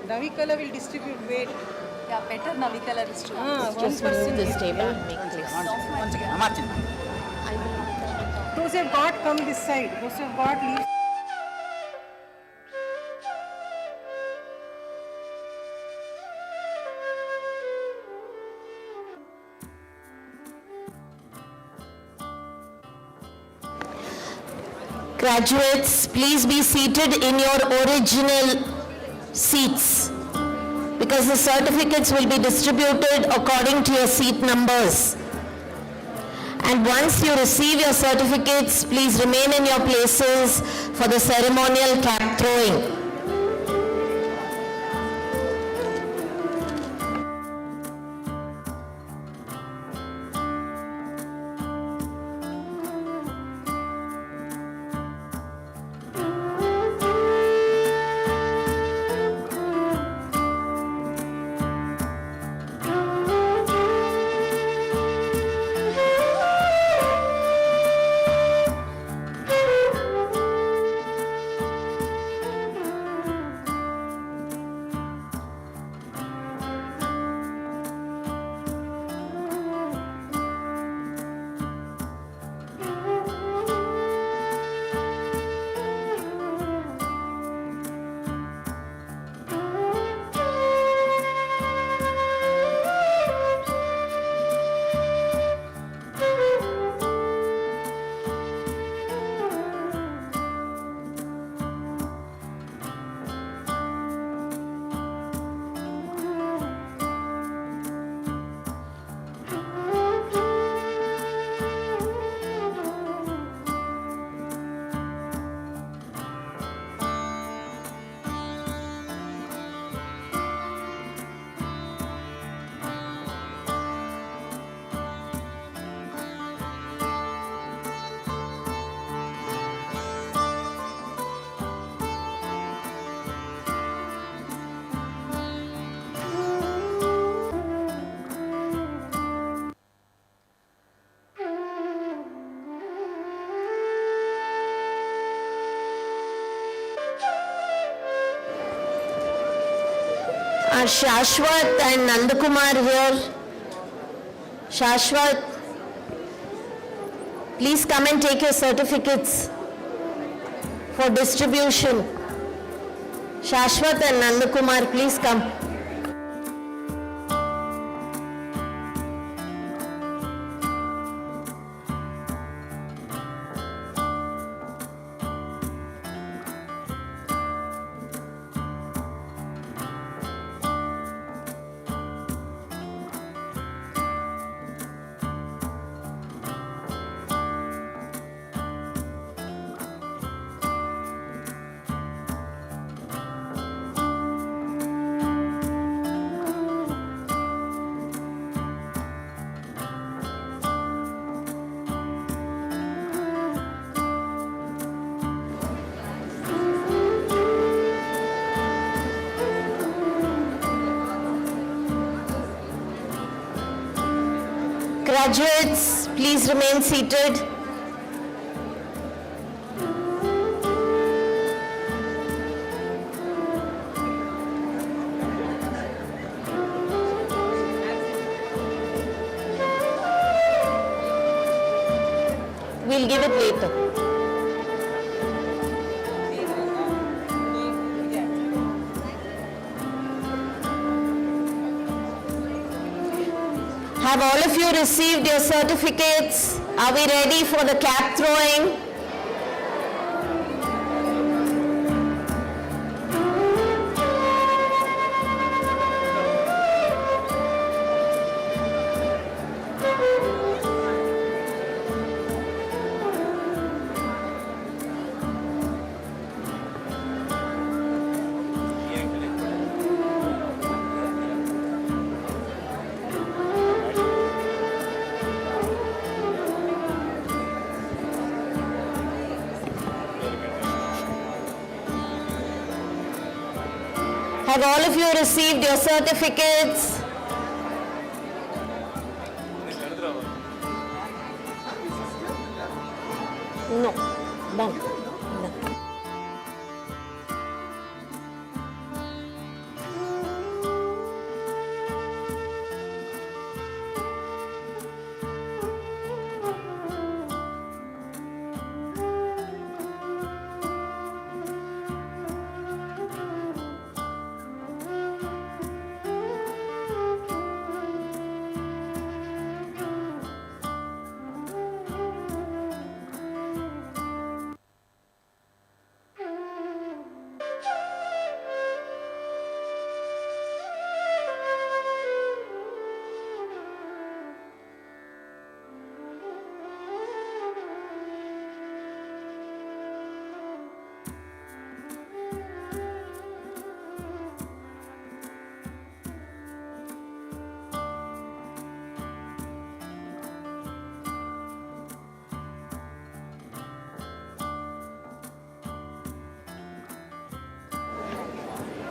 Speaker 12: Navikala will distribute weight.
Speaker 13: Yeah, better Navikala distribute.
Speaker 3: Just move this table and make place.
Speaker 12: Those who have got, come this side. Those who have got, leave.
Speaker 3: Graduates, please be seated in your original seats because the certificates will be distributed according to your seat numbers. And once you receive your certificates, please remain in your places for the ceremonial cap throwing. Are Shashwat and Nandakumar here? Shashwat, please come and take your certificates for distribution. Shashwat and Nandakumar, please come. Graduates, please remain seated. We'll give it later. Have all of you received your certificates? Are we ready for the cap throwing? Have all of you received your certificates? No, done.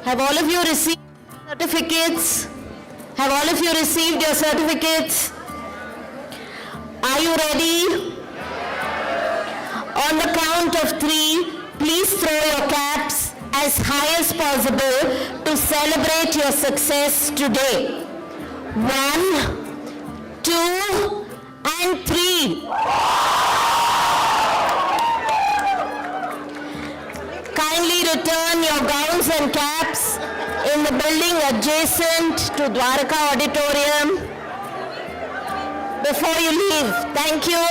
Speaker 3: Have all of you received certificates? Have all of you received your certificates? Are you ready? On the count of 3, please throw your caps as high as possible to celebrate your success today. 1, 2, and 3. Kindly return your gowns and caps in the building adjacent to Dwaraka Auditorium before you leave. Thank you.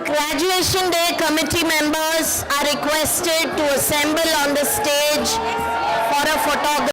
Speaker 3: Graduation Day committee members are requested to assemble on the stage for a photograph.